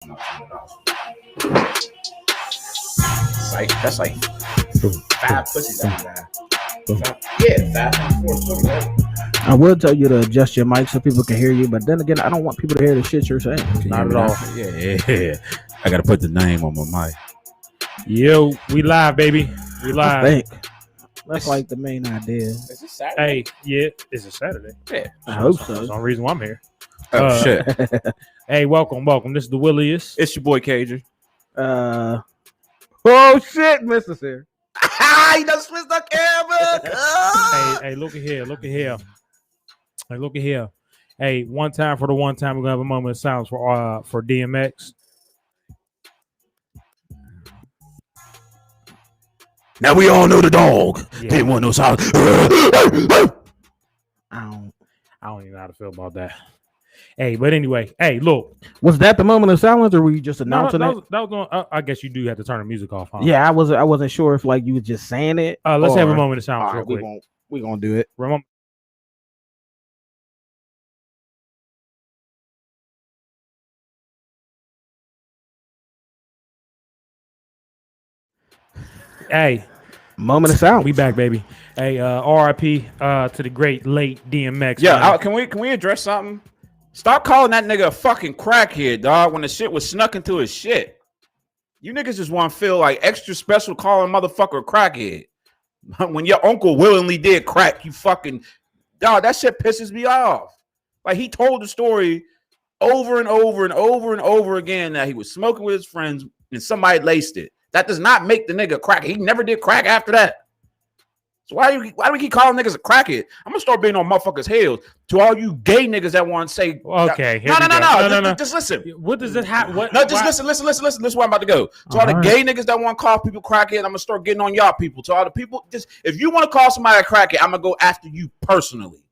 That's like 5 pussies every time. Yeah, 5 times 4. I will tell you to adjust your mic so people can hear you, but then again, I don't want people to hear the shit you're saying. Not at all. Yeah. I gotta put the name on my mic. Yo, we live, baby. We live. I think that's like the main idea. Is this Saturday? Hey, yeah, it's a Saturday. Yeah. I hope so. That's the only reason why I'm here. Oh shit. Hey, welcome. This is the Williest. It's your boy Cajun. Oh shit, Mr. Sir. He done switched the camera. Hey, look at here. Hey, look at here. Hey, one time, we're gonna have a moment of silence for DMX. Now we all know the dog. Yeah. Didn't want no silence. I don't. I don't even know how to feel about that. Hey, but anyway, hey, look. Was that the moment of silence, or were you just announcing it? That was on, I guess you do have to turn the music off, huh? Yeah, I wasn't sure if like you were just saying it. Let's have a or- moment of silence All real right, quick. we gonna do it. Remember. Hey, Moment of silence. we back, baby. Hey, RIP to the great late DMX. Yeah, man. can we address something? Stop calling that nigga a fucking crackhead, dog, when the shit was snuck into his shit. You niggas just want to feel like extra special calling motherfucker a crackhead. When your uncle willingly did crack, you fucking dog, that shit pisses me off. Like he told the story over and over and over and over again that he was smoking with his friends and somebody laced it. That does not make the nigga a crackhead. He never did crack after that. So why do we keep calling niggas a crackhead? I'm gonna start being on motherfuckers' heels to all you gay niggas that want to say. Okay, here No. we go. No. Just listen. What does it have? What? No, just why- listen. This is where I'm about to go. To all the gay niggas that want to call people crackhead, I'm gonna start getting on y'all people. To all the people, just if you want to call somebody a crackhead, I'm gonna go after you personally.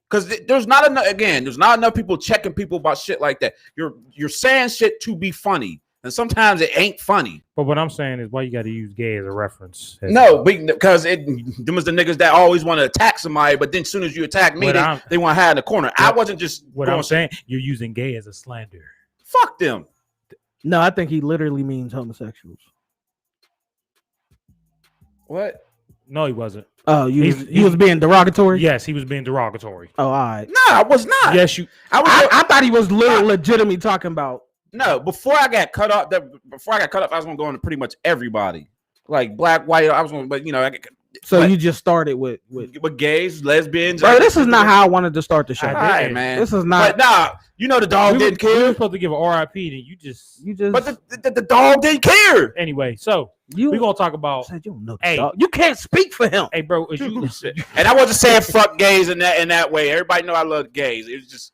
Because there's not enough people checking people about shit like that. You're saying shit to be funny, and sometimes it ain't funny. But what I'm saying is, why you got to use gay as a reference? No, because them was the niggas that always want to attack somebody, but then as soon as you attack me, they want to hide in the corner. I wasn't just what I'm saying. You're using gay as a slander. Fuck them. No, I think he literally means homosexuals. What? No, he wasn't. Oh, he was being derogatory. Yes, he was being derogatory. Oh, all right. No, I was not. Yes, you. I thought he was legitimately talking about. No, before I got cut off, I was gonna go into pretty much everybody, like black, white. I was gonna, but You just started with gays, lesbians. Bro, this is not how I wanted to start the show. All right, man. This is not. But nah, the dog didn't We were care. supposed to give an RIP, and you just. But the dog didn't care. Anyway, so we're gonna talk about. Said you don't know. Hey. Dog. You can't speak for him. Hey, bro, is you? And I wasn't saying fuck gays in that way. Everybody know I love gays. It was just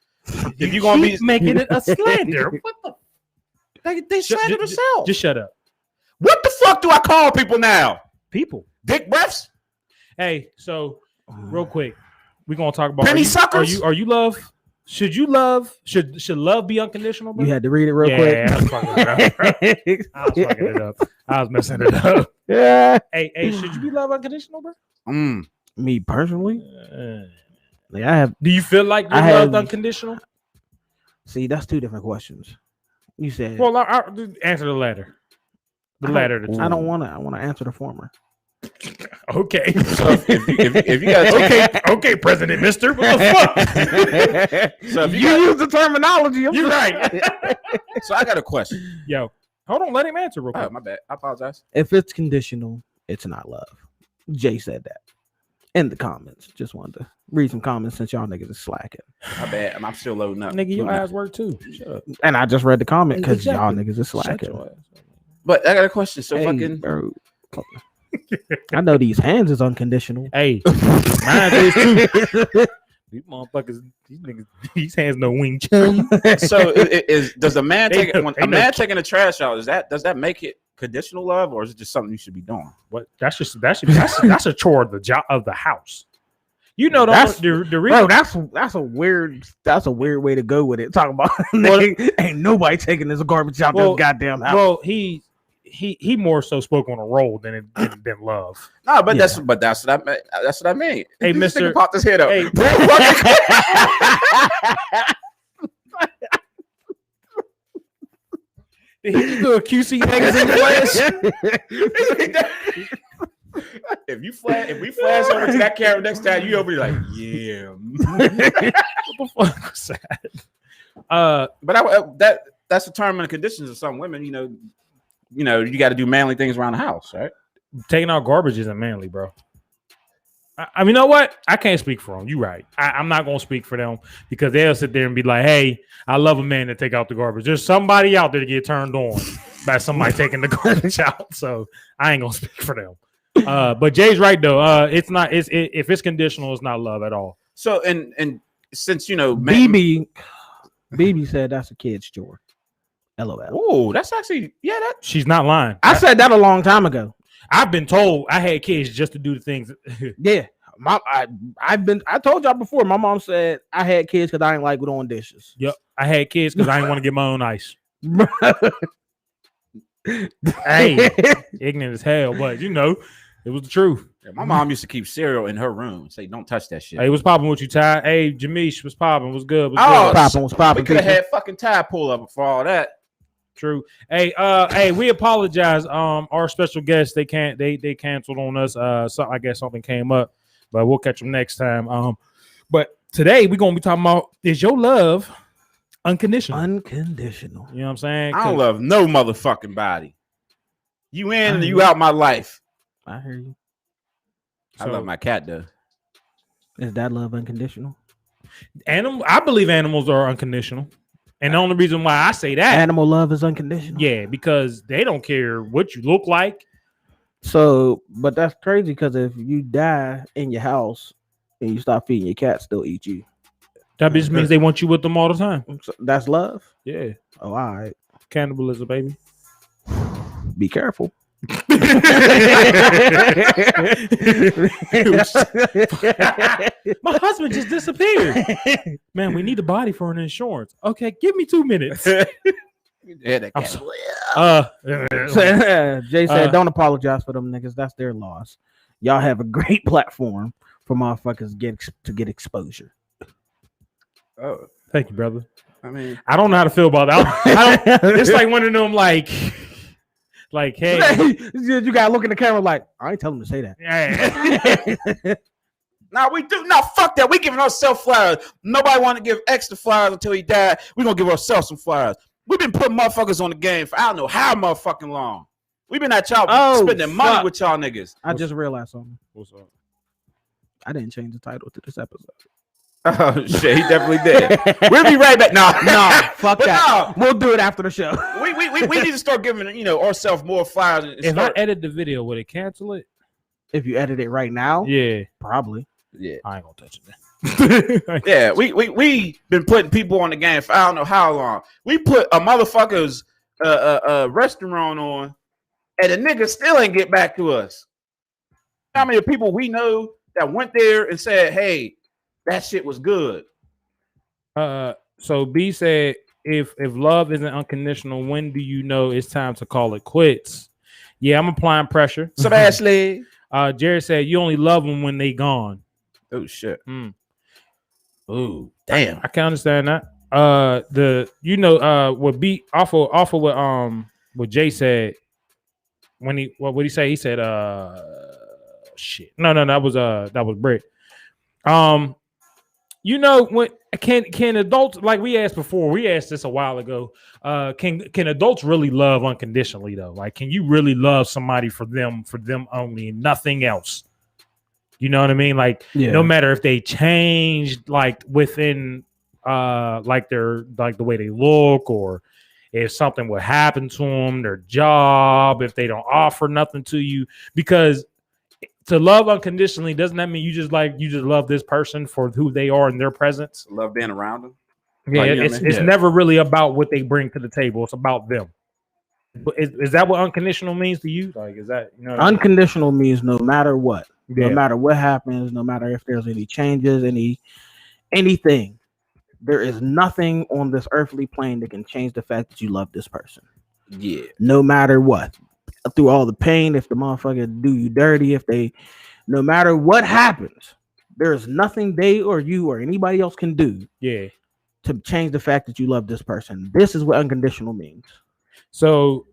if you gonna be making it a slander. What the? they slander themselves. Just shut up. What the fuck do I call people now? People. Dick breaths? Hey, so real quick, we're gonna talk about penny suckers. Are you love? Should you love? Should love be unconditional? Bro? You had to read it real quick. I was fucking it up. I was messing it up. Yeah. Hey, should you be love unconditional, bro? Me personally, like I have. Do you feel like you're loved unconditional? See, that's two different questions. You said. Well, I answer the latter. The latter. I don't want to. I want to answer the former. Okay. So if you guys okay, President Mister. What the fuck? So if you use the terminology. You're right. So I got a question. Yo, hold on. Let him answer real quick. Oh, my bad. I apologize. If it's conditional, it's not love. Jay said that in the comments. Just wanted to read some comments since y'all niggas is slacking. My bad. I'm still loading up. Nigga, your ass work too. Shut up. And I just read the comment because Exactly. y'all niggas is slacking. But I got a question. So Hey, fucking bro. I know these hands is unconditional. Hey, mine is too. These motherfuckers, these niggas, these hands no wing chun. So does a man They take know- when they a know. man taking the trash out? Does that make it conditional love, or is it just something you should be doing? What? That's a chore of the job of the house. You know, That's- the Bro, reason. that's a weird way to go with it. Talk about ain't nobody taking this garbage out Well, this goddamn house. Well, he more so spoke on a role than love. No, but Yeah. that's what I mean. Hey, This Mr. nigga popped his head up. Hey. Did he just do a QC magazine flash? If we flash over to that camera next time, you over there like, yeah. What the fuck was that? But that's the term and conditions of some women. You got to do manly things around the house, right? Taking out garbage isn't manly, bro. I mean, you know what? I can't speak for them. You're right. I'm not going to speak for them because they'll sit there and be like, hey, I love a man to take out the garbage. There's somebody out there to get turned on by somebody taking the garbage out. So I ain't going to speak for them. But Jay's right, though. It's not. If it's conditional, it's not love at all. So, and since, BB said that's a kid's chore. LOL. Oh, that's actually, She's not lying. I said that a long time ago. I've been told I had kids just to do the things. Yeah, I told y'all before. My mom said I had kids because I didn't like doing dishes. Yep, I had kids because I didn't want to get my own ice. Hey, ignorant as hell, but it was the truth. Yeah, my mom used to keep cereal in her room. Say, don't touch that shit. Hey, what's popping with you, Ty? Hey, Jamish, what's popping? What's good? Was popping. We could have had fucking Ty pull up for all that. True. Hey, we apologize. Our special guests, they canceled on us. So I guess something came up, but we'll catch them next time. But today we're gonna be talking about, is your love unconditional? Unconditional. You know what I'm saying? I don't love no motherfucking body. You in and you out my life. I hear you. I love my cat though. Is that love unconditional? I believe animals are unconditional. And the only reason why I say that, animal love is unconditional. Yeah, because they don't care what you look like. So, but that's crazy because if you die in your house and you stop feeding your cat, still eat you. That just means they want you with them all the time. So that's love. Yeah. Oh, all right. Cannibalism, baby. Be careful. My husband just disappeared. Man, we need the body for an insurance. Okay, give me 2 minutes. Yeah, Jay said, don't apologize for them niggas. That's their loss. Y'all have a great platform for motherfuckers to get exposure. Oh, thank you, brother. I mean, I don't know how to feel about that. It's like one of them, like, hey, you gotta look in the camera like, I ain't telling him to say that. Yeah. Nah, we do. No, fuck that. We giving ourselves flowers. Nobody want to give extra flowers until he died. We gonna give ourselves some flowers. We've been putting motherfuckers on the game for I don't know how motherfucking long. We've been at y'all spending money with y'all niggas. I just realized something. What's up? I didn't change the title to this episode. Oh shit, he definitely did. We'll be right back. No, fuck that. No. We'll do it after the show. We need to start giving ourselves more flowers. If I edit the video, would it cancel it? If you edit it right now, yeah, probably. Yeah, I ain't gonna touch it. Yeah, we been putting people on the game for I don't know how long. We put a motherfucker's restaurant on, and the nigga still ain't get back to us. How many people we know that went there and said, "Hey, that shit was good." So B said, if love isn't unconditional, when do you know it's time to call it quits? Yeah, I'm applying pressure. Sebastian. Jared said, you only love them when they gone. Oh shit. Oh damn. I can understand that. What B off of what Jay said when he what he say? He said shit. No, that was Britt. When can adults, like we asked before, we asked this a while ago, can adults really love unconditionally though? Like, can you really love somebody for them only and nothing else? You know what I mean? Like, no matter if they changed, like within like their, like the way they look, or if something would happen to them, their job, if they don't offer nothing to you. Because to love unconditionally, doesn't that mean you just love this person for who they are in their presence? Love being around them. Yeah, like, it's never really about what they bring to the table. It's about them. But is that what unconditional means to you? Like, is that unconditional means no matter what, no matter what happens, no matter if there's any changes, anything, there is nothing on this earthly plane that can change the fact that you love this person. Yeah, no matter what. Through all the pain, if the motherfucker do you dirty, no matter what happens, there's nothing they or you or anybody else can do to change the fact that you love this person. This is what unconditional means. So,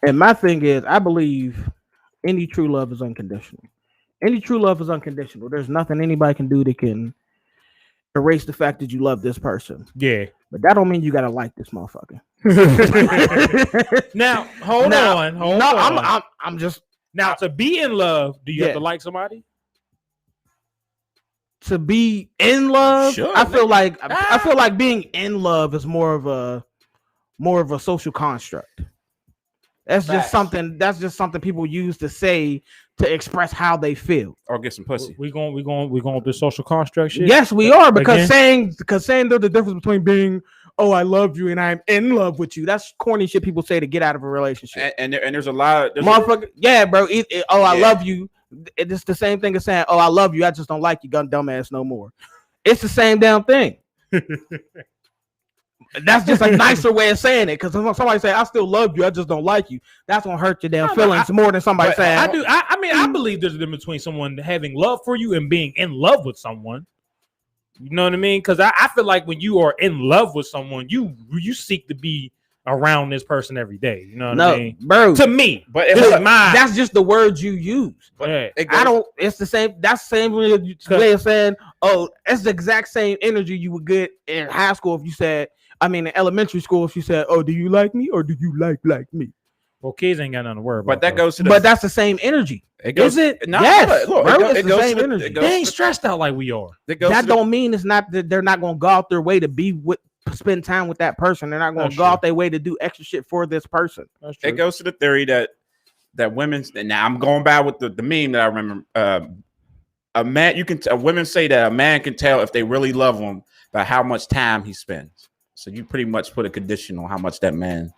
and my thing is, I believe any true love is unconditional. Any true love is unconditional. There's nothing anybody can do that can erase the fact that you love this person. yeah. But that don't mean you gotta like this motherfucker. Now, hold on. I'm just now to be in love. Do you have to like somebody? To be in love, Sure, I feel like being in love is more of a social construct. That's just something people use to say to express how they feel or get some pussy. We going with this social construct shit. Yes, we are, because saying there's a difference between being I love you and I'm in love with you. That's corny shit people say to get out of a relationship. And there's a lot of motherfucker. Yeah, bro. I love you. It's the same thing as saying, I love you. I just don't like you, gun dumbass no more. It's the same damn thing. That's just a nicer way of saying it. Because somebody say, I still love you, I just don't like you. That's gonna hurt your damn feelings more than somebody saying. I do. I believe there's a difference between someone having love for you and being in love with someone. You know what I mean? Because I feel like when you are in love with someone, you seek to be around this person every day. You know what I mean? Bro. To me, but that's just the words you use. But yeah. I don't. It's the same. That's the same way of saying, it's the exact same energy you would get in high school if you said, in elementary school if you said, do you like me or do you like me? Well, kids ain't got nothing to worry about. But that goes to but that's the same energy. Is it? No, yes, look, bro, it's the same energy. They ain't stressed out like we are. That don't mean it's not that they're not going to go out their way to spend time with that person. They're not going to go out their way to do extra shit for this person. It goes to the theory that women's. Now I'm going back with the meme that I remember. Women say that a man can tell if they really love him by how much time he spends. So you pretty much put a condition on how much that man,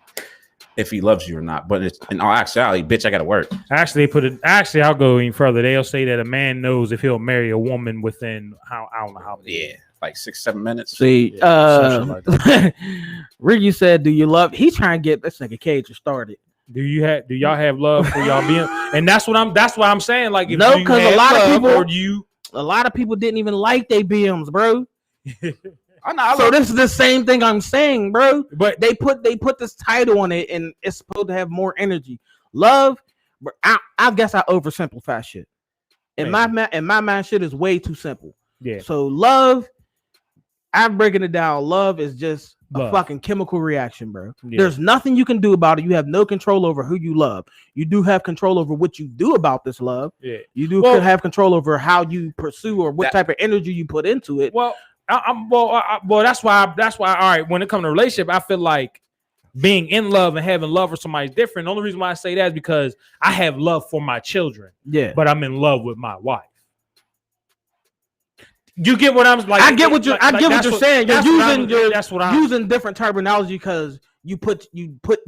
if he loves you or not. But it's in all actuality, bitch, I gotta work. Actually, I'll go even further. They'll say that a man knows if he'll marry a woman within I don't know how many. Yeah, like 6-7 minutes. See, Ricky said, "Do you love?" He's trying to get this nigga Cage started. Do y'all have love for y'all being? And that's what I'm saying. Like, if no, because a lot of people didn't even like they BMs, bro. So this is the same thing I'm saying, bro. But they put this title on it, and it's supposed to have more energy. Love, I guess I oversimplify shit. In my mind, shit is way too simple. Yeah. So love, I'm breaking it down. Love is just a fucking chemical reaction, bro. Yeah. There's nothing you can do about it. You have no control over who you love. You do have control over what you do about this love. Yeah. You do have control over how you pursue or what type of energy you put into it. Well, that's why. All right, when it comes to relationship, I feel like being in love and having love for somebody is different. The only reason why I say that is because I have love for my children. Yeah, but I'm in love with my wife. You get what I'm like? I get what you're saying. You're using different terminology because you put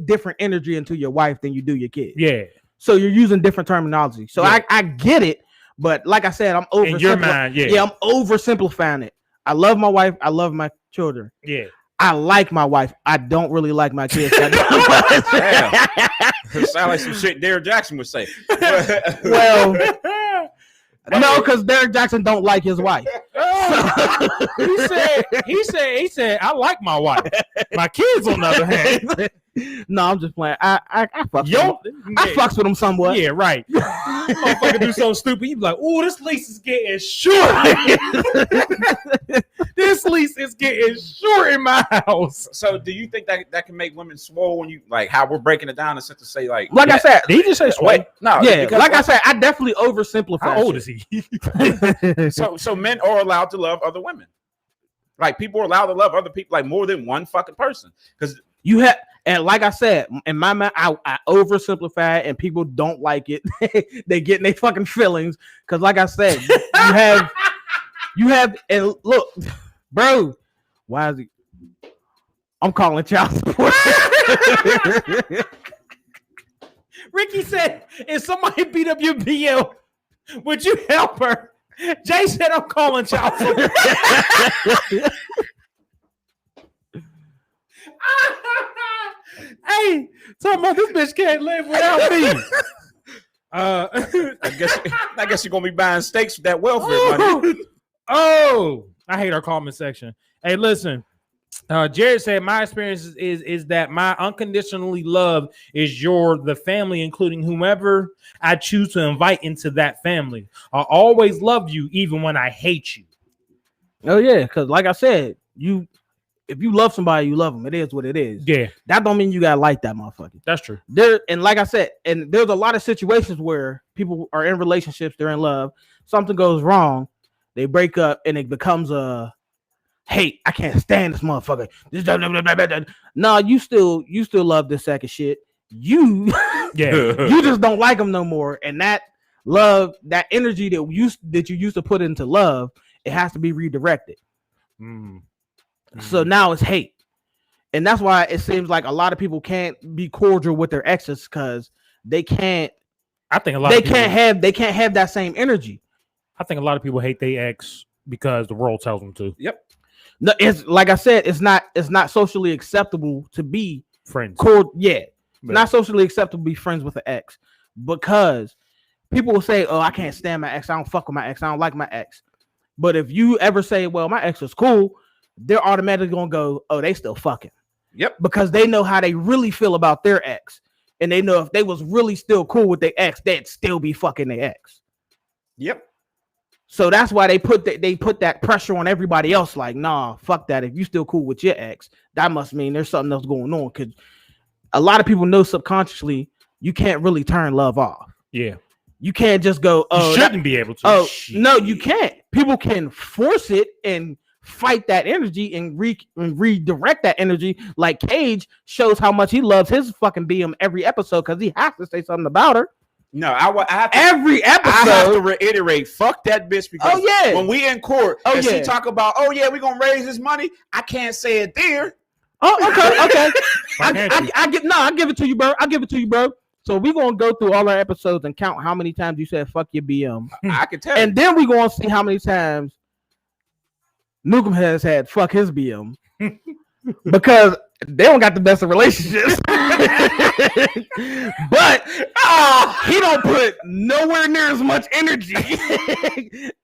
different energy into your wife than you do your kids. Yeah. So you're using different terminology. So yeah. I get it, but like I said, I'm oversimplifying. In your mind, yeah, I'm oversimplifying it. I love my wife. I love my children. Yeah. I like my wife. I don't really like my kids. Sound like some shit Derrick Jackson would say. Well, no, because Derrick Jackson don't like his wife. He said, I like my wife. My kids, on the other hand. No, I'm just playing. I fucks with him somewhat. Yeah, right. Motherfucker do something stupid. You be like, "Oh, this lease is getting short. This lease is getting short in my house." So, do you think that can make women swole when you like how we're breaking it down in such to say like I said? Did he just say swole? No, yeah. Like I said, I definitely oversimplify. How old is he? So men are allowed to love other women. Like people are allowed to love other people like more than one fucking person because you have. And like I said, in my mind, I oversimplify it and people don't like it. They get in their fucking feelings. Because like I said, you have, and look, bro, why is he? I'm calling child support. Ricky said, if somebody beat up your BL, would you help her? Jay said, I'm calling child support. Hey, talking about this bitch can't live without me. I guess you're gonna be buying steaks with that welfare money. Oh, I hate our comment section. Hey, listen, Jared said, my experience is that my unconditionally love is the family, including whomever I choose to invite into that family. I always love you, even when I hate you. Oh yeah, because like I said, if you love somebody, you love them. It is what it is. Yeah, that don't mean you gotta like that motherfucker. that's true. And like I said, and there's a lot of situations where people are in relationships, they're in love, something goes wrong, they break up, and it becomes a hate. I can't stand this motherfucker. No, you still love this sack of shit. You just don't like them no more. And that love, that energy that you used to put into love, it has to be redirected. So now it's hate. And that's why it seems like a lot of people can't be cordial with their exes because they can't. I think they can't have that same energy. I think a lot of people hate their ex because the world tells them to. Yep. No, it's like I said, it's not socially acceptable to be friends. Cool, yeah. Not socially acceptable to be friends with an ex because people will say, "Oh, I can't stand my ex. I don't fuck with my ex. I don't like my ex." But if you ever say, "Well, my ex is cool," they're automatically gonna go, "Oh, they still fucking." Yep. Because they know how they really feel about their ex, and they know if they was really still cool with their ex, they'd still be fucking their ex. Yep. So that's why they put that pressure on everybody else. Like, nah, fuck that. If you still cool with your ex, that must mean there's something else going on. Because a lot of people know subconsciously you can't really turn love off. Yeah, you can't just go. Oh, you shouldn't be able to. Oh, no, you can't. People can force it and fight that energy and redirect that energy. Like Cage shows how much he loves his fucking BM every episode because he has to say something about her. No, I have to, every episode. I have to reiterate, fuck that bitch because when we in court and she talk about, we gonna raise this money, I can't say it there. Oh, okay. I give it to you, bro. I give it to you, bro. So we gonna go through all our episodes and count how many times you said fuck your BM. I can tell. And then we gonna see how many times Nukem has had fuck his BM because they don't got the best of relationships. But he don't put nowhere near as much energy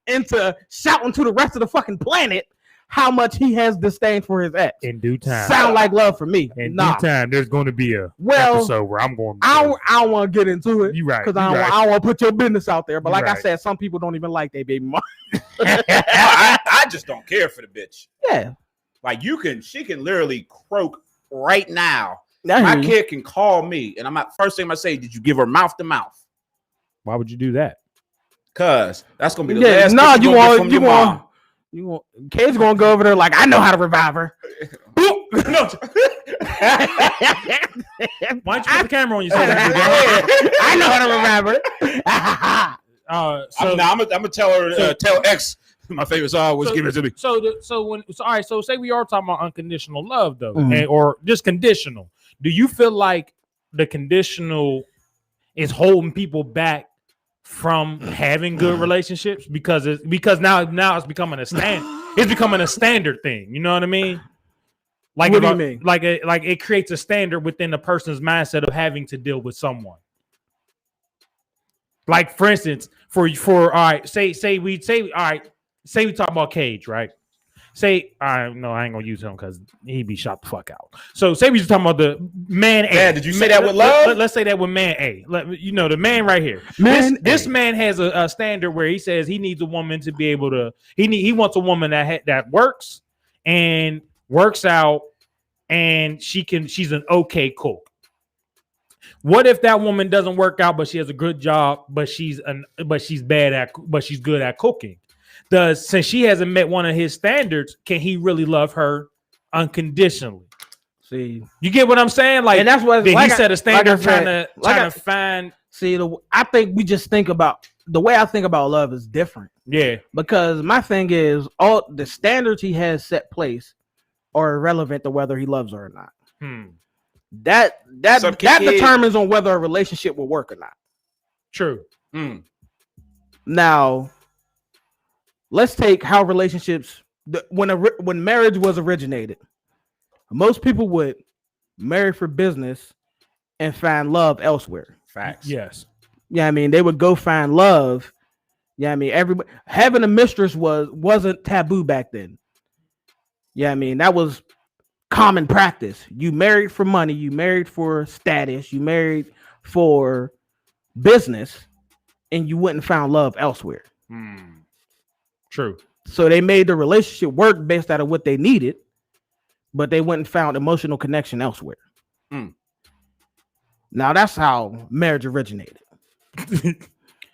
into shouting to the rest of the fucking planet how much he has disdain for his ex. In due time. Sound like love for me. In due time, there's going to be a episode where I'm going to I don't want to get into it. You're right. Because I don't want to put your business out there. But like I said, some people don't even like their baby mom. I just don't care for the bitch. Yeah. Like she can literally croak right now. My kid can call me, and first thing I say, did you give her mouth to mouth? Why would you do that? Cause that's gonna be the last. No, you want Kate's gonna go over there like I know how to revive her. No. Why don't you put the camera on yourself? I know how to revive her. I'm gonna tell her. Tell X. My favorite song was "Give It to Me." So say we are talking about unconditional love though, or just conditional. Do you feel like the conditional is holding people back from having good relationships because now it's becoming a standard thing? You know what I mean? Like what do you mean? Like it creates a standard within the person's mindset of having to deal with someone. Like for instance, for all right, say we talk about Cage, right? Say, I ain't gonna use him because he'd be shot the fuck out. So say we just talking about the man A. Yeah, did you say that with love? Let's say that with man A. The man right here. This man has a standard where he says he needs a woman to be able to. He wants a woman that works and works out, and she's an okay cook. What if that woman doesn't work out, but she has a good job, but she's good at cooking? Since she hasn't met one of his standards, can he really love her unconditionally? See, you get what I'm saying? Like, and that's what he set a standard trying to find. See, I think we just think about the way I think about love is different. Yeah, because my thing is all the standards he has set place are irrelevant to whether he loves her or not. That determines on whether a relationship will work or not. True. Now, let's take how relationships when marriage was originated. Most people would marry for business and find love elsewhere. Facts. Yes. Yeah, I mean they would go find love. Yeah, I mean everybody having a mistress wasn't taboo back then. Yeah, I mean that was common practice. You married for money, you married for status, you married for business, and you went and found love elsewhere. True. So they made the relationship work based out of what they needed, but they went and found emotional connection elsewhere. Now that's how marriage originated.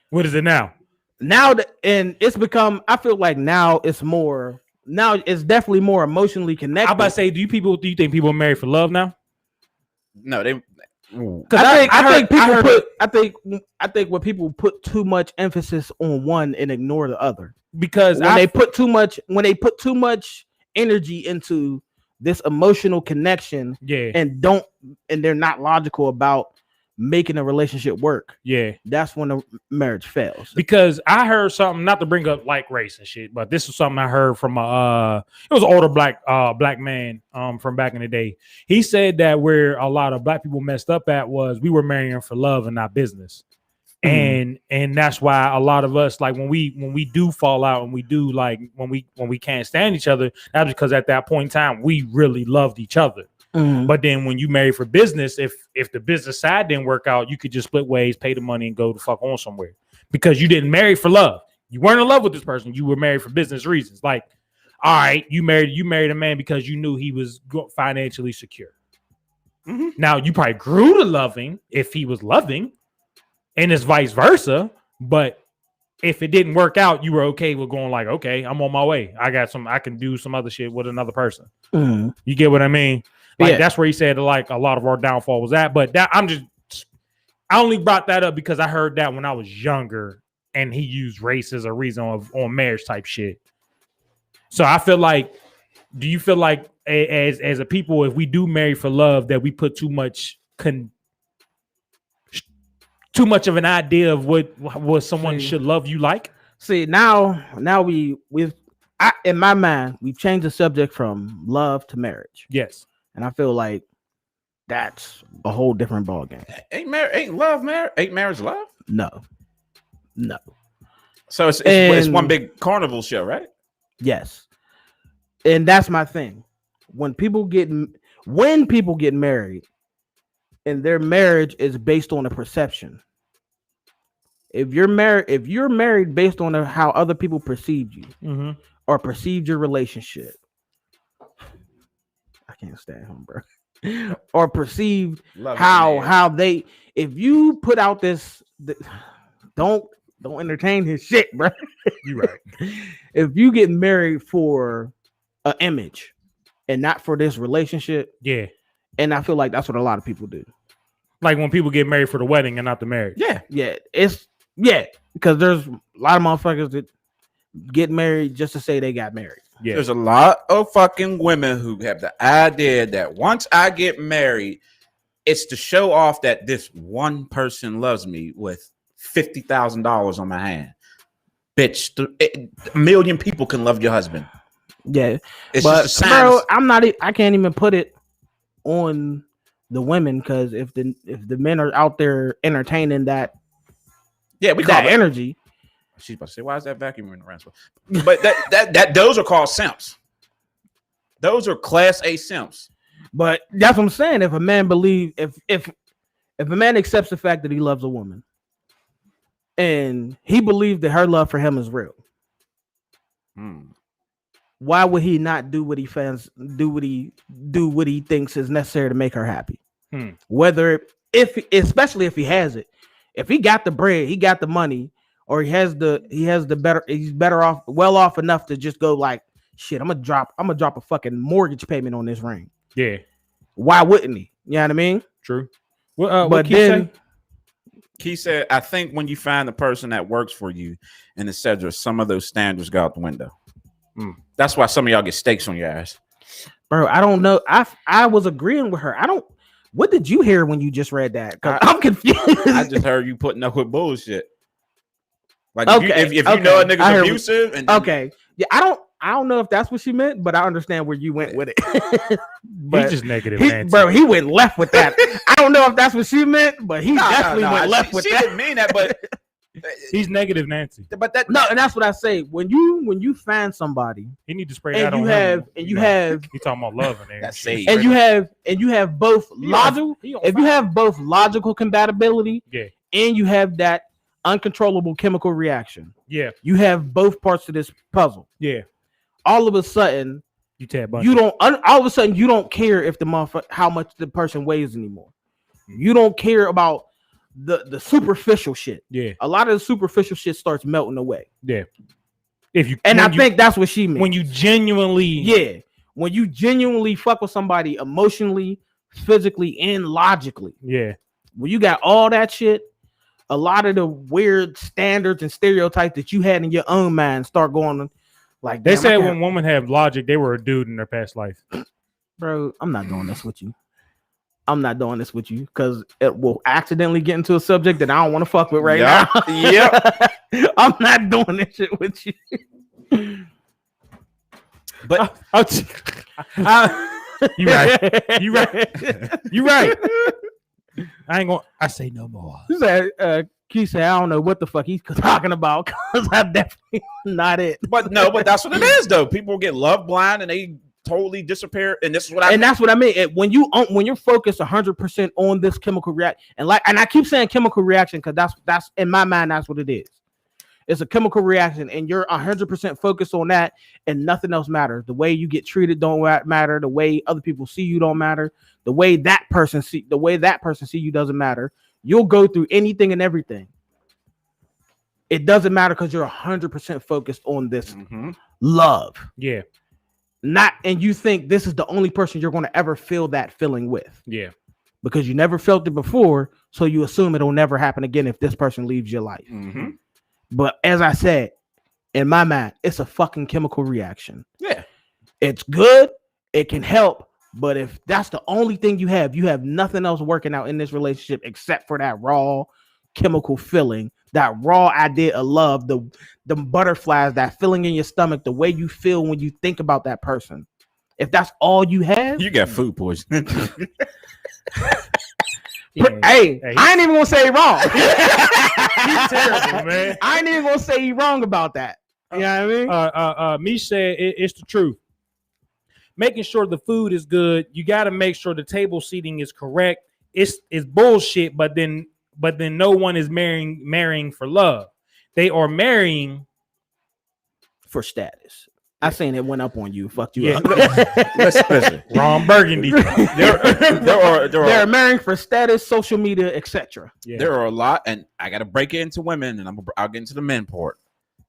What is it now? And it's become, I feel like now it's definitely more emotionally connected. I'm about to say, do you think people are married for love now? No, they. Because I think when people put too much emphasis on one and ignore the other, because when they put too much energy into this emotional connection, and they're not logical about making a relationship work, that's when the marriage fails. Because I heard something, not to bring up like race and shit, but this was something I heard from it was an older black man from back in the day. He said that where a lot of black people messed up at was we were marrying for love and not business. And that's why a lot of us, like when we do fall out and we do like when we can't stand each other, that's because at that point in time we really loved each other. But then when you marry for business, if the business side didn't work out, you could just split ways, pay the money, and go the fuck on somewhere, because you didn't marry for love. You weren't in love with this person. You were married for business reasons. Like, all right, you married a man because you knew he was financially secure. Now you probably grew to loving if he was loving, and it's vice versa. But if it didn't work out, you were okay with going like, okay, I'm on my way. I can do some other shit with another person. You get what I mean? Like that's where he said like a lot of our downfall was at. But I only brought that up because I heard that when I was younger, and he used race as a reason on marriage type shit. So I feel like, do you feel like as a people, if we do marry for love, that we put too much of an idea of what someone should love you like? See, now in my mind, we've changed the subject from love to marriage. Yes. And I feel like that's a whole different ballgame. Ain't marriage love? No. So it's one big carnival show, right? Yes. And that's my thing. When people get married, and their marriage is based on a perception. If you're married based on how other people perceive you, or perceived your relationship, I can't stand him, bro. Or perceived how they, if you put out this, don't entertain his shit, bro. You right. If you get married for an image and not for this relationship, and I feel like that's what a lot of people do. Like when people get married for the wedding and not the marriage. Because there's a lot of motherfuckers that get married just to say they got married. Yeah. There's a lot of fucking women who have the idea that once I get married, it's to show off that this one person loves me with $50,000 on my hand. Bitch, a million people can love your husband. Yeah, it's but just a sign. Bro, I can't even put it on the women, because if the men are out there entertaining that, we call that energy. She's about to say, "Why is that vacuum in the ranch?" But that those are called simps. Those are class A simps. But that's what I'm saying. If a man if a man accepts the fact that he loves a woman, and he believes that her love for him is real, why would he not do what he thinks is necessary to make her happy? Especially if he has it, if he got the bread, he got the money, or he's better off enough to just go like, shit, I'm gonna drop a fucking mortgage payment on this ring. Yeah. Why wouldn't he? You know what I mean? True. But then Key said, I think when you find the person that works for you and etc., some of those standards go out the window. That's why some of y'all get stakes on your ass. Bro, I don't know. I was agreeing with her. What did you hear when you just read that? I'm confused. I just heard you putting up with bullshit. Like if you know a nigga's abusive and yeah, I don't know if that's what she meant, but I understand where you went with it. But he's just negative, bro. He went left with that. I don't know if that's what she meant, but he definitely went left with that. She didn't mean that, but He's negative Nancy. But that No, and that's what I say. When you find somebody, He need to spray and that on you him. have, and you have, He talking about love in there. That's shit. sage. and you have both logical. If you have both logical compatibility, Yeah. and you have that uncontrollable chemical reaction, Yeah. you have both parts of this puzzle. Yeah. All of a sudden, You tab you don't. All of a sudden, you don't care if the motherfucker how much the person weighs anymore. You don't care about the superficial shit. Yeah. A lot of the superficial shit starts melting away. Yeah. If you And I think that's what she meant. when you genuinely when you genuinely fuck with somebody emotionally, physically, and logically. Yeah. When you got all that shit, a lot of the weird standards and stereotypes that you had in your own mind start going like They damn, said I when can't- women have logic, they were a dude in their past life. bro, I'm not doing this with you. I'm not doing this with you because it will accidentally get into a subject that I don't want to fuck with right now. Yep. I'm not doing this shit with you. But You right. You right. You right. I ain't gonna. I say no more. He said, Keith said, I don't know what the fuck he's talking about because I'm definitely not it. but that's what it is though. People get love blind and they totally disappear. And this is what And that's what I mean. When you're focused 100% on this chemical reaction, and I keep saying chemical reaction because that's in my mind that's what it is. It's a chemical reaction, and you're 100% focused on that, and nothing else matters. The way you get treated don't matter. The way other people see you don't matter. The way that person see you doesn't matter. You'll go through anything and everything. It doesn't matter because you're 100% focused on this love. Yeah. And you think this is the only person you're going to ever feel that feeling with. Yeah. Because you never felt it before, so you assume it'll never happen again if this person leaves your life. Mm-hmm. But as I said, in my mind, it's a fucking chemical reaction. Yeah. It's good. It can help. But if that's the only thing you have nothing else working out in this relationship except for that raw chemical feeling, that raw idea of love, the butterflies, that feeling in your stomach, the way you feel when you think about that person. If that's all you have, You got food poisoning. Hey, I ain't even gonna say it wrong. He's terrible, man. I ain't even gonna say you wrong about that. You know what I mean? Mish said it's the truth. Making sure the food is good. You got to make sure the table seating is correct. It's bullshit, but then no one is marrying for love. They are marrying For status. I seen it went up on you. Fucked you up. Listen. Ron Burgundy. They're marrying for status, social media, etc. Yeah. There are a lot, and I got to break it into women, and I'll get into the men part.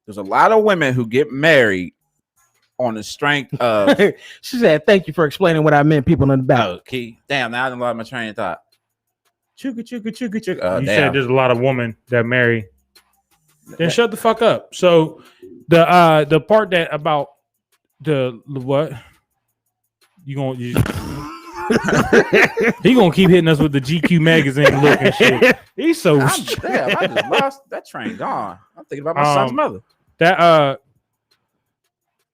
There's a lot of women who get married on the strength of. She said, "Thank you for explaining what I meant." People in the back. Oh, key. Damn, now I done lost my train of thought. Chuka. You said Damn. there's a lot of women that marry. Then shut the fuck up. So the part that about the what he gonna keep hitting us with the GQ magazine look and shit. He's so I just lost that train. Gone. I'm thinking about my son's mother. that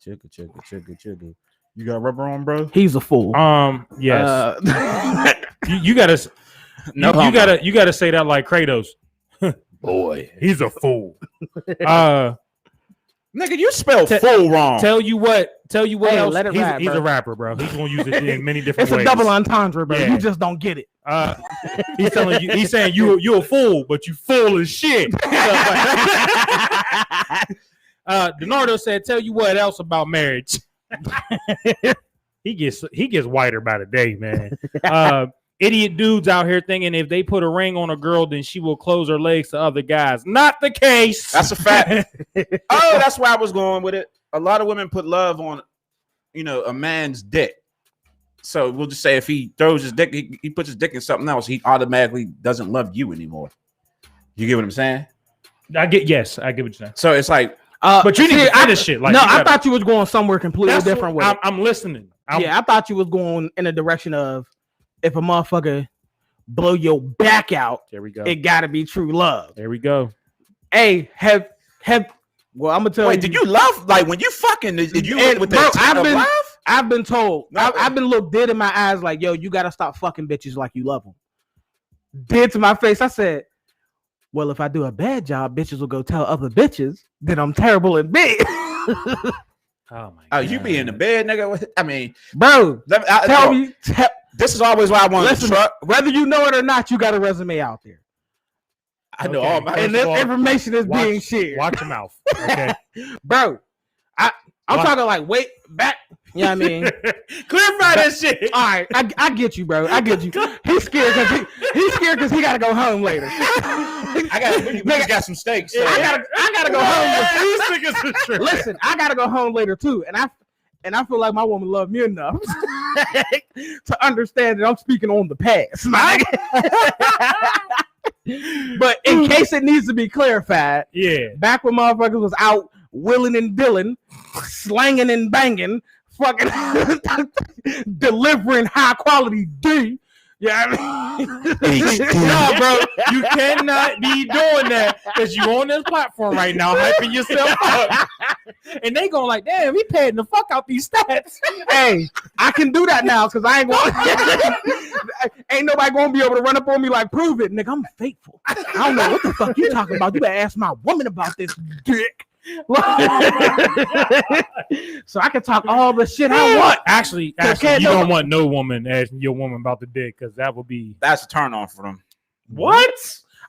Chuka. You got rubber on, bro? He's a fool. yes. You gotta No, you gotta say that like Kratos. boy. He's a fool. Nigga, you spelled fool wrong. Tell you what Hey, else. let it He's, ride, he's bro. a rapper, bro. He's gonna use it in many different It's ways. a double entendre, bro. Yeah. You just don't get it. He's telling you. He's saying you a fool, but you full as shit. Donardo said, "Tell you what else about marriage." He gets whiter by the day, man. Idiot dudes out here thinking if they put a ring on a girl, then she will close her legs to other guys. Not the case. That's a fact. Oh, that's where I was going with it. A lot of women put love on, a man's dick. So we'll just say if he throws his dick, he puts his dick in something else, he automatically doesn't love you anymore. You get what I'm saying? I get what you're saying. So it's like, But you need to finish it. Like, I thought you was going somewhere completely different with it. I'm listening. I thought you was going in the direction of if a motherfucker blow your back out, There we go. it gotta be true love. There we go. Hey, well, I'm gonna tell you. wait, did you love like when you fucking did you And, with bro, the intent of love? I've been told. No. I've been looked dead in my eyes like, yo, you gotta stop fucking bitches like you love them. Dead to my face. I said, Well, if I do a bad job, bitches will go tell other bitches that I'm terrible in bed. Oh my God. Oh, you be in the bed, nigga. I mean, Bro, tell me. This is always why I want to truck. Whether you know it or not, you got a resume out there. I know all my and this information is being shared. Watch your mouth. Okay. Bro, I'm talking like wait back. You know what I mean? Clarify this shit. All right, I get you, bro. I get you. He's scared because he gotta go home later. We got some steaks. So. I gotta go home. Listen, I gotta go home later too, and I feel like my woman loved me enough to understand that I'm speaking on the past. But in case it needs to be clarified, back when motherfuckers was out willing and dealing, slanging and banging, fucking delivering high quality D. Yeah, no, bro, you cannot be doing that because you on this platform right now, hyping yourself up, and they going like, "Damn, he padding the fuck out these stats." Hey, I can do that now because I ain't nobody gonna be able to run up on me like, "Prove it, nigga, I'm faithful." I don't know what the fuck you talking about. You better ask my woman about this dick. So I can talk all the shit I want. Actually, you don't want no woman asking your woman about the dick because that's a turn on for them. What?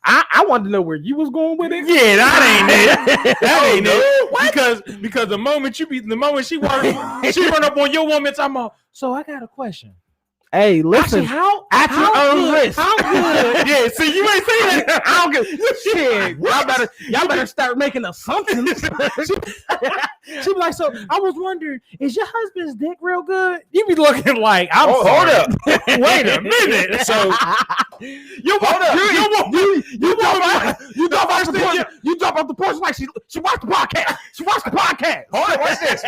I wanted to know where you was going with it. Yeah, that ain't it. That ain't it. Because the moment she run up on your woman, talking about, so I got a question. Hey, listen. How good? How good? Yeah, see, you ain't saying that. I don't get shit. Y'all better start making assumptions. She be like, so I was wondering, is your husband's dick real good? You be looking like, hold up. Wait a minute. So you drop off the porch like she watched the podcast. She watched the podcast. Hold on, watch this.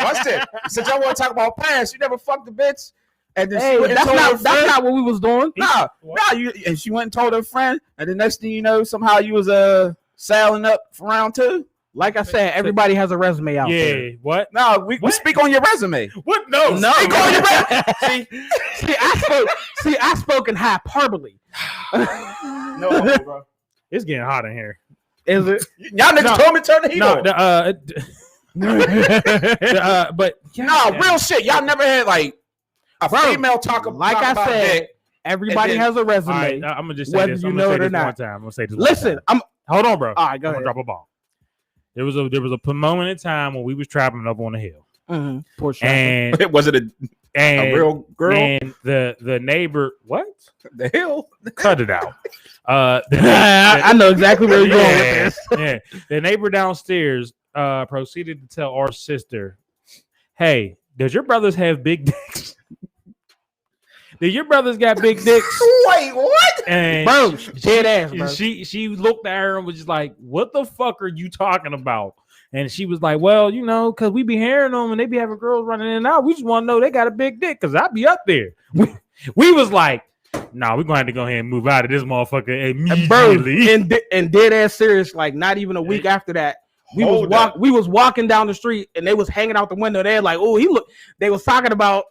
Since y'all want to talk about past, you never fucked the bitch. And then hey, that's not what we was doing. No. And she went and told her friend, and the next thing you know, somehow you was sailing up for round 2. Like I said, everybody has a resume out there. Yeah, what? No, we speak on your resume. What? No. Speak on your resume. See, I spoke in hyperbole. No, bro. It's getting hot in here. Is it? Y'all niggas told me to turn the heat on. But real shit. Y'all never had like a female talk about like I said, dick, everybody has a resume. Right, I'm gonna just say whether this. you know it or not. One time. I'm gonna say this. Listen, hold on, bro. All right, go ahead. I'm gonna drop a ball. There was a moment in time when we was trapping up on the hill. Mm-hmm. Porch Trappin. And was it a real girl? And the neighbor, what? The hill? Cut it out. I know exactly where you're going with this. Yeah. The neighbor downstairs proceeded to tell our sister, "Hey, does your brothers have big dicks?" Do your brothers got big dicks? Wait, what? And bro, dead ass, bro. She looked at her and was just like, "What the fuck are you talking about?" And she was like, "Well, you know, because we be hearing them and they be having girls running in and out. We just want to know they got a big dick because I be up there." We was like, "Nah, we're going to have to go ahead and move out of this motherfucker immediately." Bro, and dead ass serious, like not even a week after that. We was walking down the street and they was hanging out the window. They're like, "Oh, he look." They was talking about.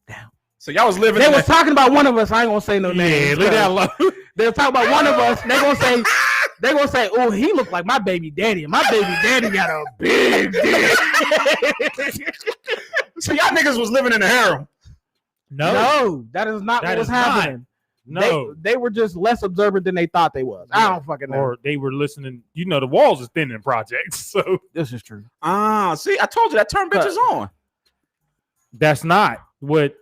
Damn. So y'all was living. They was talking about one of us. I ain't gonna say no names. Leave that alone. They were talking about one of us. They gonna say, "Oh, he look like my baby daddy, and my baby daddy got a big dick." So y'all niggas was living in a harem. No, that is not what was happening. No, they were just less observant than they thought they was. I don't fucking know. Or they were listening. You know, the walls is thin in projects. So this is true. See, I told you that turn bitches on. That's not what.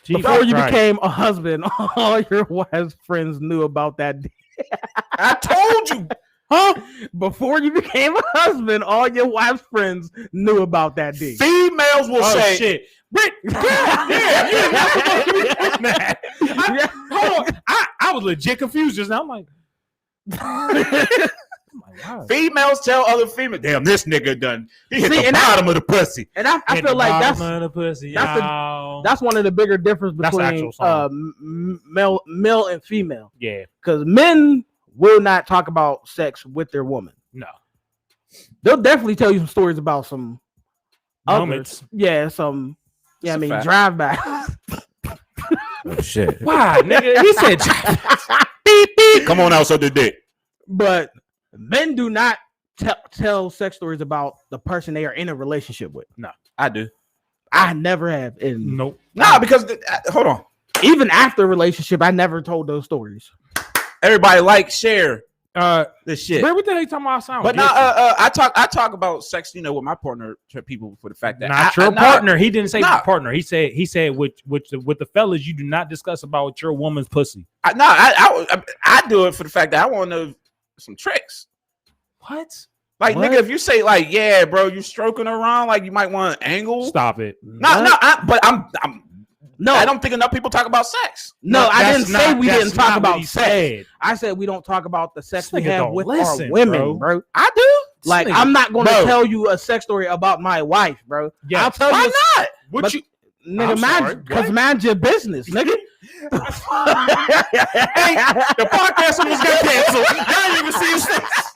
Before you became a husband, all your wife's friends knew about that. I told you. Huh? Before you became a husband, all your wife's friends knew about that dick. Females will say, "Shit, Britt, hold on." I was legit confused just now. I'm like, wow. Females tell other females, "Damn, this nigga done. He hit the bottom of the pussy." And I feel like that's one of the bigger difference between male and female. Yeah, because men will not talk about sex with their woman. No, they'll definitely tell you some stories about some moments. Yeah, some. Yeah, I mean, drive by. Oh shit! Why, nigga? He said, "Beep beep." Come on out, so the dick. But men do not tell sex stories about the person they are in a relationship with. No, I do. I never have. Nope. Nah, because hold on. Even after a relationship, I never told those stories. Everybody share this shit. What the hell you talking about? Sound but now, I talk about sex, with my partner people for the fact that not your partner. He didn't say partner. He said with the fellas, you do not discuss about your woman's pussy. I do it for the fact that I want to know some tricks. What? Like, nigga, if you say yeah, bro, you stroking around, you might want an angle. Stop it. I don't think enough people talk about sex. No, I didn't say we didn't talk about sex. I said we don't talk about the sex we have with our women, bro. I do. I'm not going to tell you a sex story about my wife, bro. Yeah, I'll tell you. Why not? What you, nigga? Because mind your business, nigga. Hey, the podcast almost got canceled. I didn't even see his face.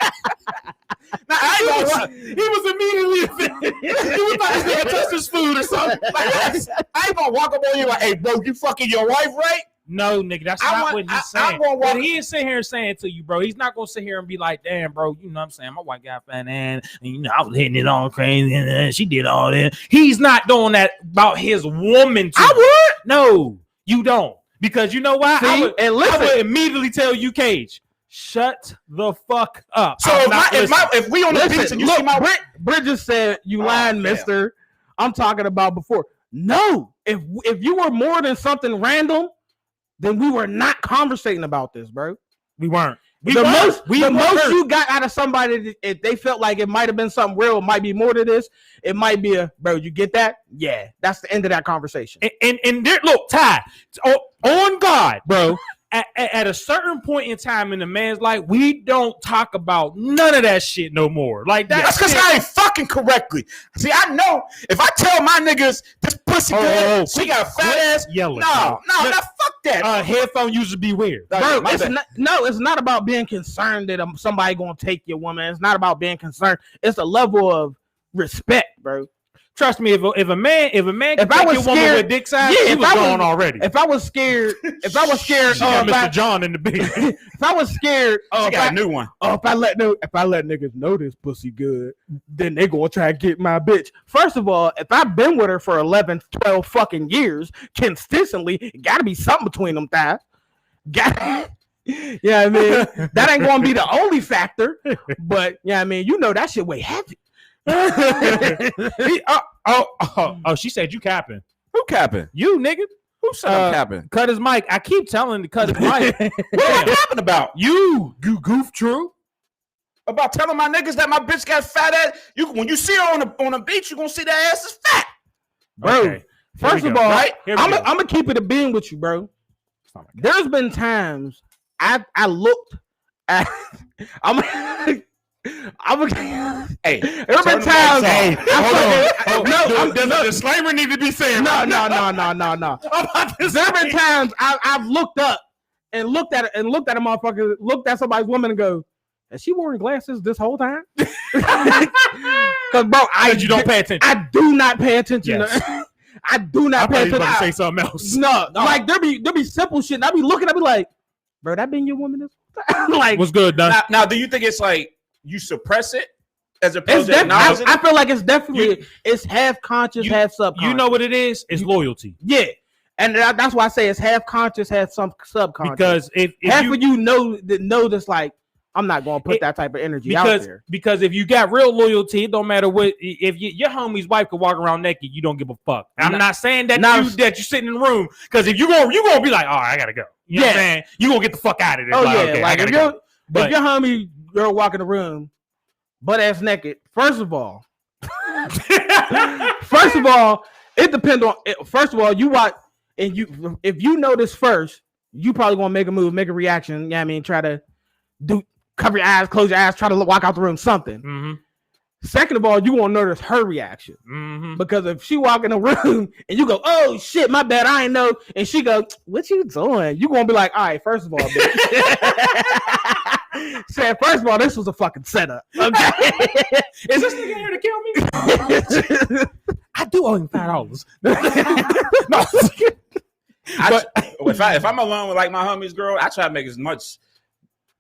Now, he was immediately offended. He was about to say touch his food or something. I ain't gonna walk up on you hey, bro, you fucking your wife, right? No, nigga, that's not what he's saying. But he ain't sitting here saying to you, bro. He's not gonna sit here and be like, damn, bro, you know what I'm saying? My wife got fat and I was hitting it all crazy and she did all that. He's not doing that about his woman. I would. No, you don't. Because you know why? I would immediately tell you, Cage. Shut the fuck up. So if we on the beach and you see my Brit just said you lying, mister. I'm talking about before. No, if you were more than something random, then we were not conversating about this, bro. We weren't. The most you got out of somebody, if they felt like it might have been something real, it might be more to this. It might be bro, you get that? Yeah, that's the end of that conversation. And there, look, Ty, on God, bro. At a certain point in time in the man's life, we don't talk about none of that shit no more. That's because I ain't fucking correctly. See, I know if I tell my niggas this pussy girl, she got a fat ass. Yelling. No, fuck that. Headphone used to be weird. Bro, it's not about being concerned that somebody gonna take your woman. It's not about being concerned. It's a level of respect, bro. Trust me, if a man can take your woman with dick size, he was gone already. If I was scared, Mr. John in the bed. If I was scared, she got a new one. If I let niggas know this pussy good, then they gonna try to get my bitch. First of all, if I've been with her for 11, 12 fucking years consistently, it gotta be something between them thighs. I mean, that ain't gonna be the only factor, but you know that shit weigh heavy. She said you capping. Who capping? You, nigga. Who said I'm capping? Cut his mic. I keep telling him to cut his mic. What am I capping about? You goof true. About telling my niggas that my bitch got fat ass. When you see her on the beach, you gonna see that ass is fat. Bro, okay. First of all, right? I'm gonna keep it a being with you, bro. There's been times I looked at hey, there's been times. Hey, there's a disclaimer need to be said. No. There's been times I've looked up and looked at a motherfucker, looked at somebody's woman and go, "Is she wearing glasses this whole time?" Because bro, you don't pay attention. I do not pay attention. Yes. I do not pay attention. To say something else. No, like there be simple shit. And I be looking, I be like, bro, that been your woman this time? Like, what's good, Don? Now, do you think it's like you suppress it as opposed to acknowledging? I feel like it's definitely it's half conscious, half subconscious. You know what it is? It's loyalty. Yeah, and that's why I say it's half conscious, half subconscious. Because if half of you know that's like I'm not going to put that type of energy out there. Because if you got real loyalty, it don't matter what. If your homie's wife could walk around naked, you don't give a fuck. I'm not saying that you're sitting in the room. Because if you're gonna be like, all right, I gotta go. You know what I'm saying? You gonna get the fuck out of there. Oh yeah, okay, like if your homie girl walk in the room, butt ass naked. First of all, it depends on. First of all, you watch and if you know this first, you probably gonna make a move, make a reaction. You know what I mean, try to cover your eyes, close your eyes, try to walk out the room, something. Mm-hmm. Second of all, you won't notice her reaction. Mm-hmm. Because if she walk in the room and you go, "Oh shit, my bad, I ain't know," and she go, "What you doing?" You gonna be like, "All right, first of all, bitch." Said, first of all, this was a fucking setup. Okay. Is this nigga here to kill me? I do owe him $5. No. If I'm alone with like my homie's girl, I try to make as much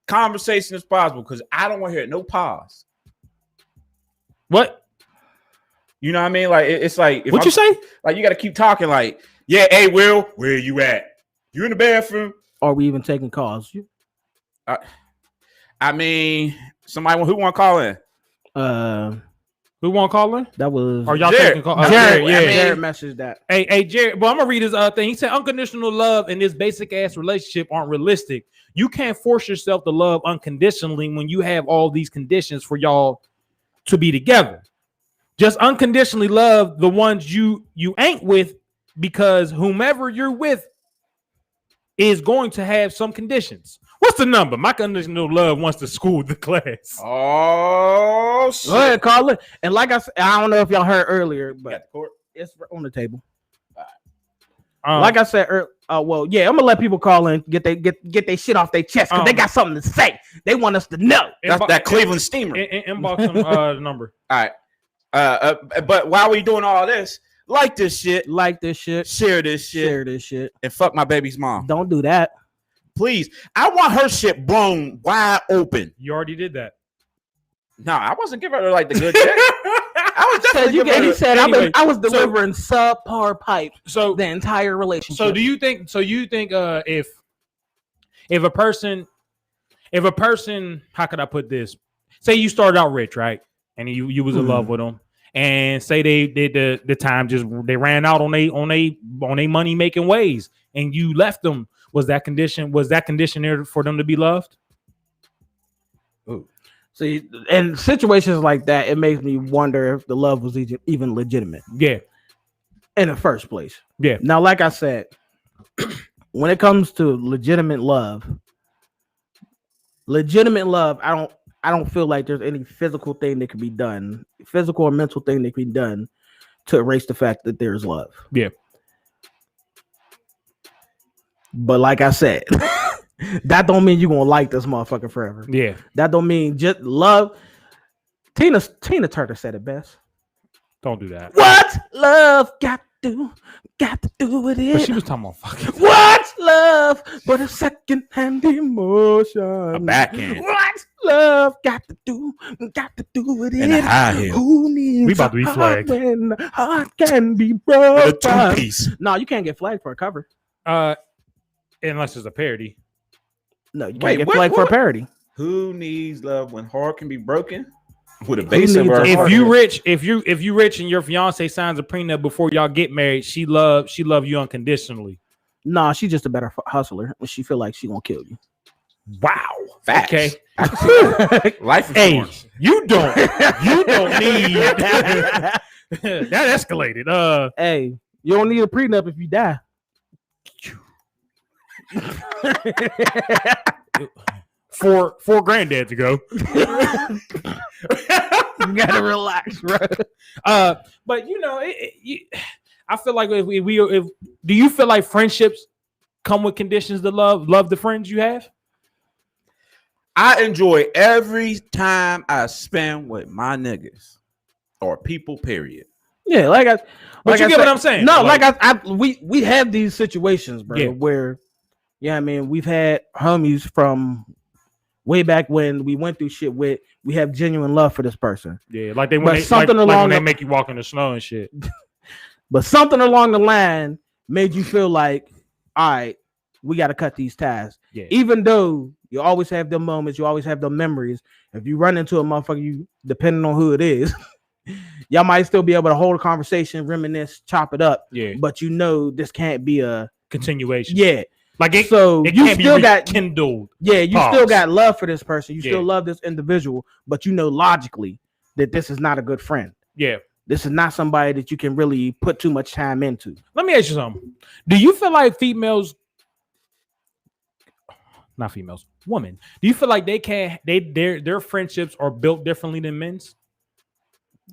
conversation as possible because I don't want to hear no pause. What? You know what I mean? Like it's like What you say? Like you got to keep talking. Like, yeah, hey, Will, where you at? You in the bathroom? Are we even taking calls? I mean, somebody who want to call in? Who want to call in? That was. Are y'all Jared. taking calls? Jared, Yeah. Jared messaged that. Hey, Jared. Well, I'm gonna read his thing. He said, "Unconditional love and this basic ass relationship aren't realistic. You can't force yourself to love unconditionally when you have all these conditions for y'all to be together. Just unconditionally love the ones you ain't with, because whomever you're with is going to have some conditions." What's the number? My conditional love wants to school the class. Oh shit! Go ahead, call it. And like I said, I don't know if y'all heard earlier, but it's on the table. Like I said, well, yeah, I'm gonna let people call in, get their shit off their chest because they got something to say. They want us to know. That's that Cleveland Steamer. Inbox them the number. All right. But while we doing all this, like this shit, share this shit, and fuck my baby's mom. Don't do that, please. I want her shit blown wide open. You already did that. No, I wasn't giving her like the good shit. I was definitely giving her. He said anyway, I was delivering subpar pipe. So the entire relationship. So do you think? So you think if a person, how could I put this? Say you started out rich, right? And you was in love with them, and say they did the time just they ran out on they money making ways, and you left them. Was that condition there for them to be loved? Ooh. See, in situations like that, it makes me wonder if the love was even legitimate. Yeah. In the first place. Yeah. Now, like I said, when it comes to legitimate love, I don't feel like there's any physical thing that can be done, physical or mental thing that can be done to erase the fact that there's love. Yeah. But like I said, that don't mean you're gonna like this motherfucker forever. Yeah. That don't mean just love. Tina Turner said it best. Don't do that. What love got to do with it? But she was talking about fucking. What's love but a second-hand emotion? A backhand. What love got to do with it? And a high heel. Who needs we about to be flagged when the heart can be broken? With a two-piece. No, you can't get flagged for a cover. Unless it's a parody. No, you can't get flagged for a parody. Who needs love when heart can be broken? With a base of her. If you rich and your fiance signs a prenup before y'all get married, she love you unconditionally. Nah, she's just a better hustler when she feel like she gonna kill you. Wow. Facts. Okay. Life insurance. You don't need that escalated. Hey, you don't need a prenup if you die. Four granddads ago. You gotta relax, bro. But you know, I feel like if do you feel like friendships come with conditions to love the friends you have? I enjoy every time I spend with my niggas or people. Period. Yeah, but you get what I'm saying. No, we have these situations, bro, yeah. where, yeah, I mean, we've had homies from way back when we went through shit with. We have genuine love for this person. Yeah, like when they make you walk in the snow and shit. But something along the line made you feel like, all right, we got to cut these ties. Yeah. Even though you always have them moments, you always have them memories. If you run into a motherfucker, you depending on who it is, y'all might still be able to hold a conversation, reminisce, chop it up. Yeah. But you know this can't be a continuation. Yeah. Like it you can't still be got kindled. Yeah, you still got love for this person. You Yeah. still love this individual, but you know logically that this is not a good friend. Yeah. This is not somebody that you can really put too much time into. Let me ask you something. Do you feel like women, do you feel like their friendships are built differently than men's?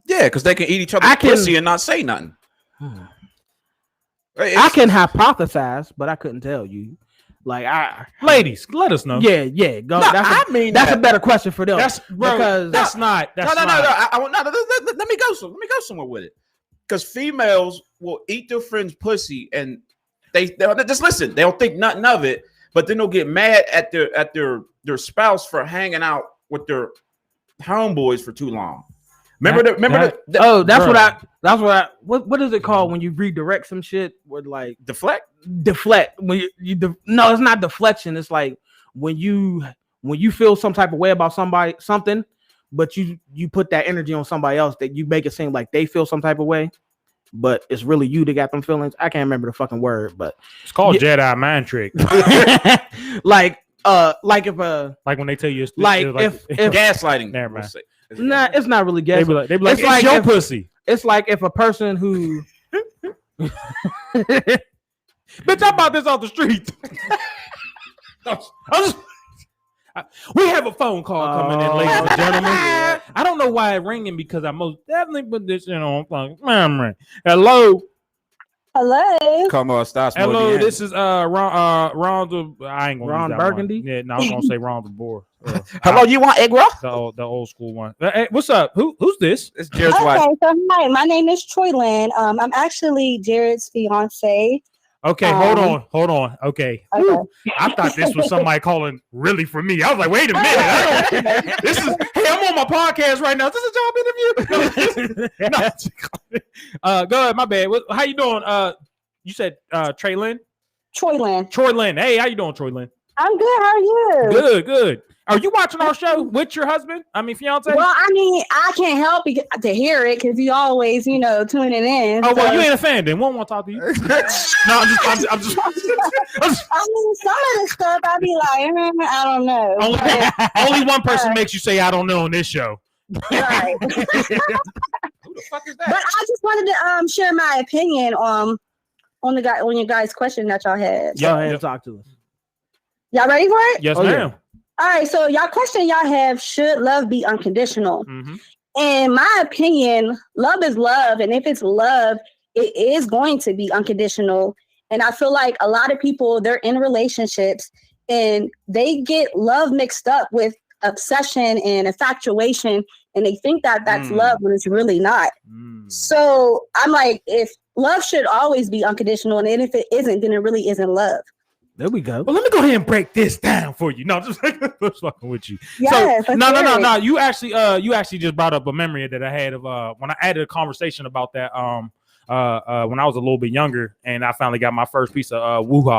Yeah, because they can eat each other's pussy and not say nothing. I can hypothesize, but I couldn't tell you. Ladies, let us know. Yeah. Go. No, that's a better question for them. Let me go somewhere with it. Because females will eat their friend's pussy and they just listen. They don't think nothing of it, but then they'll get mad at their spouse for hanging out with their homeboys for too long. Remember what is it called when you redirect some shit with like deflect when no, it's not deflection. It's like when you feel some type of way about something, but you put that energy on somebody else that you make it seem like they feel some type of way, but it's really you that got them feelings. I can't remember the fucking word, but it's called Jedi mind trick. like when they tell you it's if gaslighting. Never mind. Nah, it's not really gaslighting. They be like, it's your pussy. It's like if a person who bitch, I bought this off the street. We have a phone call coming in, ladies and gentlemen. I don't know why it's ringing because I most definitely put this in on memory. Hello. Come on, stop. Hello, this is Ron. I ain't gonna Ron Burgundy. Yeah, no, I was gonna say Ron DeBoer. Hello, you want egg roll? The old school one. Hey, what's up? Who's this? It's Jared's okay, wife. so hi, my name is Troy Lynn. I'm actually Jared's fiance. Okay, hold on. Okay. I thought this was somebody calling really for me. I was like, wait a minute. This is I'm on my podcast right now. Is this a job interview? No. Go ahead, my bad. How you doing? You said Troy Lynn? Troy Lynn. Hey, how you doing, Troy Lynn? I'm good. How are you? Good. Are you watching our show with your husband? I mean, fiance? Well, I mean, I can't help to hear it because you always, tuning in. Oh, well, you ain't a fan then. Won't want to talk to you. No, I'm just. I mean, some of the stuff I be like, I don't know. Only one person makes you say, I don't know on this show. Right. Who the fuck is that? But I just wanted to share my opinion on your guys' question that y'all had. Y'all had to talk to us. Y'all ready for it? Yes, ma'am. Yeah. All right, so y'all question y'all have, should love be unconditional? Mm-hmm. In my opinion, love is love. And if it's love, it is going to be unconditional. And I feel like a lot of people, they're in relationships and they get love mixed up with obsession and infatuation. And they think that that's love when it's really not. So I'm like, if love should always be unconditional, and if it isn't, then it really isn't love. There we go. Well, let me go ahead and break this down for you. No, just fucking with you. Yes, so, no. You actually just brought up a memory that I had of when I added a conversation about that when I was a little bit younger, and I finally got my first piece of woo-ha.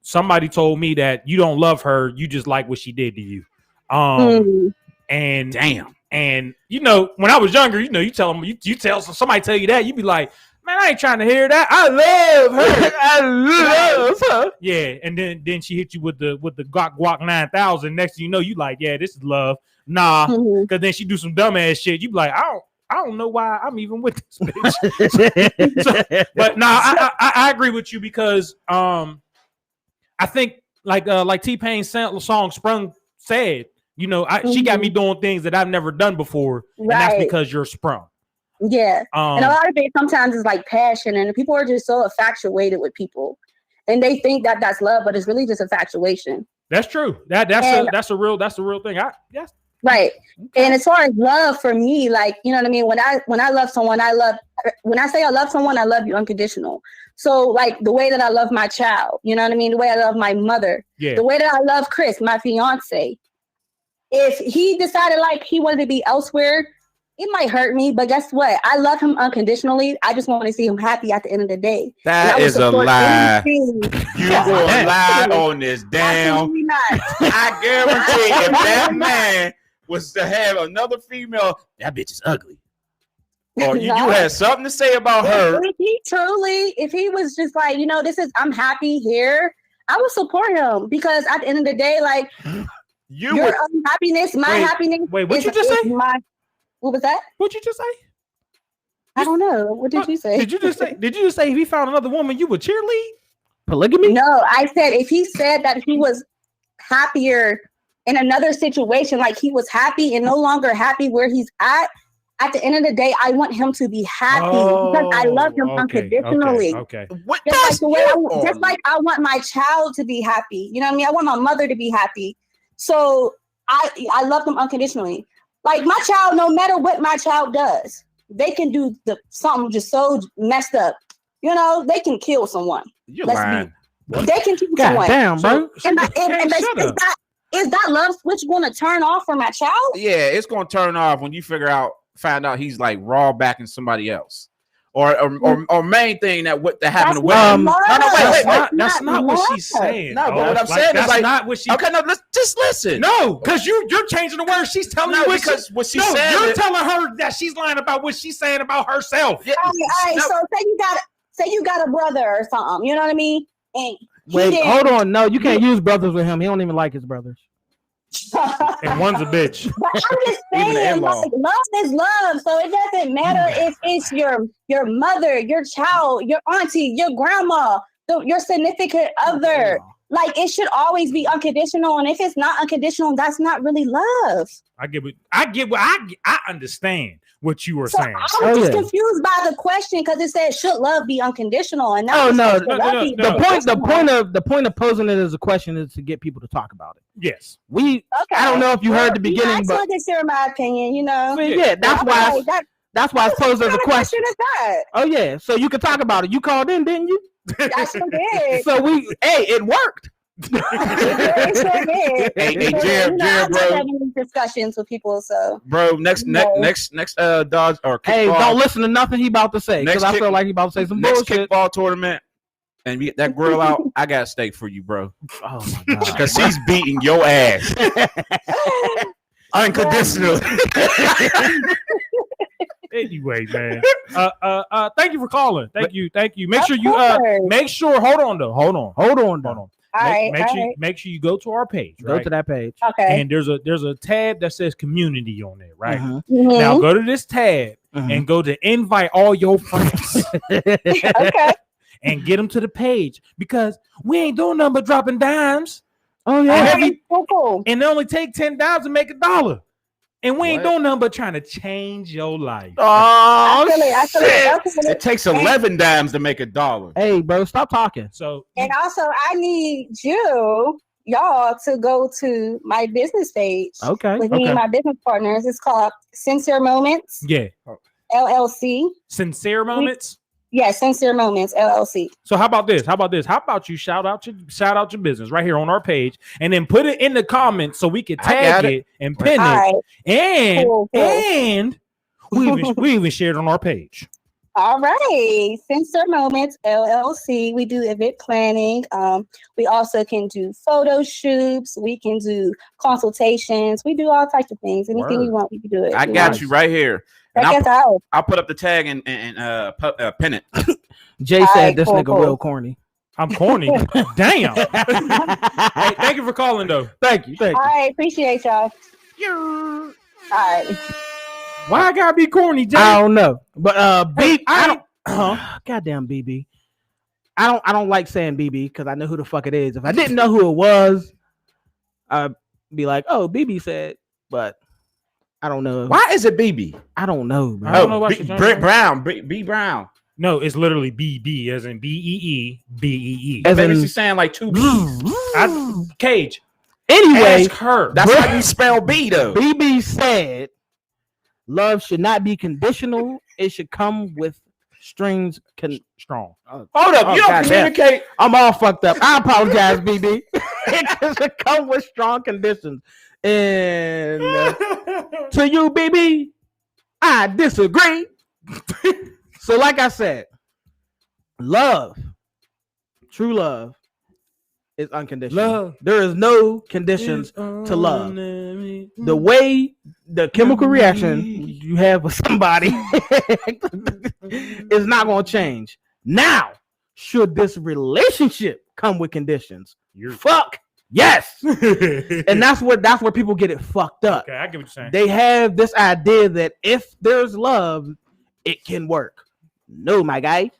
Somebody told me that you don't love her, you just like what she did to you. And damn. And when I was younger, you tell them, you tell somebody tell you that, you be like, man, I ain't trying to hear that. I love her. I love her. Yeah, and then she hit you with the guac 9000. Next thing you know, you like, yeah, this is love. Nah, because then she do some dumbass shit. You be like, I don't know why I'm even with this bitch. But nah, I agree with you because I think like T-Pain's song Sprung said, she got me doing things that I've never done before, and that's because you're sprung. Yeah. And a lot of it sometimes is like passion, and people are just so infatuated with people and they think that that's love, but it's really just infatuation. That's true. That's a real thing. Yes. Right. Okay. And as far as love for me, like, you know what I mean? When I love someone, when I say I love someone, I love you unconditional. So like the way that I love my child, you know what I mean? The way I love my mother, the way that I love Chris, my fiance, if he decided like he wanted to be elsewhere, it might hurt me, but guess what? I love him unconditionally. I just want to see him happy at the end of the day. That is a lie. You gonna lie on this damn. I guarantee if that man was to have another female, that bitch is ugly. Or you had something to say about her. If he was just like, I'm happy here, I would support him because at the end of the day, like your unhappiness, my happiness. Wait, what you just say? What was that? What'd you just say? I don't know. What did you say? Did you just say if he found another woman, you would cheerlead? Polygamy? No, I said if he said that he was happier in another situation, like he was happy and no longer happy where he's at the end of the day, I want him to be happy because I love him unconditionally. Okay. Just like I want my child to be happy. You know what I mean? I want my mother to be happy. So I love them unconditionally. Like my child, no matter what my child does, they can do something just so messed up. They can kill someone. You're lying. They can keep God someone. damn, bro. Is that love switch going to turn off for my child? Yeah, it's going to turn off when you find out he's like raw backing somebody else. Or main thing that happened to women. That's not what she's saying. No, but what I'm saying is like not what she. Okay, no, just listen. No, because you're changing the word. She's telling you what she said. You're telling her that she's lying about what she's saying about herself. Yeah. All right. No. So say you got a brother or something. You know what I mean? And wait, hold on. No, you can't use brothers with him. He don't even like his brothers. And one's a bitch. But I'm just saying, like, love is love. So it doesn't matter if it's your mother, your child, your auntie, your grandma, your significant other. Like, it should always be unconditional. And if it's not unconditional, that's not really love. I understand what you were saying. I was just confused by the question because it said, should love be unconditional? And the point of posing it as a question is to get people to talk about it. Yes. I don't know if you heard the beginning, I still consider my opinion, you know. Yeah, that's why it's posed as a question. Is that? Oh yeah, so you could talk about it. You called in, didn't you? I sure did. So it worked. It sure did. Hey, Jared, bro. Having discussions with people, so bro. Next, Dodge or kickball. Hey, don't listen to nothing he about to say because I feel like he about to say some next bullshit. Kickball tournament, and we get that grill out. I got a steak for you, bro. Oh my god, because he's beating your ass. Unconditional. Anyway, man. Thank you for calling. Thank you. Make sure you hold on. Make sure you go to our page. Right? Go to that page. Okay. And there's a tab that says community on there, right? Mm-hmm. Now go to this tab and go to invite all your friends. Okay. And get them to the page because we ain't doing nothing but dropping dimes. Oh yeah. Cool. And they only take $10 to make $1. And we ain't doing nothing but trying to change your life. Oh, I feel it. It takes 11 dimes to make $1. Hey, bro, stop talking. So, and also, I need y'all to go to my business page. Okay. With me and my business partners. It's called Sincere Moments. Yeah. LLC. Sincere Moments. Sincere Moments LLC. So how about this? How about you shout out your business right here on our page, and then put it in the comments so we can tag it and pin it, and we even shared on our page. All right, Sincere Moments LLC. We do event planning. We also can do photo shoots. We can do consultations. We do all types of things. Anything you want, we can do it. I got you right here. I'll put up the tag and pin it. Jay said this nigga real corny. I'm corny. Damn. Hey, thank you for calling though. Thank you. All right, appreciate y'all. All right. Why I gotta be corny, Jay? I don't know, but goddamn BB. I don't like saying BB because I know who the fuck it is. If I didn't know who it was, I'd be like, oh, BB said, but I don't know. Why is it BB? I don't know, bro. I don't know what Brent Brown, B Brown. No, it's literally BB as in BEE. As in she's saying like two Cage. Anyway, ask her. That's how you spell B though. BB said love should not be conditional. It should come with strings strong. Hold up, you don't communicate. I'm all fucked up. I apologize, BB. It should come with strong conditions. And to you, BB, I disagree. So, like I said, love, true love, is unconditional. There is no conditions to love. The way the chemical reaction you have with somebody is not going to change. Now, should this relationship come with conditions? Fuck yes. And that's where people get it fucked up. Okay, I get what you're saying. They have this idea that if there's love, it can work. No, my guy.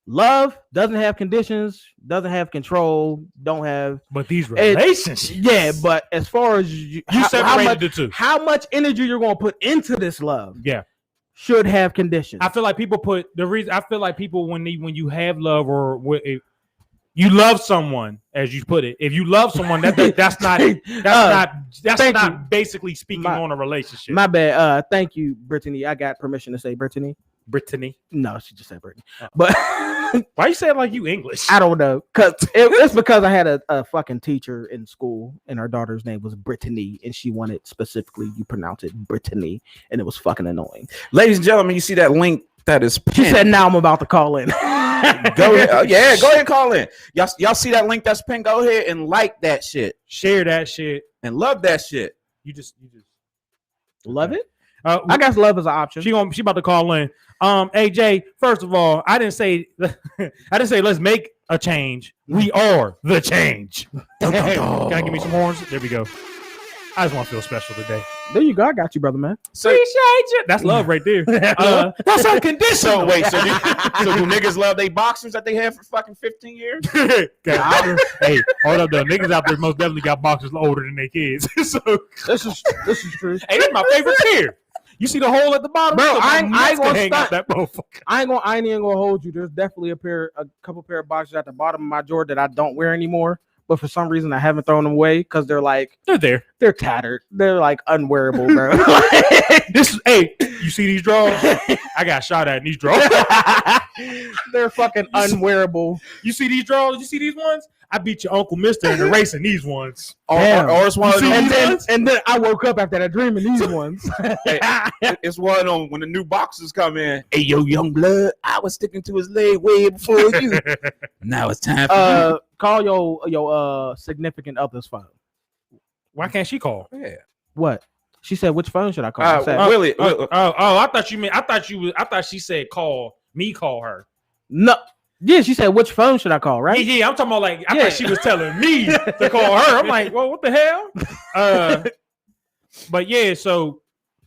Love doesn't have conditions, doesn't have control, don't have. But these relationships. Yeah, but as far as you separated the two. How much energy you're going to put into this love? Yeah. Should have conditions. I feel like people when you have love or if you love someone, as you put it, if you love someone, that's not basically speaking on a relationship. My bad. Thank you, Brittany. I got permission to say Brittany. Brittany. No, she just said Brittany. But why you say it like you English? I don't know. Cause it's because I had a fucking teacher in school, and her daughter's name was Brittany, and she wanted specifically you pronounce it Brittany, and it was fucking annoying. Ladies and gentlemen, you see that link that is pinned. She said, "Now I'm about to call in." Go ahead. Yeah, go ahead and call in. Y'all see that link that's pinned? Go ahead and like that shit, share that shit, and love that shit. You just love it. I guess love is an option. She about to call in. AJ, first of all, I didn't say let's make a change. We are the change. Can I give me some horns? There we go. I just want to feel special today. There you go. I got you, brother, man. So, appreciate you. That's love right there. That's unconditional. So wait, so do niggas love they boxers that they had for fucking 15 years? Hey, hold up though. Niggas out there most definitely got boxers older than their kids. So this is true. Hey, that's my favorite tier. You see the hole at the bottom? Bro, I ain't gonna stop that motherfucker. I ain't even gonna hold you. There's definitely a couple pair of boxers at the bottom of my drawer that I don't wear anymore. But for some reason I haven't thrown them away because they're there. They're tattered. They're like unwearable, bro. You see these drawers? I got shot at in these drawers. They're fucking unwearable. You see these drawers? You see these ones? I beat your Uncle Mister in the race in these ones. Or it's one of those. And then I woke up after that dream in these ones. It's one on when the new boxers come in. Hey, yo, young blood, I was sticking to his leg way before you. Now it's time for you. Call your significant other's phone. Why can't she call? Yeah. What? She said, which phone should I call? Willie. I thought she said call her. No. Yeah, she said, which phone should I call, right? Yeah, I'm talking about I thought she was telling me to call her. I'm like, well, what the hell? But yeah, so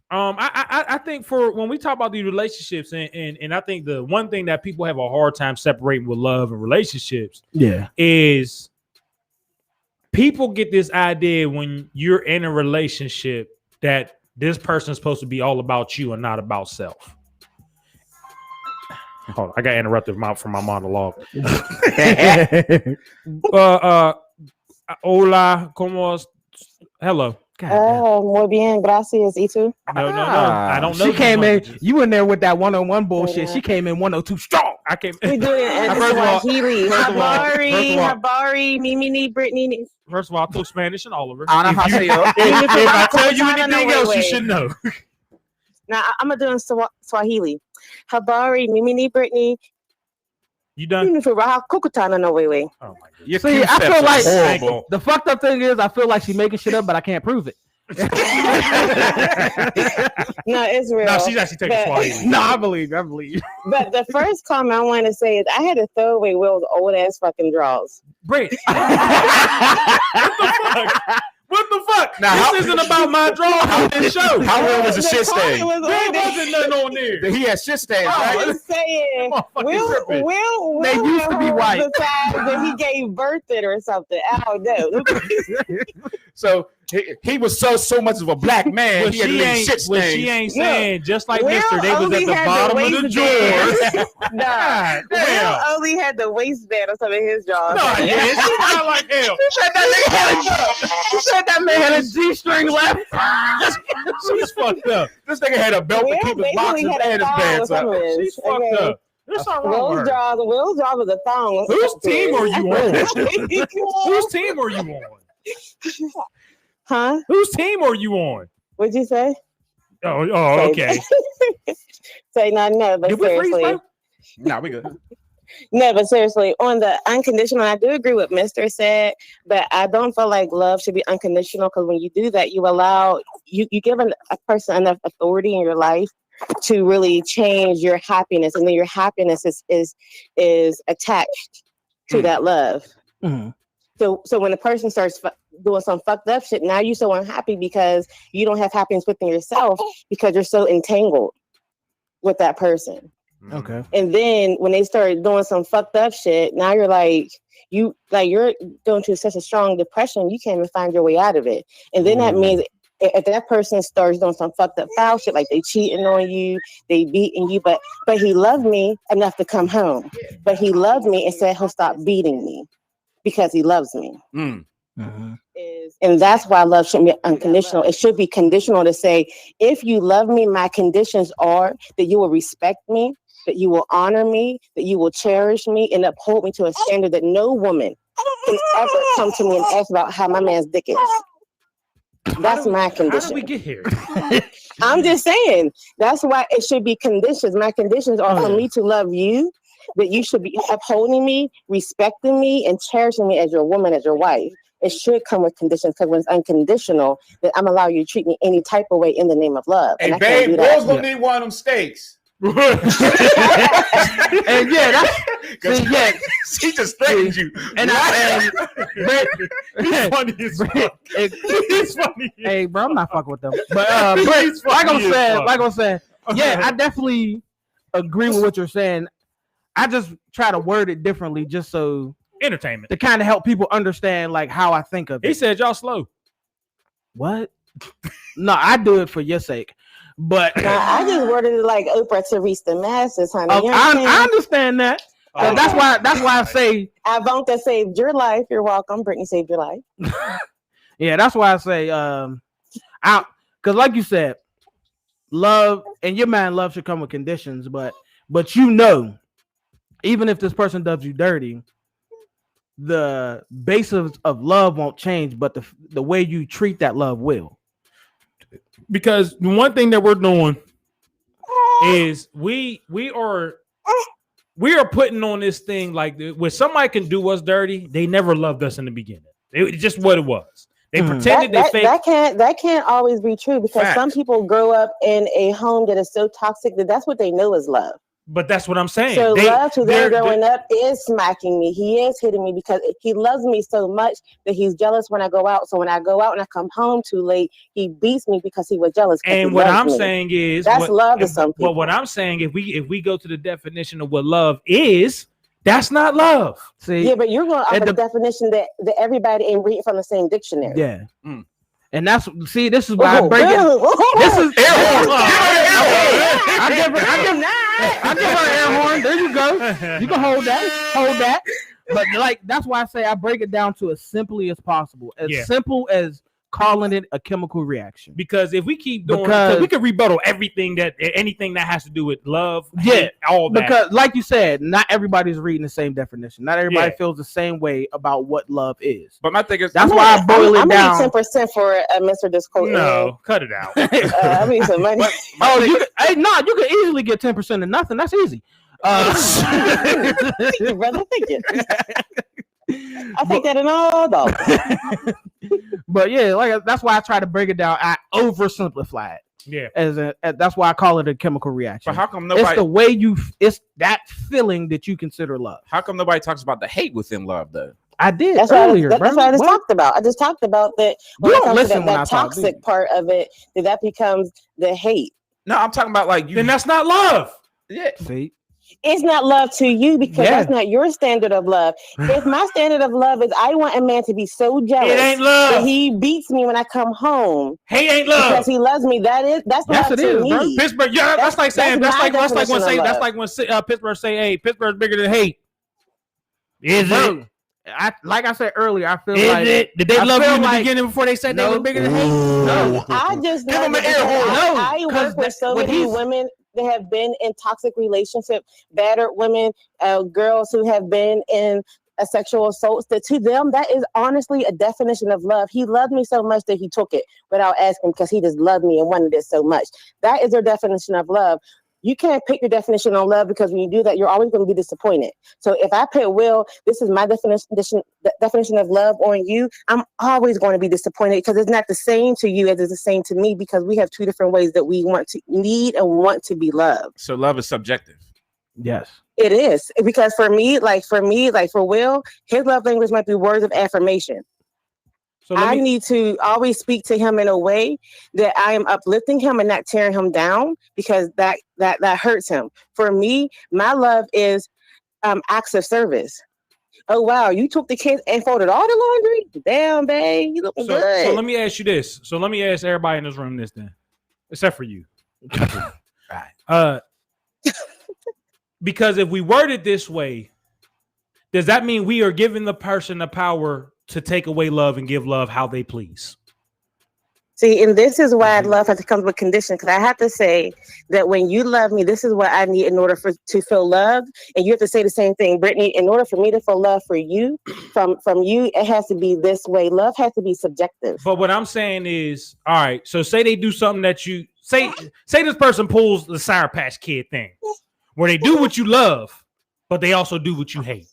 I think for when we talk about these relationships and I think the one thing that people have a hard time separating with love and relationships is people get this idea when you're in a relationship that this person is supposed to be all about you and not about self. Hold on, I got interrupted from my monologue. Hola, ¿cómo? Hello. Muy bien, gracias. ¿Y tú? No. I don't know. She came in. You in there with that 101 bullshit. She came in 102 strong. I came. We do it in Swahili. Habari, Mimi, Brittany. First of all, I took Spanish and Oliver. If I tell you anything else, you should know. Now I'm gonna do in Swahili. Habari, Mimi, Brittany. You done? Oh my God. See, I feel like the fucked up thing is I feel like she's making shit up, but I can't prove it. No, it's real. No, she's actually taking Swahili. No, I believe. But the first comment I want to say is I had to throw away Will's old ass fucking drawers. Great. What the fuck? Now, this isn't about my drawers on this show. How old was the shit stain? There wasn't nothing on there. He had shit stains, right? I'm saying, Will they used to be white. The size that he gave birth to or something. I don't know. So he was so much of a black man. Well, he had shit stains. She ain't saying just like Mister. They was at the bottom of the drawers. Nah, Will only had the waistband or something in his drawers. No, yeah, she not like hell. She said that man had a G-string left. She's fucked up. This nigga had a belt to keep his boxers and his pants up. She's fucked up. There's something wrong with her. Will's jaw was a thong. Whose team are you on? Whose team are you on? Huh? Whose team are you on? What'd you say? Oh, okay. Say no, but seriously. Nah, we good. No, but seriously, on the unconditional, I do agree with Mr. said, but I don't feel like love should be unconditional because when you do that, you allow you give a person enough authority in your life to really change your happiness, and then your happiness is attached to that love. Mm-hmm. So when a person starts doing some fucked up shit, now you're so unhappy because you don't have happiness within yourself because you're so entangled with that person. Okay. And then when they start doing some fucked up shit, now you're you're going through such a strong depression, you can't even find your way out of it. And then that means if that person starts doing some fucked up foul shit, like they cheating on you, they beating you, but he loved me enough to come home. But he loved me and said he'll stop beating me because he loves me. Mm. Mm-hmm. And that's why love shouldn't be unconditional. It should be conditional to say, if you love me, my conditions are that you will respect me, that you will honor me, that you will cherish me, and uphold me to a standard that no woman can ever come to me and ask about how my man's dick is. That's my condition. How did we get here? I'm just saying, that's why it should be conditions. My conditions are for me to love you, that you should be upholding me, respecting me, and cherishing me as your woman, as your wife. It should come with conditions, because when it's unconditional, that I'm allowing you to treat me any type of way in the name of love. Hey, and babe, Will's gonna need one of them steaks. And yeah, that's she just threatened you. And He's funny as fuck. He's funny. Hey, bro, I'm not fucking with them. But like I said, yeah, I definitely agree with what you're saying. I just try to word it differently, just so Entertainment to kind of help people understand like how I think of it. He said y'all slow. What? No, I do it for your sake. But I just worded it like Oprah to reach the masses, honey. I understand that. That's why I say I vote that saved your life. You're welcome. Brittany saved your life. Yeah, that's why I say because like you said, love and your man love should come with conditions, but even if this person does you dirty, the basis of love won't change, but the way you treat that love will. Because the one thing that we're doing is we are putting on this thing like when somebody can do us dirty, they never loved us in the beginning. It's just what it was. They pretended they faked. That can't always be true, because some people grow up in a home that is so toxic that that's what they know is love. But that's what I'm saying. So love to them growing up is smacking me. He is hitting me because he loves me so much that he's jealous when I go out. So when I go out and I come home too late, he beats me because he was jealous. And what I'm saying is that's love to some people. But what I'm saying, if we go to the definition of what love is, that's not love. See? Yeah, but you're going off the definition that everybody ain't reading from the same dictionary. Yeah. And this is why I break it. This is I give her an air horn. There you go. You can hold that. But like that's why I say I break it down to as simply as possible. As simple as calling it a chemical reaction. Because if we keep doing, because we can rebuttal anything that has to do with love, hate, all that. Because like you said, not everybody's reading the same definition. Not everybody feels the same way about what love is. But my thing is, that's why I boil it down. I'm 10% for Mr. Discord. No, cut it out. I mean some money. You can easily get 10% of nothing. That's easy. Thank you, brother. Thank you. I think that in all dollars. But yeah, like that's why I try to break it down. I oversimplify it. Yeah, that's why I call it a chemical reaction. But how come nobody? It's the way it's that feeling that you consider love. How come nobody talks about the hate within love though? I did that's earlier. That's what I just talked about. I just talked about that. You don't listen when I talk. That toxic part of it that becomes the hate. No, I'm talking about like you. Then that's not love. Yeah. See. It's not love to you because that's not your standard of love. If my standard of love is I want a man to be so jealous, it ain't love. That he beats me when I come home. Hate ain't love because he loves me. That's love to me. Bro. Pittsburgh, that's like saying that's like when Pittsburgh say, "Hey, Pittsburgh's bigger than hate." Is it? Like I said earlier, I feel did they love you in the beginning before they said they were bigger than hate? No. I just give them an air horn. I work with so many women that have been in toxic relationships, battered women, girls who have been in a sexual assault. That to them, that is honestly a definition of love. He loved me so much that he took it without asking because he just loved me and wanted it so much. That is their definition of love. You can't pick your definition on love because when you do that, you're always going to be disappointed. So if I put Will, this is my definition of love on you, I'm always going to be disappointed because it's not the same to you as it's the same to me because we have two different ways that we need and want to be loved. So love is subjective. Yes. It is. Because for Will, his love language might be words of affirmation. So I need to always speak to him in a way that I am uplifting him and not tearing him down because that hurts him. For me, my love is acts of service. Oh, wow, you took the kids and folded all the laundry? Damn, babe, you look good. So let me ask you this. So let me ask everybody in this room this then, except for you. Right. Because if we word it this way, does that mean we are giving the person the power to take away love and give love how they please. See, and this is why love has to come with condition. Because I have to say that when you love me, this is what I need in order to feel love. And you have to say the same thing, Brittany. In order for me to feel love for you, from you, it has to be this way. Love has to be subjective. But what I'm saying is, all right. So say they do something that you say this person pulls the Sour Patch Kid thing, where they do what you love, but they also do what you hate.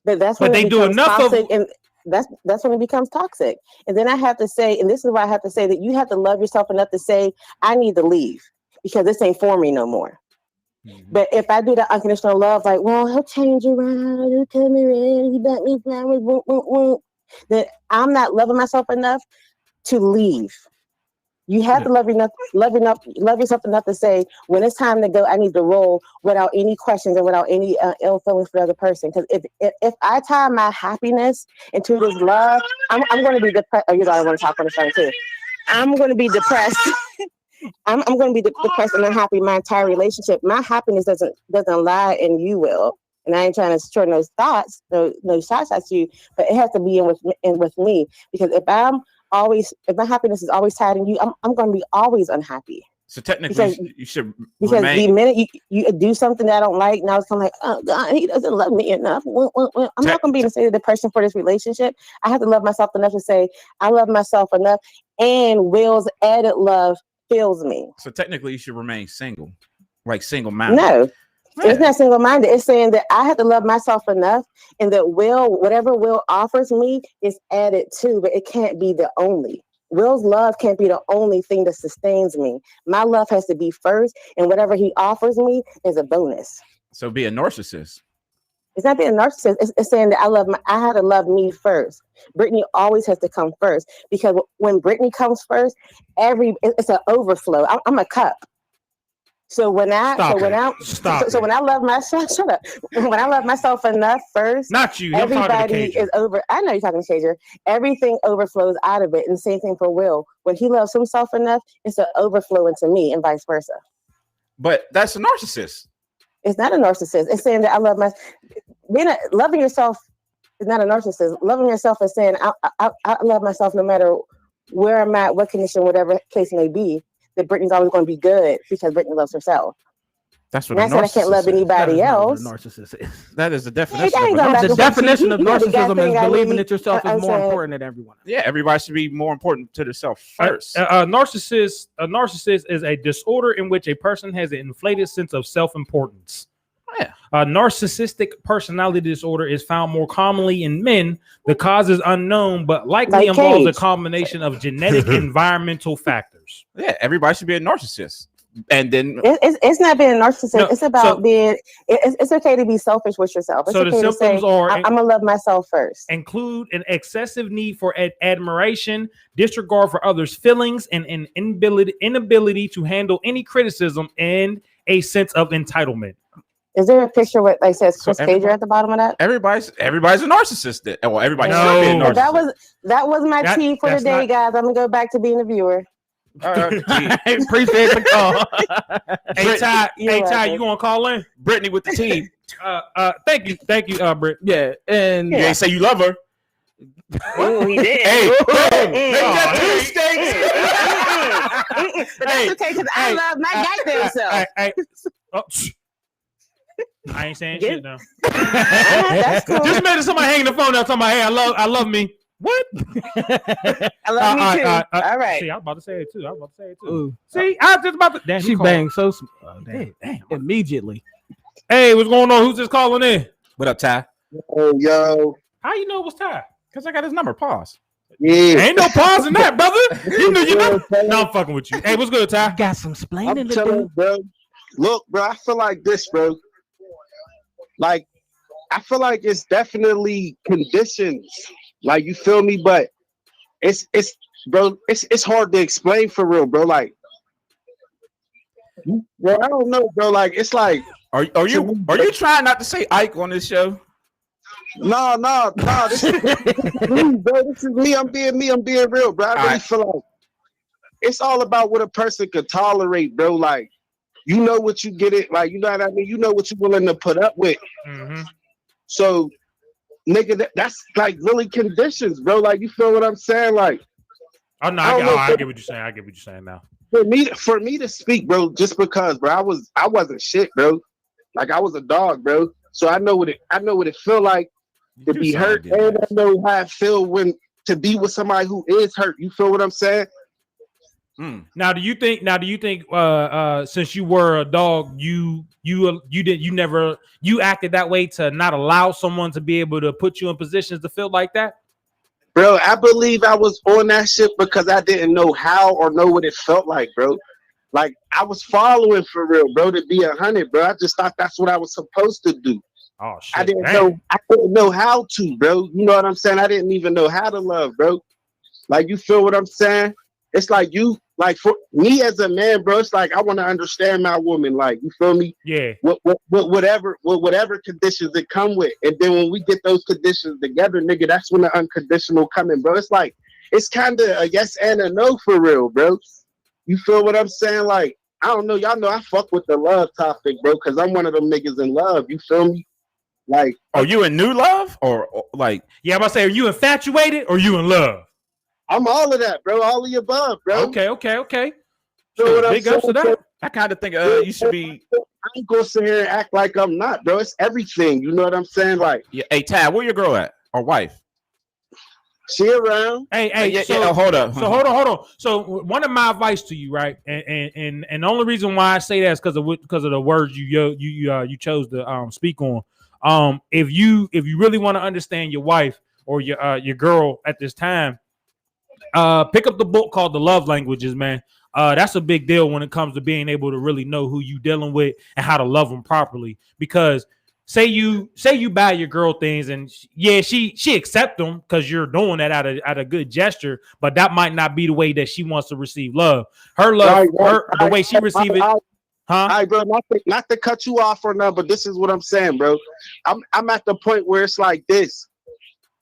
But they do enough of it. That's when it becomes toxic. And then I have to say, and this is why I have to say that you have to love yourself enough to say, I need to leave because this ain't for me no more. Mm-hmm. But if I do that unconditional love, like, well, he'll change around, he'll come around, he bought me flowers, then I'm not loving myself enough to leave. You have to love yourself enough to say, when it's time to go, I need to roll without any questions and without any ill feelings for the other person. Because if I tie my happiness into this love, I'm going to be depressed. Oh, you know I want to talk on the phone too. I'm going to be depressed. I'm going to be depressed and unhappy my entire relationship. My happiness doesn't lie, and you will. And I ain't trying to short those thoughts, no shots at you, but it has to be in with me. Because if my happiness is always tied in you, I'm going to be always unhappy. So technically, you should the minute you do something that I don't like, now it's kind of like, oh God, he doesn't love me enough. I'm not going to be in a state of depression for this relationship. I have to love myself enough to say I love myself enough, and Will's added love fills me. So technically, you should remain single, like single-minded. No. It's not single-minded. It's saying that I have to love myself enough, and that whatever Will offers me is added to, but it can't be the only. Will's love can't be the only thing that sustains me. My love has to be first, and whatever he offers me is a bonus. So be a narcissist. It's not being a narcissist. It's saying that I had to love me first. Brittany always has to come first, because when Brittany comes first, it's an overflow. I'm a cup. So when I love myself, shut up. When I love myself enough first, not you. Everybody is over. I know you're talking to Cager. Everything overflows out of it, and the same thing for Will. When he loves himself enough, it's an overflow into me, and vice versa. But that's a narcissist. It's not a narcissist. It's saying that I love loving yourself is not a narcissist. Loving yourself is saying I love myself no matter where I'm at, what condition, whatever case may be. That Brittany's always going to be good because Brittany loves herself. That's what I said. I can't love anybody else. Narcissist is. That is the definition. The definition of narcissism is believing that yourself is more important than everyone else. Yeah, everybody should be more important to themselves first. A narcissist is a disorder in which a person has an inflated sense of self-importance. Yeah. A narcissistic personality disorder is found more commonly in men. The cause is unknown, but likely involves a combination of genetic and environmental factors. Yeah, everybody should be a narcissist. And then it's not being a narcissist. No, it's about being. It's okay to be selfish with yourself. It's so okay the symptoms are I'm gonna love myself first. Include an excessive need for admiration, disregard for others' feelings, and an inability to handle any criticism, and a sense of entitlement. Is there a picture with says Chris Cager at the bottom of that? Everybody's a narcissist. Well, everybody should be a narcissist. That was my tea for the day, guys. I'm gonna go back to being a viewer. Appreciate the call. Hey Ty, you gonna call in? Brittany with the team. Thank you, Britt. Yeah, and you ain't say you love her. Oh, he did. Hey, make that two steaks. But that's okay because I love my goddamn self. I ain't saying shit now. That's cool. Just imagine somebody hanging the phone out talking about, hey, I love me. What? I love me too. All right. See, I was about to say it too. Ooh. See, I was just about to. Damn, she banged so damn. Immediately. Hey, what's going on? Who's just calling in? What up, Ty? Yo. How you know it was Ty? Because I got his number. Pause. Yeah. Ain't no pause in that, brother. You know. No, I'm fucking with you. Hey, what's good, Ty? Got some splaining to do. You, bro. Look, bro, I feel like this, bro. Like, I feel like it's definitely conditions. Like, you feel me? But it's hard to explain for real, bro. Like, bro, I don't know, bro. Like, it's like, are you trying not to say Ike on this show? No. This is me, bro. This is me. I'm being real, bro. I really feel like it's all about what a person could tolerate, bro. Like, you know what you get it, like, you know what I mean? You know what you're willing to put up with. Mm-hmm. So nigga, that's like really conditions, bro. Like, you feel what I'm saying? Like, oh no, I get what you're saying. I get what you're saying now. For me to speak, bro, just because, bro, I wasn't shit, bro. Like, I was a dog, bro. So I know what it feel like to be hurt, and I know how it feel when to be with somebody who is hurt. You feel what I'm saying? Now, do you think since you were a dog, you acted that way to not allow someone to be able to put you in positions to feel like that? Bro, I believe I was on that shit because I didn't know how or know what it felt like, bro. Like, I was following for real, bro, to be 100, bro. I just thought that's what I was supposed to do. Oh shit! I didn't know how to, bro. You know what I'm saying? I didn't even know how to love, bro. Like, you feel what I'm saying? It's like for me as a man, bro, it's like I want to understand my woman. Like, you feel me? Yeah. Whatever conditions it come with. And then when we get those conditions together, nigga, that's when the unconditional coming, bro. It's like, it's kind of a yes and a no for real, bro. You feel what I'm saying? Like, I don't know. Y'all know I fuck with the love topic, bro, because I'm one of them niggas in love. You feel me? Like, are you in new love or like? Yeah, I'm about to say, are you infatuated or you in love? I'm all of that, bro. All of the above, bro. Okay. So big ups to that. I kind of think you should be. I ain't gonna sit here and act like I'm not, bro. It's everything. You know what I'm saying? Like, Yeah, hey, Tad, where your girl at or wife? she around. Hey, hold up. So hold on. So one of my advice to you, right? And the only reason why I say that is because of the words you chose to speak on. If you really want to understand your wife or your girl at this time, pick up the book called The Love Languages, man. That's a big deal when it comes to being able to really know who you dealing with and how to love them properly. Because say you buy your girl things and she accept them because you're doing that out of good gesture, but that might not be the way that she wants to receive love. Her love, the way she receive it. Huh? All right, bro. Not to cut you off or nothing, but this is what I'm saying, bro. I'm at the point where it's like this.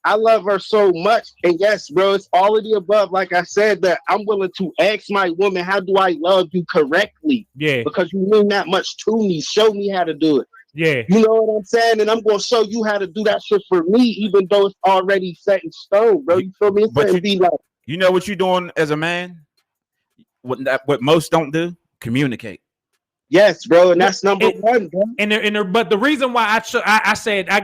I love her so much, and yes, bro, it's all of the above. Like I said, that I'm willing to ask my woman, how do I love you correctly? Yeah, because you mean that much to me. Show me how to do it. Yeah, you know what I'm saying, and I'm gonna show you how to do that shit for me, even though it's already set in stone, bro. You feel me? You know what you're doing as a man? What most don't do? Communicate. Yes, bro, and that's number one, bro. But the reason why I said I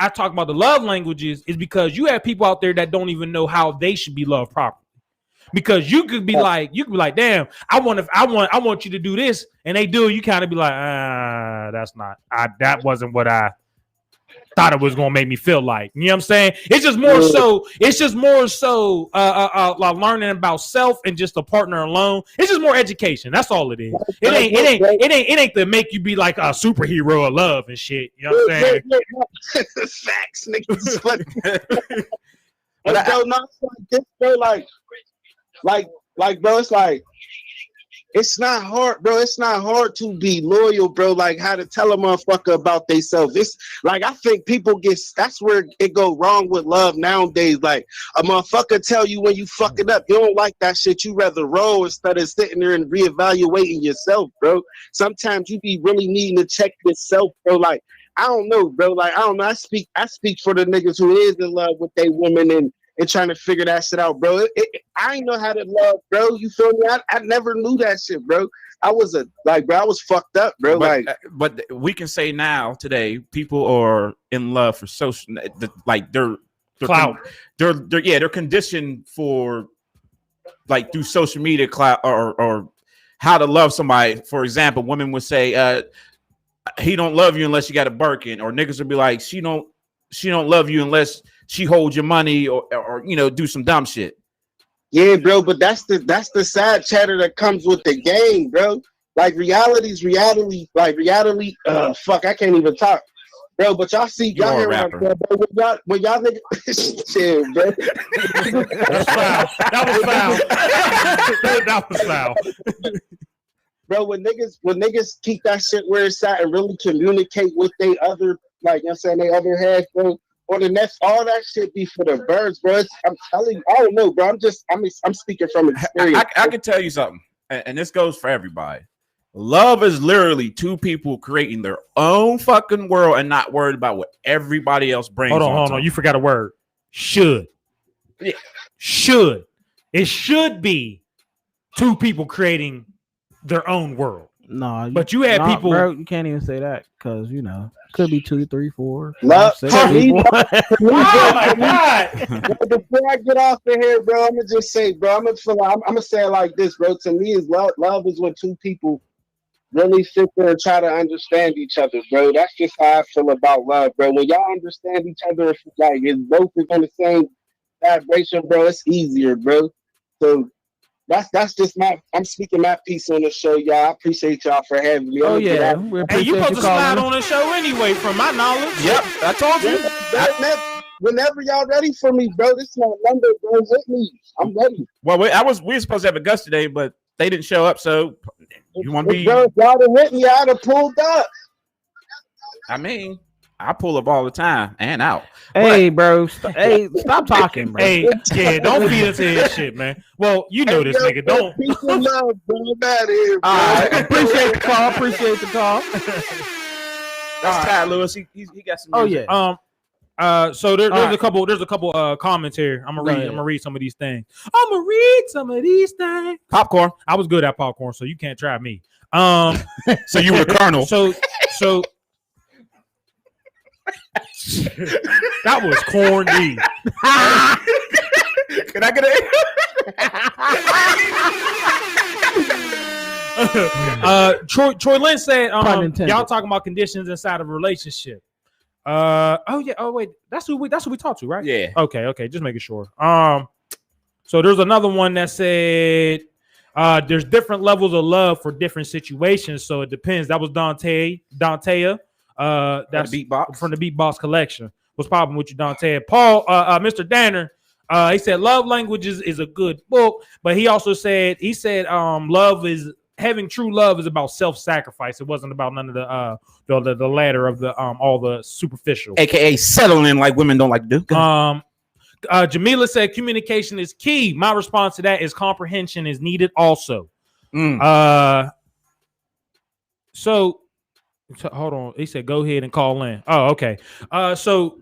talk about the love languages is because you have people out there that don't even know how they should be loved properly. Because you could be like, damn, I want you to do this, and they do. You kind of be like, that wasn't what I thought it was gonna make me feel like. You know what I'm saying? It's just more so like learning about self and just a partner alone. It's just more education. That's all it is. It ain't to make you be like a superhero of love and shit. You know what I'm saying? Facts, niggas. But bro, not like this, bro. Like, bro, it's like, it's not hard, bro. It's not hard to be loyal, bro. Like, how to tell a motherfucker about themselves. It's like, I think that's where it go wrong with love nowadays. Like, a motherfucker tell you when you fuck it up, you don't like that shit. You rather roll instead of sitting there and reevaluating yourself, bro. Sometimes you be really needing to check yourself, bro. Like, I don't know, bro. Like, I don't know. I speak for the niggas who is in love with their woman and trying to figure that shit out, bro. I ain't know how to love, bro. You feel me? I never knew that shit, bro. I was fucked up, bro. But we can say now today, people are in love for social, like they're clout. They're conditioned for like through social media clout or how to love somebody. For example, women would say, he don't love you unless you got a Birkin, or niggas would be like, she don't love you unless she holds your money or do some dumb shit. Yeah, bro, but that's the sad chatter that comes with the game, bro. Like, reality's reality. Like, reality. Fuck, I can't even talk, bro. But y'all see, y'all hear what I'm saying, bro. When y'all niggas, shit, bro. That's foul. That was foul. Bro, when niggas keep that shit where it's at and really communicate with they other, like, you know what I'm saying, they other half, bro. Or the next, all that shit be for the birds, bro. I'm telling you, I don't know, bro. I'm speaking from experience. I can tell you something, and this goes for everybody. Love is literally two people creating their own fucking world and not worried about what everybody else brings. Hold on. You forgot a word. Should. Yeah. Should. It should be two people creating their own world. No, but you had people. Bro, you can't even say that because could be 2, 3, 4. Love, 5, 6 oh my God! Before I get off of here, bro, I'm gonna just say, bro, I'm gonna say it like this, bro. To me, is love is when two people really sit there and try to understand each other, bro. That's just how I feel about love, bro. When y'all understand each other, it's both is on the same vibration, bro. It's easier, bro. So that's just I'm speaking my piece on the show, y'all. I appreciate y'all for having me. Oh yeah, hey, you supposed to slide on the show anyway, from my knowledge. Yep, I told you. Whenever y'all ready for me, bro, this is my number, bro. With me, I'm ready. Well, we were supposed to have a guest today, but they didn't show up. So you want to be? Bro, if y'all have with me, I'd have pulled up. I mean, I pull up all the time and out. Hey, bro. Stop talking, bro. Hey, yeah, don't feed us his shit, man. Well, you know this nigga. Don't. Peace and love, bro. I'm out of here, bro. Appreciate the call. That's Ty Lewis. He got some. Music. Oh So yeah. there's a couple comments here. I'm gonna read some of these things. Popcorn. I was good at popcorn, so you can't try me. So you were the colonel. So that was corny. Can I get it? Troy Lynn said, y'all talking about conditions inside of a relationship. Wait, that's who we talked to, right? Yeah. Okay, just making sure. So there's another one that said there's different levels of love for different situations, so it depends. That was Dantea. That's Beatbox from the Beatbox collection. What's popping with you, Dante? Paul, Mr. Danner, he said Love Languages is a good book, but he also said having true love is about self-sacrifice. It wasn't about none of the ladder of the all the superficial, aka settling like women don't like to do. Jamila said communication is key. My response to that is comprehension is needed also. So hold on. He said go ahead and call in. Oh, okay. So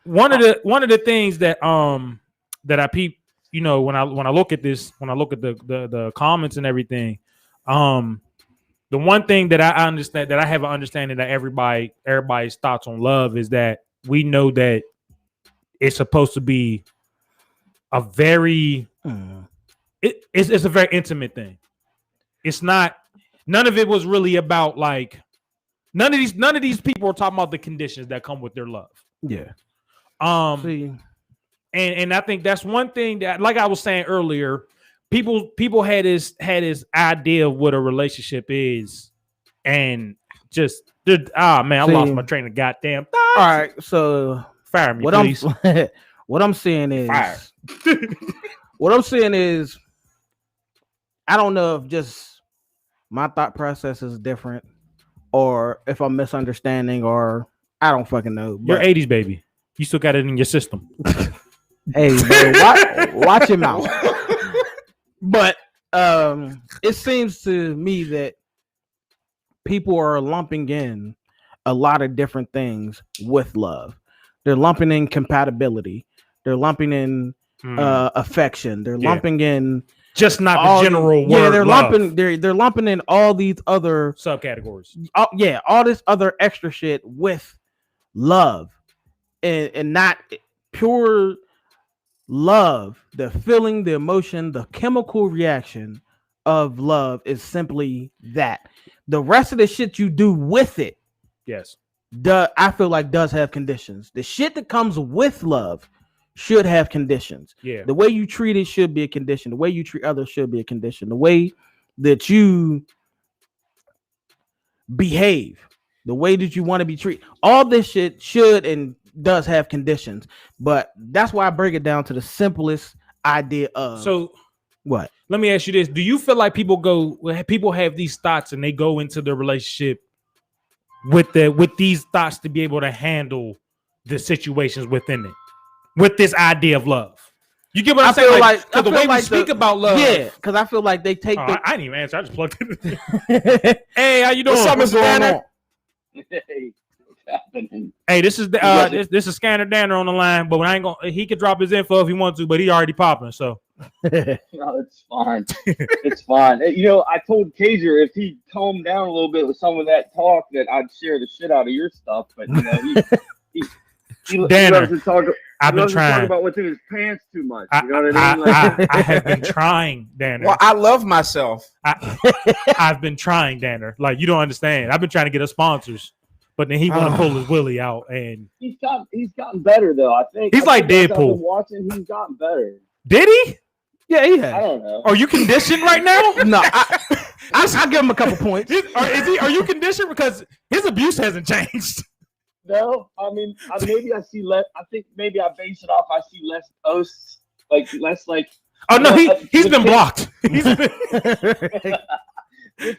one of the things that I peep, when I look at this, when I look at the comments and everything, the one thing that I understand, that I have an understanding that everybody's thoughts on love is that we know that it's supposed to be a very it's a very intimate thing. It's not, none of it was really about like none of these people are talking about the conditions that come with their love. Yeah. And I think that's one thing that, like I was saying earlier, people had this idea of what a relationship is, and just I lost my train of goddamn thoughts. All right, so fire me, please. What I'm saying is Fire. What I'm saying is, I don't know if just my thought process is different, or if I'm misunderstanding, or I don't fucking know. You're 80s baby. You still got it in your system. Hey, bro, watch your mouth. But it seems to me that people are lumping in a lot of different things with love. They're lumping in compatibility. They're lumping in affection. They're lumping in just not the general word. Yeah, they're love. They're lumping in all these other subcategories. All this other extra shit with love, and not pure love. The feeling, the emotion, the chemical reaction of love is simply that. The rest of the shit you do with it, yes, I feel like does have conditions. The shit that comes with love should have conditions. Yeah. The way you treat it should be a condition. The way you treat others should be a condition. The way that you behave, the way that you want to be treated, all this shit should and does have conditions. But that's why I break it down to the simplest idea of. So what? Let me ask you this. Do you feel like people have these thoughts and they go into the relationship with these thoughts to be able to handle the situations within it, with this idea of love? You get what I'm saying? Like the way we like speak about love. Yeah, because I feel like they take. I didn't even answer. I just plugged it. Hey, how you doing? What's up, Mr. Danner? Hey, what's happening? Hey, this is this is Scanner Danner on the line, but I ain't gonna. He could drop his info if he wants to, but he already popping. So No, it's fine. It's fine. You know, I told Kager if he calmed down a little bit with some of that talk, that I'd share the shit out of your stuff. But you know, he Danner, loves to talk. I've been loves to talk trying about what's in his pants too much. You know what I mean? I have been trying, Danner. Well, I love myself. I've been trying, Danner. Like you don't understand. I've been trying to get us sponsors, but then he want to pull his willy out, and he's gotten better though. I think he's like Deadpool. I've Deadpool. been watching, he's gotten better. Did he? Yeah, he I has. don't know. Are you conditioned right now? No, I give him a couple points. Are you conditioned because his abuse hasn't changed? No, I mean, maybe I see less. I think maybe I base it off. I see less posts, like less like. Oh no, he's been blocked. With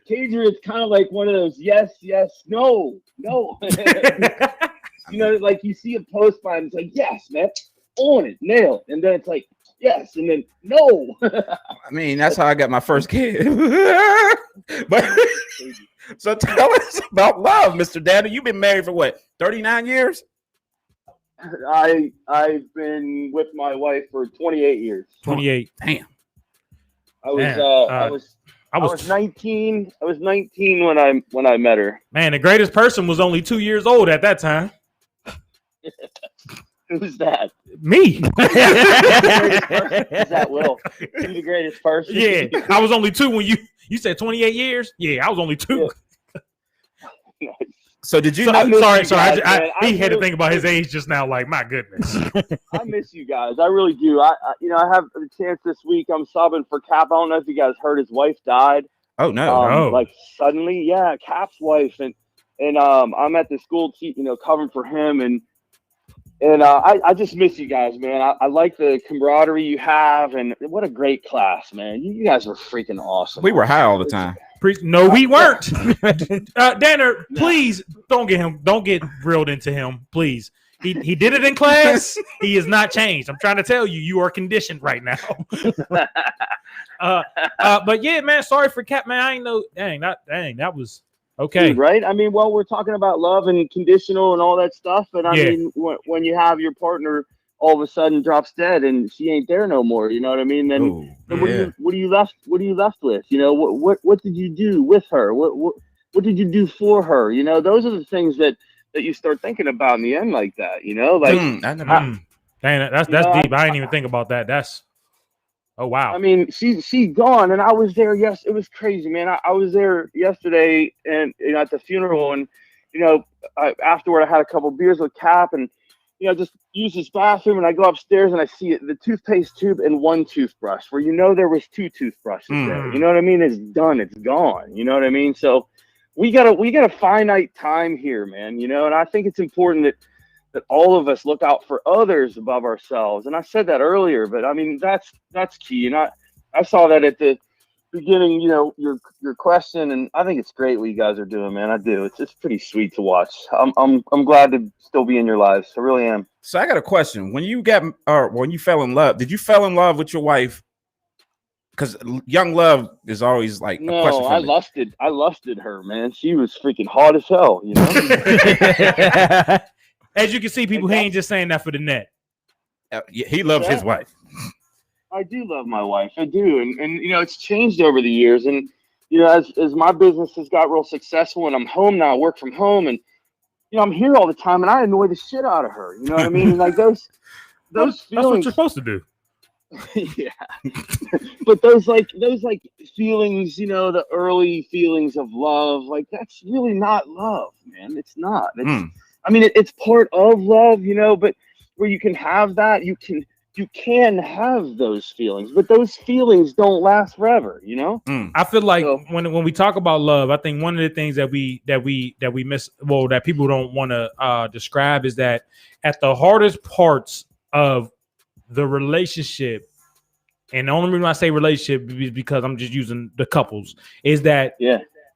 Kager, it's kind of like one of those yes, no. You know, like you see a post by him, it's like yes, man, on it, nailed, and then it's like yes, and then no. I mean, that's how I got my first kid. But so tell us about love, Mr. Danner. You've been married for what, 39 years? I've been with my wife for 28 years. 28. Damn. I was 19. I was 19 when I met her. Man, the greatest person was only 2 years old at that time. Who's that? Me. Is that Will? You the greatest person? Yeah, I was only 2 when you said 28 years. Yeah, I was only 2. Yeah. So did you? Sorry. He had to think about his age just now. Like, my goodness. I miss you guys. I really do. I have the chance this week. I'm subbing for Cap. I don't know if you guys heard his wife died. Oh no! Like suddenly, yeah, Cap's wife, and I'm at the school, covering for him, and I just miss you guys, man. I like the camaraderie you have, and what a great class, man. You guys were freaking awesome. We were high all the time. No, we weren't. Danner, please don't get reeled into him, please. He did it in class. He is not changed. I'm trying to tell you, you are conditioned right now. But yeah, man, sorry for Cap, man. I ain't know. Dang, that was okay. Dude, right? I mean, well, we're talking about love and conditional and all that stuff, and I mean, when you have your partner all of a sudden drops dead and she ain't there no more, you know what I mean? Then what are you left with? You know, what did you do with her? What did you do for her? You know, those are the things that you start thinking about in the end, like that. You know, like dang, that's deep. I didn't even think about that. That's wow. I mean, she gone, and I was there. Yes, it was crazy, man. I was there yesterday, and at the funeral, and afterward, I had a couple beers with Cap, and just use his bathroom, and I go upstairs and I see the toothpaste tube and one toothbrush where there was 2 toothbrushes there. You know what I mean? It's done. It's gone. You know what I mean? So we got a finite time here, man. And I think it's important that all of us look out for others above ourselves. And I said that earlier, but I mean that's key. And I saw that at the beginning, your question, and I think it's great what you guys are doing, man. I do. It's pretty sweet to watch. I'm glad to still be in your lives. I really am. So I got a question. When you fell in love, did you fall in love with your wife? Because young love is always like a question for me. I lusted her, man. She was freaking hot as hell, As you can see, people, he ain't just saying that for the net. He loves his wife. I do love my wife. I do. And it's changed over the years. And, as my business has got real successful and I'm home now, I work from home, and, I'm here all the time, and I annoy the shit out of her. You know what I mean? And like those feelings. That's what you're supposed to do. Yeah. But those feelings, the early feelings of love, like that's really not love, man. It's not. I mean, it's part of love, but where you can have that, you can have those feelings, but those feelings don't last forever, I feel like when we talk about love, I think one of the things that we miss, that people don't want to describe, is that at the hardest parts of the relationship, and the only reason I say relationship is because I'm just using the couples, is that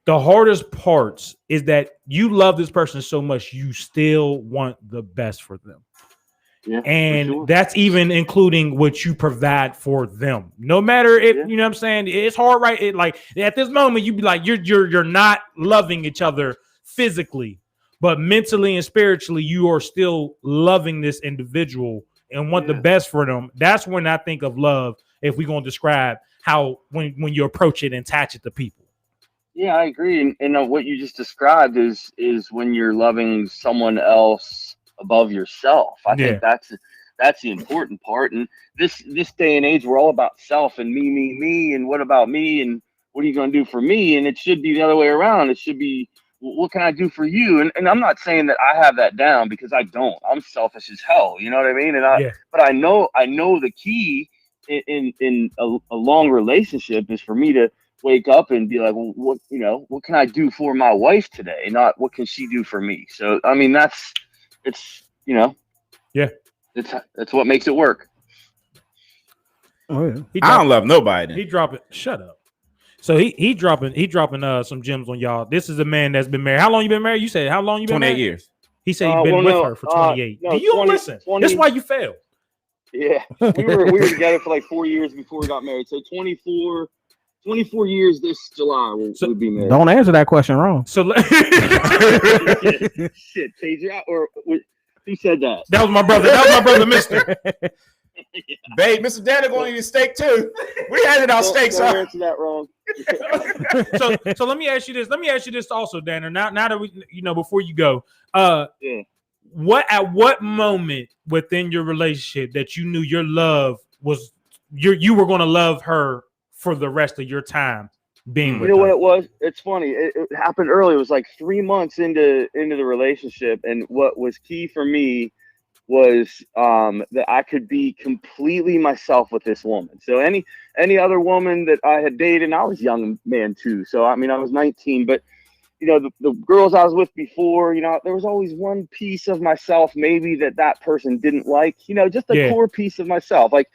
the hardest parts is that you love this person so much you still want the best for them. And that's even including what you provide for them. No matter if you know what I'm saying, it's hard, right? It like at this moment, you be like, you're not loving each other physically, but mentally and spiritually, you are still loving this individual and want the best for them. That's when I think of love. If we're gonna describe how when you approach it and attach it to people. Yeah, I agree. And what you just described is when you're loving someone else above yourself. I think that's the important part. And this day and age, we're all about self and me, and what about me, and what are you going to do for me? And it should be the other way around. It should be, what can I do for you? And I'm not saying that I have that down, because I don't. I'm selfish as hell. You know what I mean? But I know the key in a long relationship is for me to wake up and be like, well, what can I do for my wife today? Not what can she do for me? So I mean, that's what makes it work. Oh, yeah. I don't love nobody. He dropping. Shut up. So he dropping some gems on y'all. This is a man that's been married. How long you been married? You said how long you been 28 married? years. He said he's been with her for 28. No, Do you 20, listen? 20, That's why you failed. Yeah, we were together for like 4 years before we got married. So 24 years this July we'll be married. Don't answer that question wrong. So shit, Tasia, or who said that? That was my brother. Mister. Babe, Mr. Daddy going to eat a steak too. We handed out steaks. Don't answer that wrong. So let me ask you this. Let me ask you this also, Danner. Now that we, before you go, what moment within your relationship that you knew your love was you were going to love her for the rest of your time being with her? What it was? It's funny. It happened early. It was like 3 months into the relationship, and what was key for me was that I could be completely myself with this woman. So any other woman that I had dated, and I was a young man too. So I mean, I was 19, but the girls I was with before, there was always one piece of myself maybe that person didn't like. Just a core piece of myself. Like,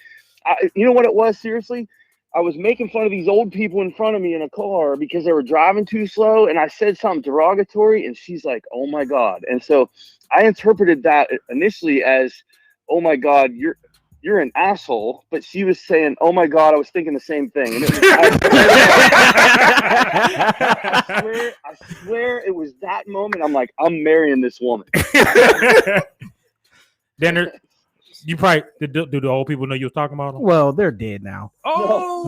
what it was? Seriously, I was making fun of these old people in front of me in a car because they were driving too slow, and I said something derogatory, and she's like, "Oh my God!" And so I interpreted that initially as, "Oh my God, you're an asshole," but she was saying, "Oh my God, I was thinking the same thing." And I swear it was that moment. I'm like, I'm marrying this woman. Danner, you probably do the old people know you was talking about them? Well, they're dead now. Oh,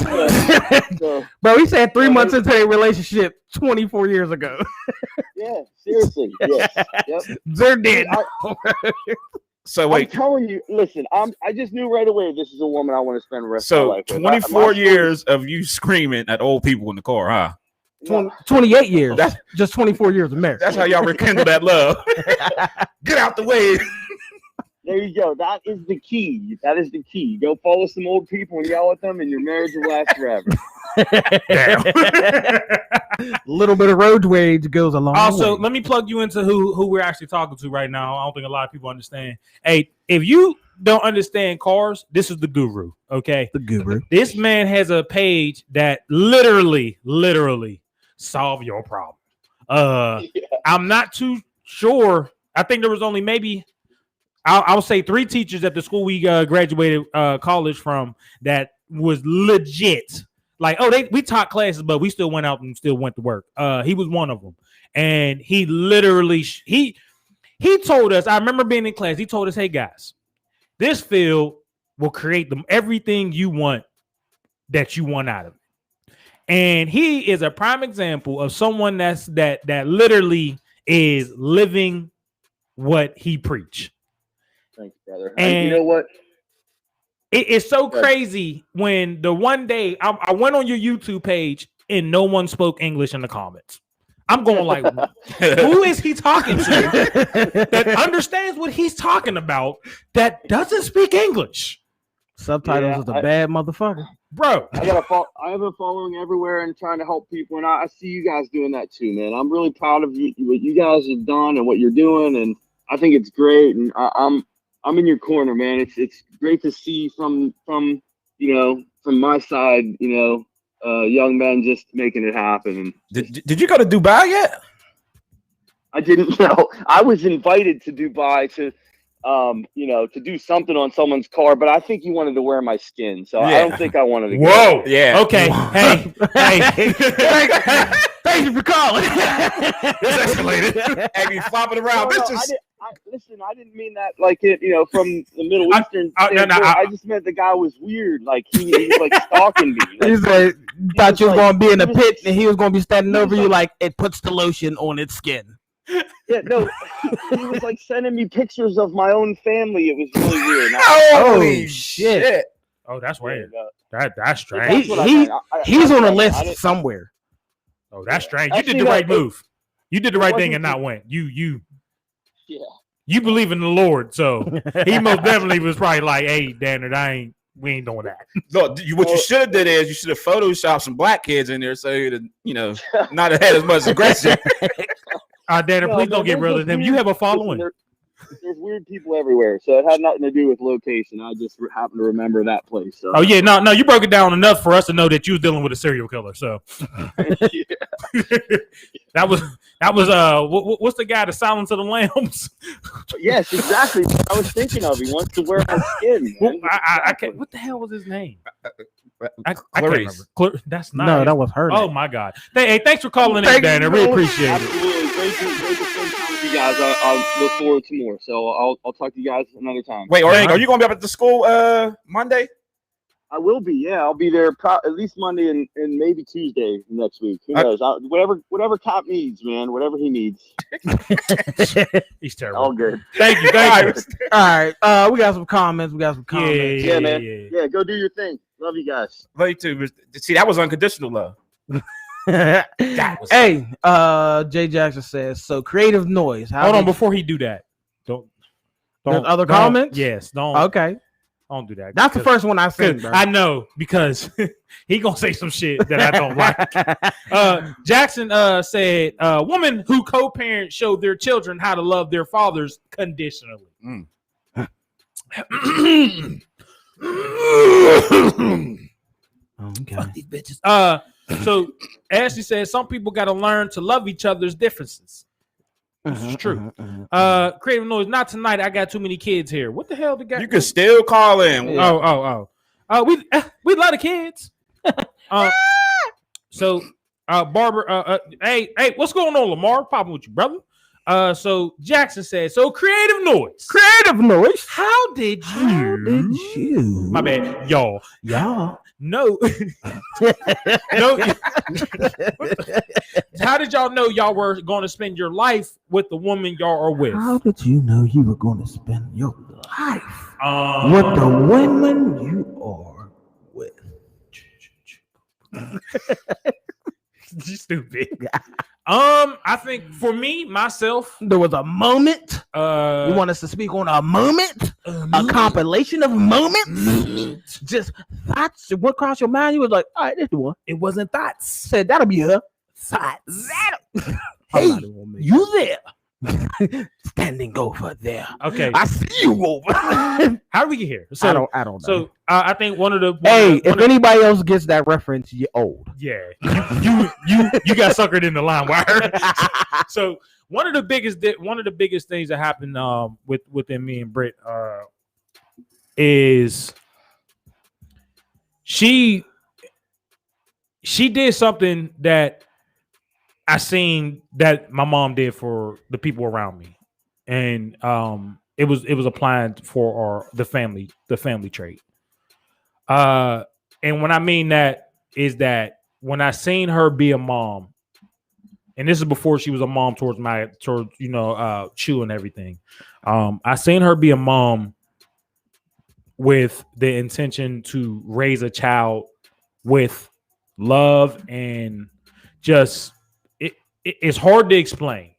bro, he said 3 months into a relationship 24 years ago. Yeah, seriously. Yes. Yep. They're dead. So wait, I'm telling you, listen, I just knew right away this is a woman I want to spend the rest of my life with. 24 years of you screaming at old people in the car, huh? 28 years. That's just 24 years of marriage. That's how y'all rekindle that love. Get out the way. There you go. That is the key. Go follow some old people and yell at them, and your marriage will last forever. Damn. A little bit of road rage goes a long way. Also, let me plug you into who we're actually talking to right now. I don't think a lot of people understand. Hey, if you don't understand cars, this is the guru, okay? The guru. This man has a page that literally solve your problem. I'm not too sure. I think there was only maybe I'll say 3 teachers at the school we graduated college from that was legit. Like, we taught classes, but we still went out and still went to work. He was one of them. And he literally, he told us, I remember being in class, he told us, hey guys, this field will create everything you want that you want out of it. And he is a prime example of someone that literally is living what he preach. Thanks, brother. And you know what? It's so crazy when the one day I went on your YouTube page and no one spoke English in the comments. I'm going like, who is he talking to that understands what he's talking about that doesn't speak English? Subtitles is a bad motherfucker. Bro. I have a following everywhere and trying to help people, and I see you guys doing that too, man. I'm really proud of you, what you guys have done and what you're doing, and I think it's great, and I'm in your corner, man. It's great to see from my side, young men just making it happen. Did you go to Dubai yet? I didn't know. I was invited to Dubai to to do something on someone's car, but I think he wanted to wear my skin, so I don't think I wanted to. Whoa, yeah, okay. Hey, thank you for calling. This escalated. And you flopping around. I didn't mean that like it, from the Middle Eastern. I just meant the guy was weird. Like he was like stalking me. Like, he said, thought you was going to be in a pit and he was going to be standing over you like it puts the lotion on its skin. Yeah, no, he was like sending me pictures of my own family. It was really weird. Holy shit! Oh, that's weird. That's strange. He's on a list somewhere. Oh, that's strange. You did the right move. You did the right thing and not went. You believe in the Lord, so he most definitely was probably like, "Hey, Danner, we ain't doing that." No, what you should have did is you should have photoshopped some black kids in there so you'd not have had as much aggression. Danner, please don't get rid of him. You have a following. There's weird people everywhere, so it had nothing to do with location. I just happened to remember that place. So. Oh yeah, no, you broke it down enough for us to know that you was dealing with a serial killer. So that was what's the guy, the Silence of the Lambs? Yes, exactly. I was thinking of. He wants to wear my skin. Well, I can't. What the hell was his name? I can't remember. That's not. No, that was her. Oh my God! Hey, thanks for calling in, Danner. We appreciate it. Absolutely, great to spend time with you guys. I'll look forward to more. So I'll talk to you guys another time. Wait, are you going to be up at the school Monday? I will be. Yeah, I'll be there at least Monday and maybe Tuesday next week. Who knows? Whatever Cap needs, man. Whatever he needs. He's terrible. All good. Thank you. All right. We got some comments. Yeah, man. Yeah, go do your thing. Love you guys. Love you too. See, that was unconditional love. Hey, Jay Jackson says, so creative noise. Hold on, before he do that. Don't other comments? Yes, don't. Okay. Don't do that. That's the first one I seen, bro. I know, because he gonna say some shit that I don't like. Jackson said, woman who co-parents showed their children how to love their fathers conditionally. Okay. Fuck these bitches. So Ashley says some people got to learn to love each other's differences. This is true. Creative noise. Not tonight. I got too many kids here. What the hell? You can still call in. Yeah. We love the kids. So Barbara. Hey, what's going on, Lamar? Popping with you, brother. So Jackson said, so creative noise. How did you? My bad, y'all. No. How did y'all know y'all were going to spend your life with the woman y'all are with? How did you know you were going to spend your life with the woman you are with? You stupid. I think for me, myself, there was a moment. You want us to speak on a moment? A compilation of moments? Just thoughts. What crossed your mind? You was like, all right, this the one. It wasn't thoughts. Said that'll be her. Thoughts. Hey, you there? Standing over there. Okay, I see you over. How do we get here? So, I don't know. So I think one of the if anybody else gets that reference, you're old. Yeah, you got suckered in the line wire. So one of the biggest things that happened within me and Britt is she did something that I seen that my mom did for the people around me, and it was applying for the family trait. And when I mean that is that when I seen her be a mom, and this is before she was a mom towards Chew and everything. I seen her be a mom with the intention to raise a child with love and just. It's hard to explain,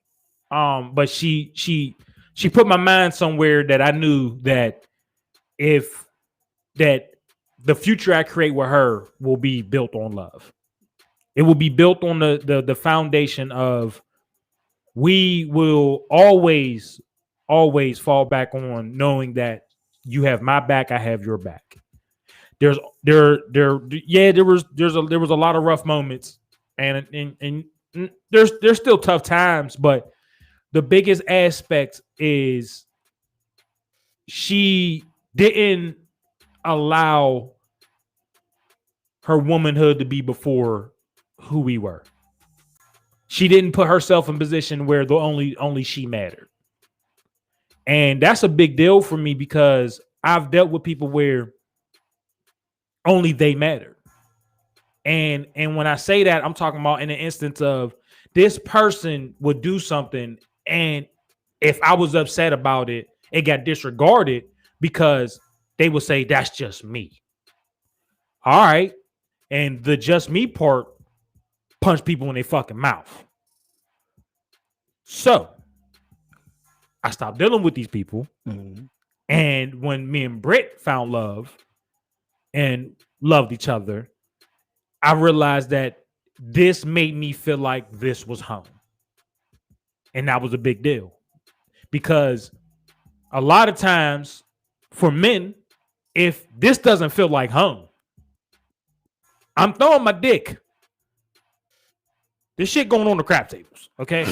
but she put my mind somewhere that I knew that that the future I create with her will be built on love. It will be built on the foundation of we will always fall back on knowing that you have my back, I have your back. There was a lot of rough moments and there's still tough times, but the biggest aspect is she didn't allow her womanhood to be before who we were. She didn't put herself in position where the only she mattered. And that's a big deal for me because I've dealt with people where only they mattered. And when I say that, I'm talking about in the instance of this person would do something, and if I was upset about it, it got disregarded because they would say, that's just me. All right. And the just me part punch people in their fucking mouth. So I stopped dealing with these people. Mm-hmm. And when me and Britt found love and loved each other, I realized that this made me feel like this was home. And that was a big deal. Because a lot of times for men, if this doesn't feel like home, I'm throwing my dick. This shit going on the crap tables, okay?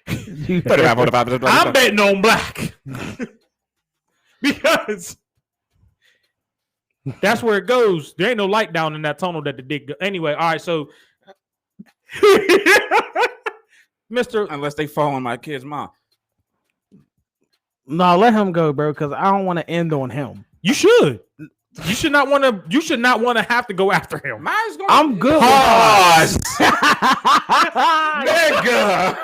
I'm betting on black. Because that's where it goes. There ain't no light down in that tunnel that the dick go. Anyway, all right, so Mr. Unless they fall on my kid's mom. No, let him go, bro, because I don't want to end on him. You should. You should not want to. You should not want to have to go after him. Mine's going. I'm good. Pause. Nigga.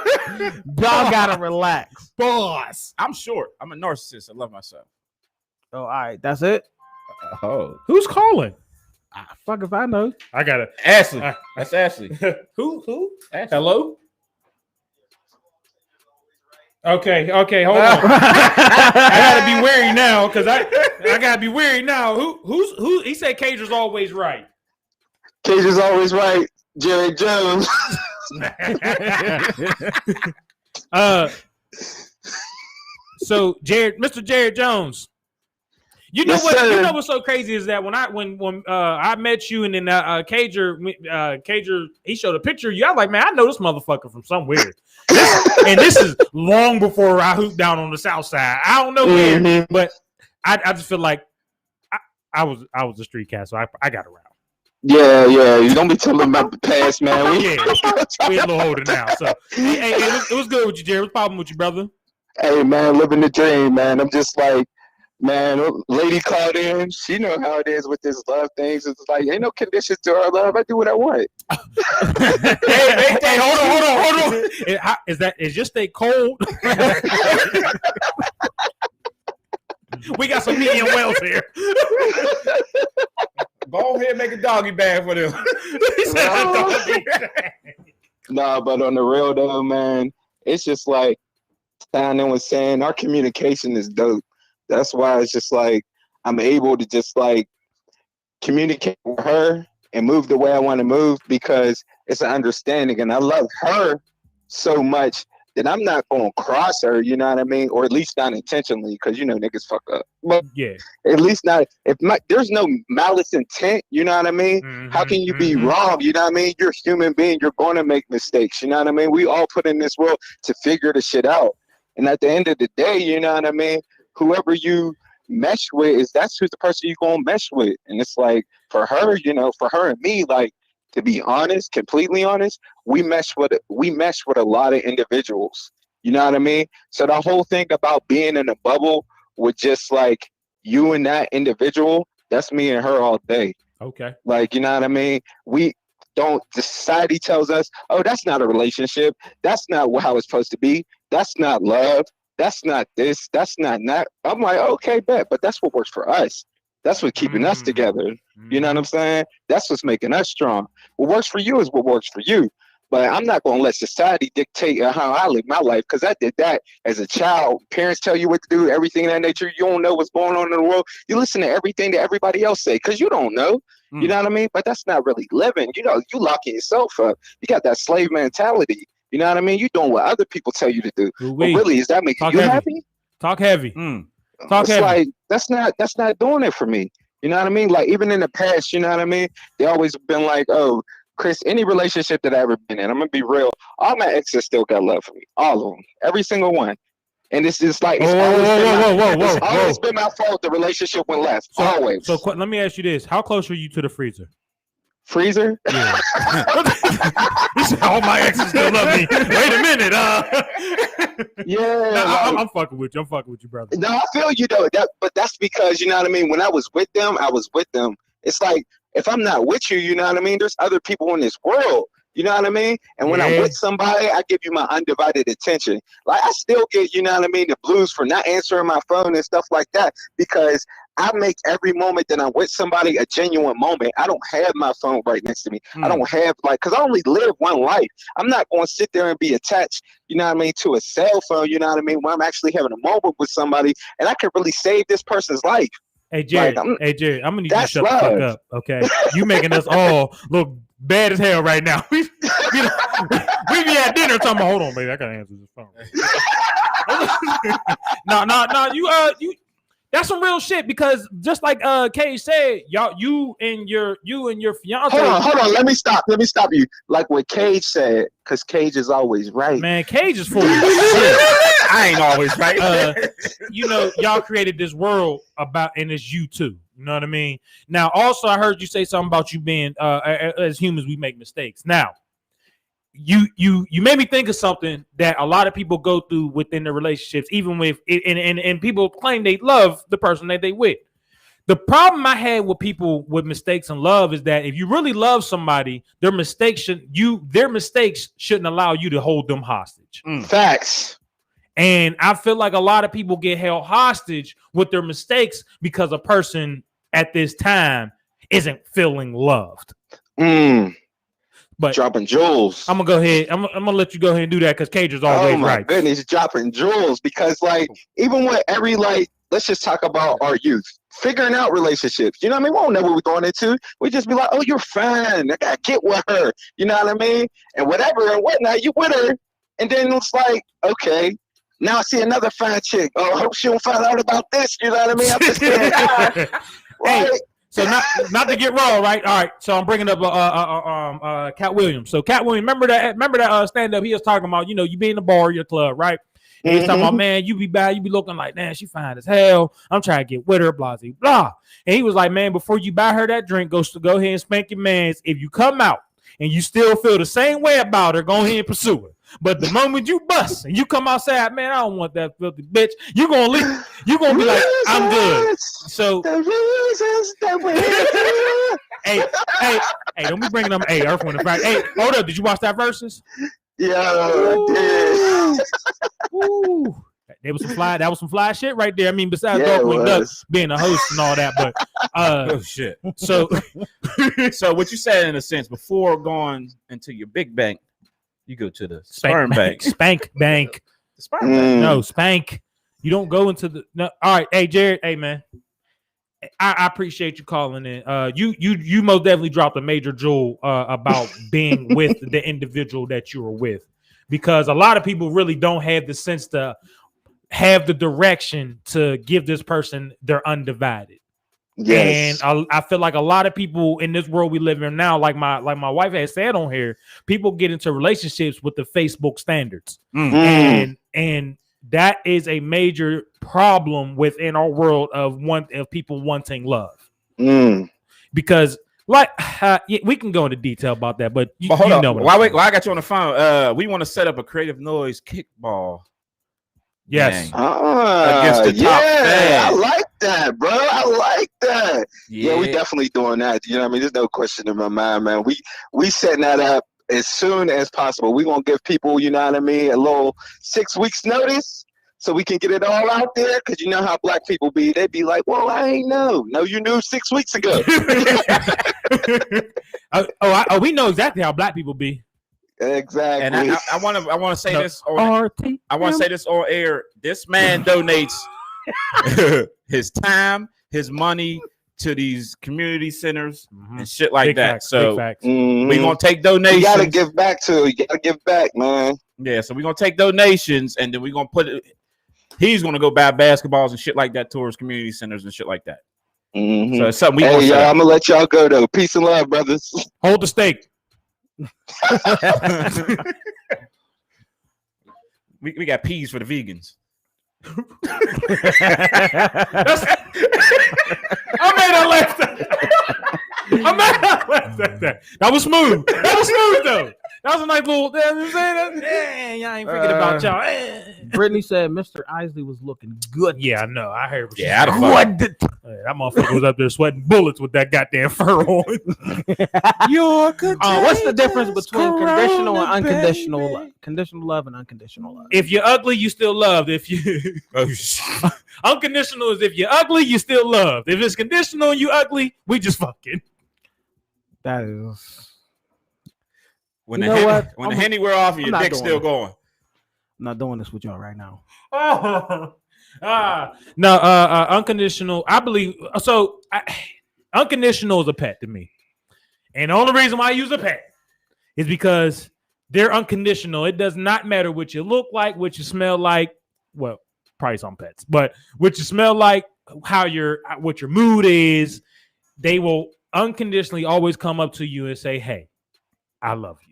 Y'all gotta relax. Boss. I'm short. I'm a narcissist. I love myself. Oh, all right. That's it. Oh, who's calling? Fuck if I know. I got it. Ashley. That's Ashley. Who? Ashley. Hello. Okay, hold on. I gotta be wary now because I gotta be wary now. Who? He said Cager's always right. Cager's always right. Jerry Jones. So Mr. Jared Jones. You know yes, what? sir. You know what's so crazy is that when I met you and then Cager he showed a picture of you. I was like, man, I know this motherfucker from somewhere. And this is long before I hooped down on the south side. I don't know where, but I just feel like I was a street cat, so I got around. Yeah. You don't be telling about the past, man. We a little older now, so hey, it was good with you, Jared. What's the problem with you, brother? Hey, man, living the dream, man. I'm just like, man, lady called in. She know how it is with this love things. It's like, ain't no conditions to our love. I do what I want. hey, hold on. Is your stay cold? We got some medium wells here. Go ahead, make a doggy bag for them. Nah, but on the real though, man, it's just like Shannon was saying, our communication is dope. That's why it's just like I'm able to just like communicate with her and move the way I want to move because it's an understanding. And I love her so much that I'm not going to cross her, you know what I mean? Or at least not intentionally because, you know, niggas fuck up. But yeah, at least not, there's no malice intent, you know what I mean? Mm-hmm, how can you be wrong? You know what I mean? You're a human being. You're going to make mistakes. You know what I mean? We all put in this world to figure the shit out. And at the end of the day, you know what I mean? Whoever you mesh with that's who's the person you're gonna mesh with. And it's like for her, you know, for her and me, like to be honest, completely honest, we mesh with a lot of individuals. You know what I mean? So the whole thing about being in a bubble with just like you and that individual, that's me and her all day. Okay. Like, you know what I mean? Society tells us, oh, that's not a relationship. That's not how it's supposed to be. That's not love. That's not this. That's not that. I'm like, okay, bet. But that's what works for us. That's what's keeping us together. You know what I'm saying? That's what's making us strong. What works for you is what works for you. But I'm not going to let society dictate how I live my life because I did that as a child. Parents tell you what to do, everything of that nature. You don't know what's going on in the world. You listen to everything that everybody else say because you don't know. You know what I mean? But that's not really living. You know, you locking yourself up. You got that slave mentality. You know what I mean? You're doing what other people tell you to do. But really, is that making you happy? Talk heavy. Talk heavy. Like that's not doing it for me. You know what I mean? Like even in the past, you know what I mean? They always been like, oh, Chris, any relationship that I ever been in, I'm gonna be real. All my exes still got love for me. All of them. Every single one. And it's just like it's always been my fault. The relationship went left. Always. So let me ask you this: how close are you to the freezer? Freezer? Yeah. All my exes still love me. Wait a minute. Yeah. I'm fucking with you. I'm fucking with you, brother. No, I feel you though. But that's because you know what I mean. When I was with them, It's like if I'm not with you, you know what I mean. There's other people in this world. You know what I mean? And when I'm with somebody, I give you my undivided attention. Like I still get, you know what I mean, the blues for not answering my phone and stuff like that because I make every moment that I'm with somebody a genuine moment. I don't have my phone right next to me. I don't have because I only live one life. I'm not going to sit there and be attached, you know what I mean, to a cell phone, you know what I mean, when I'm actually having a moment with somebody and I can really save this person's life. Hey, Jared, I'm going to need you to shut the fuck up, okay? You making us all look bad as hell right now. We be at dinner talking about, hold on, baby, I got to answer this phone. No, you that's some real shit because just like Kay said, you and your fiance. Hold on, let me stop you. Like what Cage said, because Cage is always right. Man, Cage is full of shit. I ain't always right. Y'all created this world and it's you too. You know what I mean? Now, also, I heard you say something about you being as humans, we make mistakes. Now, you made me think of something that a lot of people go through within their relationships, even with and people claim they love the person that they with. The problem I had with people with mistakes and love is that if you really love somebody, their mistakes shouldn't allow you to hold them hostage. Facts. And I feel like a lot of people get held hostage with their mistakes because a person at this time isn't feeling loved. But dropping jewels. I'm gonna go ahead. I'm gonna let you go ahead and do that because Cage is always right. Oh my goodness, dropping jewels. Because like even with every let's just talk about our youth figuring out relationships. You know what I mean? We don't know what we're going into. We just be like, oh, you're fine. I gotta get with her. You know what I mean? And whatever and whatnot, you with her, and then it's like, okay. Now I see another fine chick. Oh, I hope she don't find out about this. You know what I mean? I'm just kidding. Right? Hey, so not to get wrong, right? All right. So I'm bringing up Cat Williams. So Cat Williams, remember that stand up he was talking about? You know, you be in the bar, your club, right? And he's talking about, man, you be bad, you be looking like, man, she fine as hell. I'm trying to get with her, blah blah blah. And he was like, man, before you buy her that drink, go ahead and spank your mans. If you come out and you still feel the same way about her, go ahead and pursue her. But the moment you bust and you come outside, man, I don't want that filthy bitch. You're gonna leave. You're gonna be like, I'm good. So the reasons that we hey, don't be bringing them. Hey, Earth, Wind, and Fire. Hey, hold up. Did you watch that Versus? Yeah, I did. Ooh. That was some fly shit right there. I mean, besides Darkwing Duck being a host and all that, but oh shit. So what you said in a sense before going into your big bank. You go to the sperm bank. Spank bank. The sperm bank. No, spank. You don't go into the no. All right. Hey, Jared. Hey, man. I appreciate you calling in. You most definitely dropped a major jewel about being with the individual that you were with. Because a lot of people really don't have the sense to have the direction to give this person their undivided. Yes. And I feel like a lot of people in this world we live in now, like my wife has said on here, people get into relationships with the Facebook standards. And that is a major problem within our world of people wanting love. Because we can go into detail about that, but hold on. While I got you on the phone, we want to set up a Creative Noise kickball. Yes. Against the top fan. I like that, bro. I like that. Yeah, we definitely doing that. You know what I mean? There's no question in my mind, man. We setting that up as soon as possible. We gonna give people, you know what I mean, a little 6 weeks notice so we can get it all out there. Cause you know how black people be. They be like, well, I ain't know. No, you knew 6 weeks ago. We know exactly how black people be. Exactly. And I want to say this. I want to say this on air. This man donates his time, his money to these community centers and shit like big that. Facts, so we gonna take donations. You gotta give back You gotta give back, man. Yeah. So we gonna take donations and then we gonna put it. He's gonna go buy basketballs and shit like that towards community centers and shit like that. So it's something we. Hey, y'all, I'm gonna let y'all go though. Peace and love, brothers. Hold the stake. we got peas for the vegans. I'm mad I laughed at that. That was smooth. Though. That was a nice little. You know what I'm saying? Y'all ain't freaking about y'all. Brittany said Mr. Isley was looking good. Yeah, I know. I heard. Yeah, that motherfucker was up there sweating bullets with that goddamn fur on. You're what's the difference between conditional and unconditional love? Conditional love and unconditional love. If you're ugly, you still loved. If you unconditional is if you're ugly, you still loved. If it's conditional and you ugly, we just fucking. That is. When the Henny wear off, your dick's still going. I'm not doing this with y'all right now. Unconditional. I believe so. Unconditional is a pet to me, and the only reason why I use a pet is because they're unconditional. It does not matter what you look like, what you smell like. Well, probably some pets, but what you smell like, what your mood is. They will unconditionally always come up to you and say, "Hey, I love you."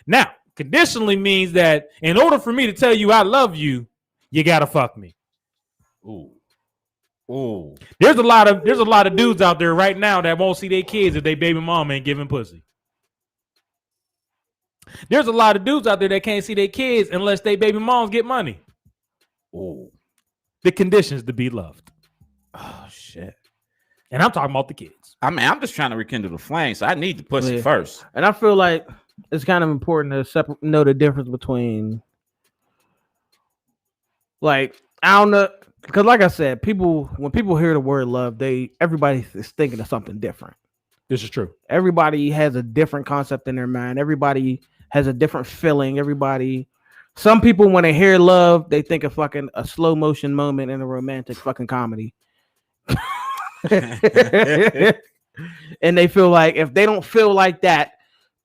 Now, conditionally means that in order for me to tell you I love you, you gotta fuck me. Ooh. There's a lot of dudes out there right now that won't see their kids if they baby mama ain't giving pussy. There's a lot of dudes out there that can't see their kids unless they baby moms get money. Ooh. The conditions to be loved. Oh shit. And I'm talking about the kids. I mean, I'm just trying to rekindle the flame, so I need the pussy first. And I feel like it's kind of important to know the difference between, like, I don't know, because like I said, when people hear the word love, everybody is thinking of something different. This is true. Everybody has a different concept in their mind. Everybody has a different feeling. Some people, when they hear love, they think of fucking a slow motion moment in a romantic fucking comedy. And they feel like if they don't feel like that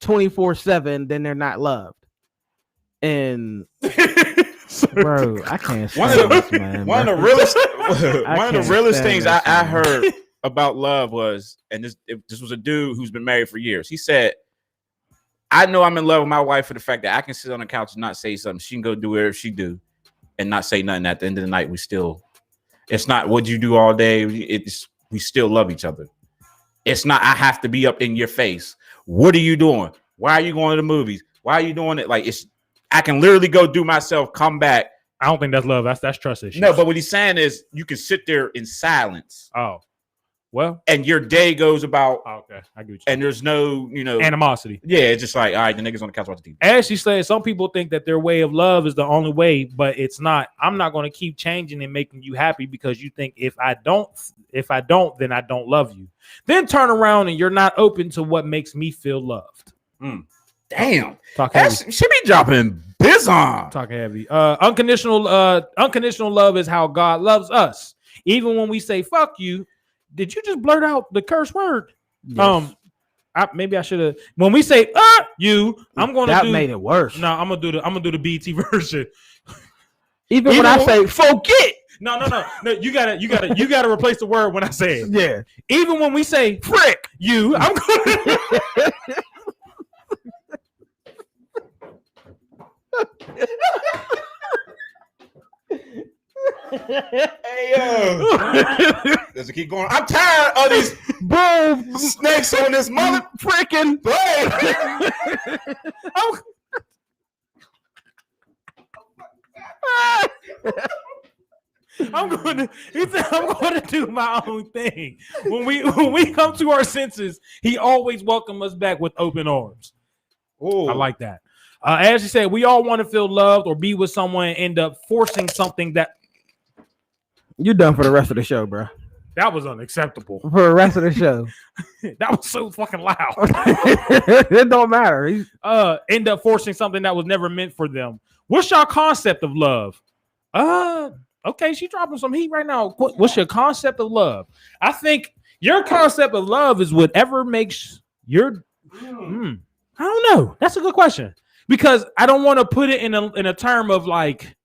24/7, then they're not loved. And bro, I can't stand this, man. One of the realest things I heard about love was, and this was a dude who's been married for years. He said, I know I'm in love with my wife for the fact that I can sit on the couch and not say something. She can go do whatever she do and not say nothing. At the end of the night, it's not what you do all day. We still love each other. It's not, I have to be up in your face. What are you doing? Why are you going to the movies? Why are you doing it? Like, I can literally go do myself, come back. I don't think that's love. That's trust issues. No, but what he's saying is you can sit there in silence. Oh, well. And your day goes about. Oh, okay, I get you. And there's no, animosity. Yeah, it's just like, all right, the niggas on the couch watching TV. As she said, some people think that their way of love is the only way, but it's not. I'm not going to keep changing and making you happy because you think if I don't, then I don't love you. Then turn around and you're not open to what makes me feel loved. Damn. Talk heavy. She be dropping biz on. Talk heavy. Unconditional love is how God loves us. Even when we say fuck you, did you just blurt out the curse word? Yes. Maybe I should have. When we say you, I'm going to that made it worse. No, I'm gonna do the BT version. Even when I say forget. No. You gotta replace the word when I say it. Yeah. Even when we say frick you, I'm going. Hey yo, does it keep going? I'm tired of these boom snakes on this mother freaking blade. I'm going to do my own thing. When we come to our senses, he always welcomes us back with open arms. Ooh. I like that. As you said, we all want to feel loved or be with someone and end up forcing something that. You're done for the rest of the show, bro. That was unacceptable. For the rest of the show. That was so fucking loud. It don't matter. End up forcing something that was never meant for them. What's your concept of love? Okay, she's dropping some heat right now. What's your concept of love? I think your concept of love is whatever makes your. I don't know. That's a good question because I don't want to put it in a term of like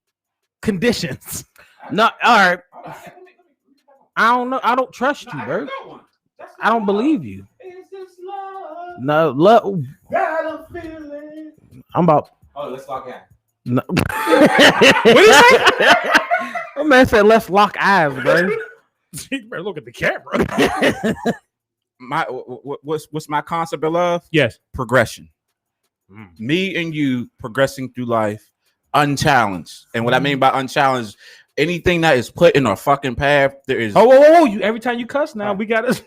conditions. No, all right. I don't know. I don't trust you, bro. I don't believe you. No, love. I'm about. Oh, let's lock in. No. What did you say? Oh, man said, let's lock eyes, bro. You better look at the camera. What's my concept of love? Yes. Progression. Me and you progressing through life unchallenged. And what I mean by unchallenged, anything that is put in our fucking path, there is. Oh, you every time you cuss now, we gotta.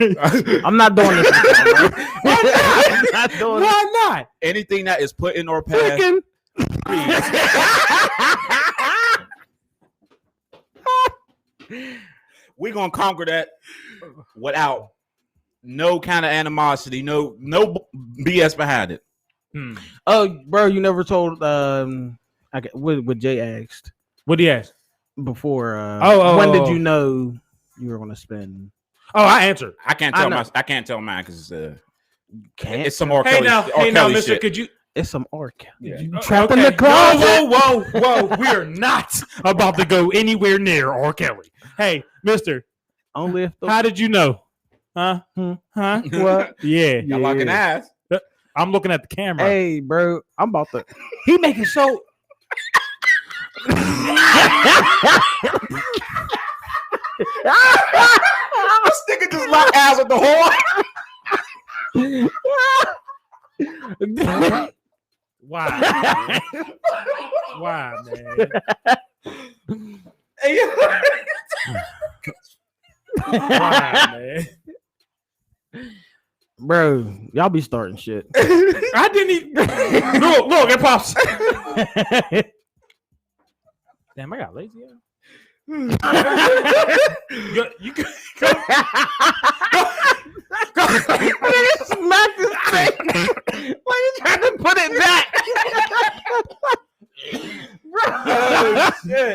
I'm not doing this. Why not? Anything that is put in our path. We're gonna conquer that without no kind of animosity, no BS behind it. Oh, bro, you never told what Jay asked. What did he ask? Before when did you know you were gonna spend? Oh, I answered. I can't tell mine because it's some R. Kelly. Hey now, Mister, shit. could you? It's some R. Kelly. Yeah. You trapped in the closet. Whoa! We are not about to go anywhere near R. Kelly. Hey, Mister. Only if how did you know? Huh? What? Yeah. Y'all locking eyes. I'm looking at the camera. Hey, bro, I'm about to. He making so. This nigga just locked eyes with the whore. Why? Why, man? Why, man? Bro, y'all be starting shit. I didn't even look, it pops. Damn, I got lazy. You can smack his face. Why you trying to put it back? Bro,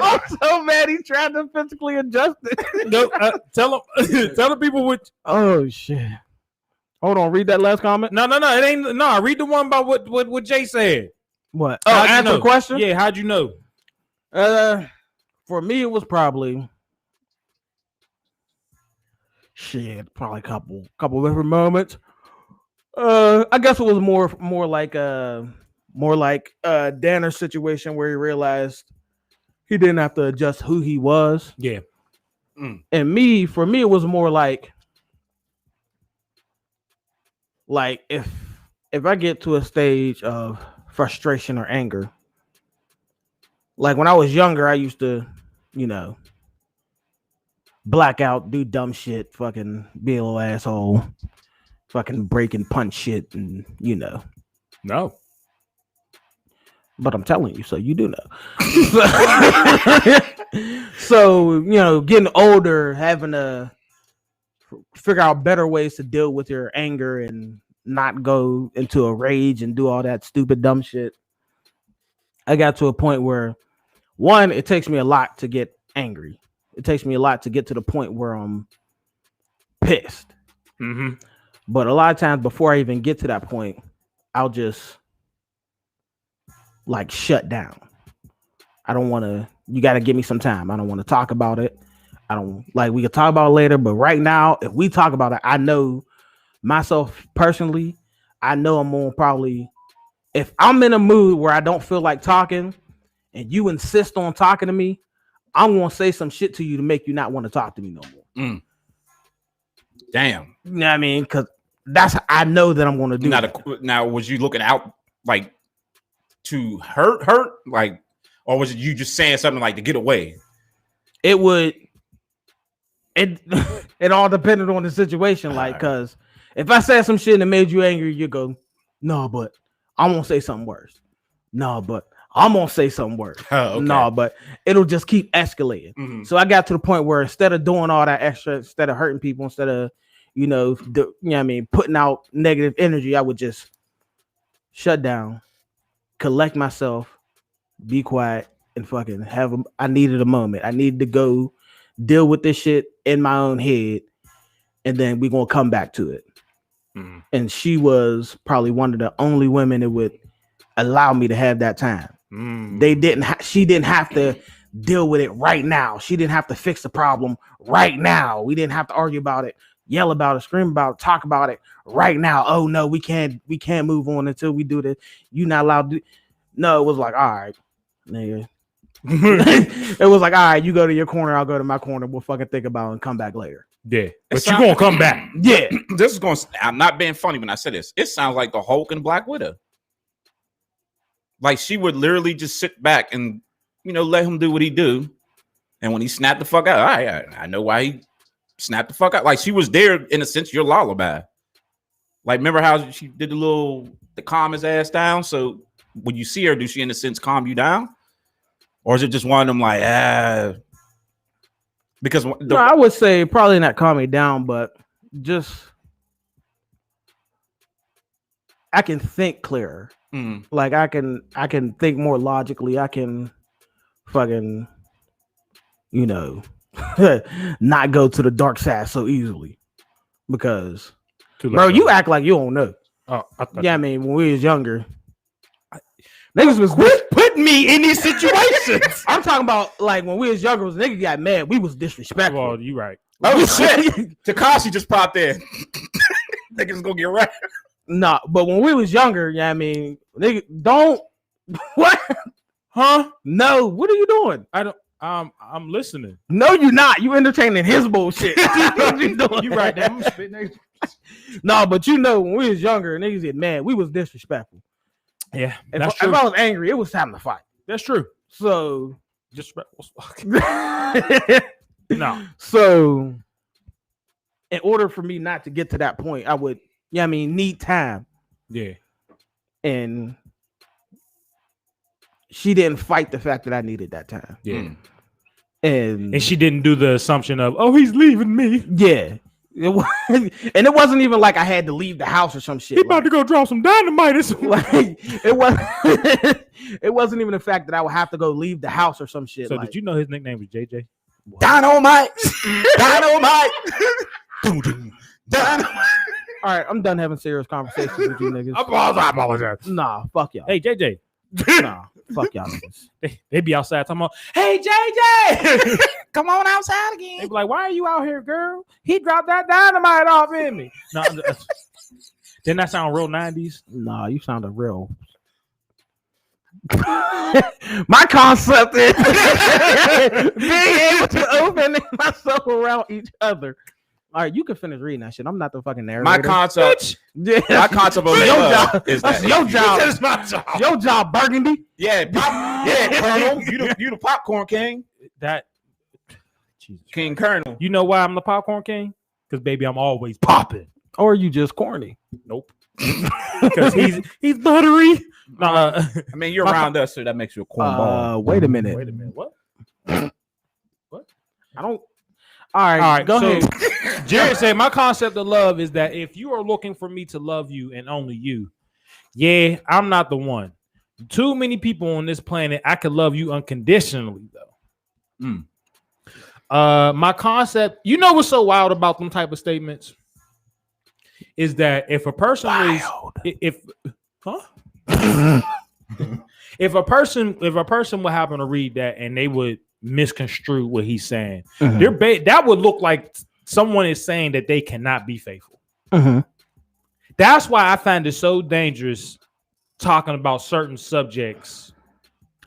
I'm so mad he tried to physically adjust it. No, tell the people what. Oh shit. Hold on, read that last comment. No, it ain't. No, read the one about what Jay said. What? Oh, answer the question. Yeah, how'd you know? For me, it was probably probably a couple different moments. I guess it was more like Danner's situation where he realized he didn't have to adjust who he was. Yeah. And for me, it was more like if I get to a stage of frustration or anger, like when I was younger, I used to, black out, do dumb shit, fucking be a little asshole, fucking break and punch shit, and No. But I'm telling you, so you do know. So, getting older, having to figure out better ways to deal with your anger and not go into a rage and do all that stupid dumb shit. I got to a point where, one, it takes me a lot to get angry. It takes me a lot to get to the point where I'm pissed. Mm-hmm. But a lot of times before I even get to that point, I'll just shut down. I don't want to. You got to give me some time. I don't want to talk about it. I don't we can talk about it later. But right now, if we talk about it, I know myself personally, I know I'm going to probably, if I'm in a mood where I don't feel like talking and you insist on talking to me, I'm going to say some shit to you to make you not want to talk to me no more. Damn. You know what I mean? Because I know that I'm going to do that. Now, was you looking out to hurt? Or was it you just saying something to get away? It all depended on the situation. Because if I said some shit that made you angry, you go, no, but I'm going to say something worse. No, but I'm going to say something worse. Oh, okay. No, but it'll just keep escalating. Mm-hmm. So I got to the point where instead of doing all that extra, instead of hurting people, instead of, putting out negative energy, I would just shut down, collect myself, be quiet, and fucking I needed a moment. I needed to go deal with this shit in my own head, and then we're going to come back to it. Mm-hmm. And she was probably one of the only women that would allow me to have that time. She didn't have to deal with it right now. She didn't have to fix the problem right now. We didn't have to argue about it, yell about it, scream about it, talk about it right now. Oh no, we can't move on until we do this. You're not allowed to. No, it was all right, nigga. It was like, all right, you go to your corner, I'll go to my corner. We'll fucking think about it and come back later. Yeah, but you gonna come back. Yeah, this is going. I'm not being funny when I say this. It sounds like the Hulk and Black Widow. Like she would literally just sit back and let him do what he do, and when he snapped the fuck out, all right, I know why he snapped the fuck out. Like she was there in a sense. Your lullaby. Like remember how she did the calm his ass down. So when you see her, do she in a sense calm you down, or is it just one of them like Because no, I would say probably not calm me down, but just I can think clearer. Like I can think more logically. I can fucking not go to the dark side so easily because bro, you act like you don't know. I mean, when we was younger, niggas was putting me in these situations. I'm talking about like when we was younger, was niggas got mad. We was disrespectful. Well, you right. Oh shit! Takashi just popped in. Niggas gonna get right. Nah, but when we was younger, I mean, nigga, don't what? Huh? No, what are you doing? I don't. I'm listening. No, you're not. You entertaining his bullshit. You right there. I'm spitting. No, but when we was younger, niggas get mad. We was disrespectful. Yeah, if I was angry, it was time to fight. That's true. So disrespectful. No. So in order for me not to get to that point, I would, need time. Yeah. And she didn't fight the fact that I needed that time. Yeah. And she didn't do the assumption of, oh, he's leaving me. Yeah. And it wasn't even like I had to leave the house or some shit. He about to go drop some dynamite. It wasn't even the fact that I would have to go leave the house or some shit. So did you know his nickname was JJ? What? Dynamite. Dynamite. Dynamite. All right, I'm done having serious conversations with you niggas. I apologize. Nah, fuck y'all. Hey, JJ. Nah, fuck y'all niggas. They be outside talking about, hey, JJ, come on outside again. They be like, why are you out here, girl? He dropped that dynamite off in me. No, didn't that sound real 90s? Nah, you sounded real. My concept is being able to open myself around each other. All right, you can finish reading that shit. I'm not the fucking narrator. My concept of your job is that your job. That is my job. Your job, Burgundy. Yeah, Colonel. You the popcorn king. That Jesus King Colonel. You know why I'm the popcorn king? Because baby, I'm always popping. Or you just corny? Nope. Because he's buttery. I mean, you're around us, so that makes you a cornball. Wait a minute. What? What? I don't. All right, go ahead. Jared said, my concept of love is that if you are looking for me to love you and only you, yeah, I'm not the one. Too many people on this planet, I could love you unconditionally, though. My concept, you know what's so wild about them type of statements? Is that if a person if a person would happen to read that and they would misconstrue what he's saying, that would look like someone is saying that they cannot be faithful. That's why I find it so dangerous talking about certain subjects.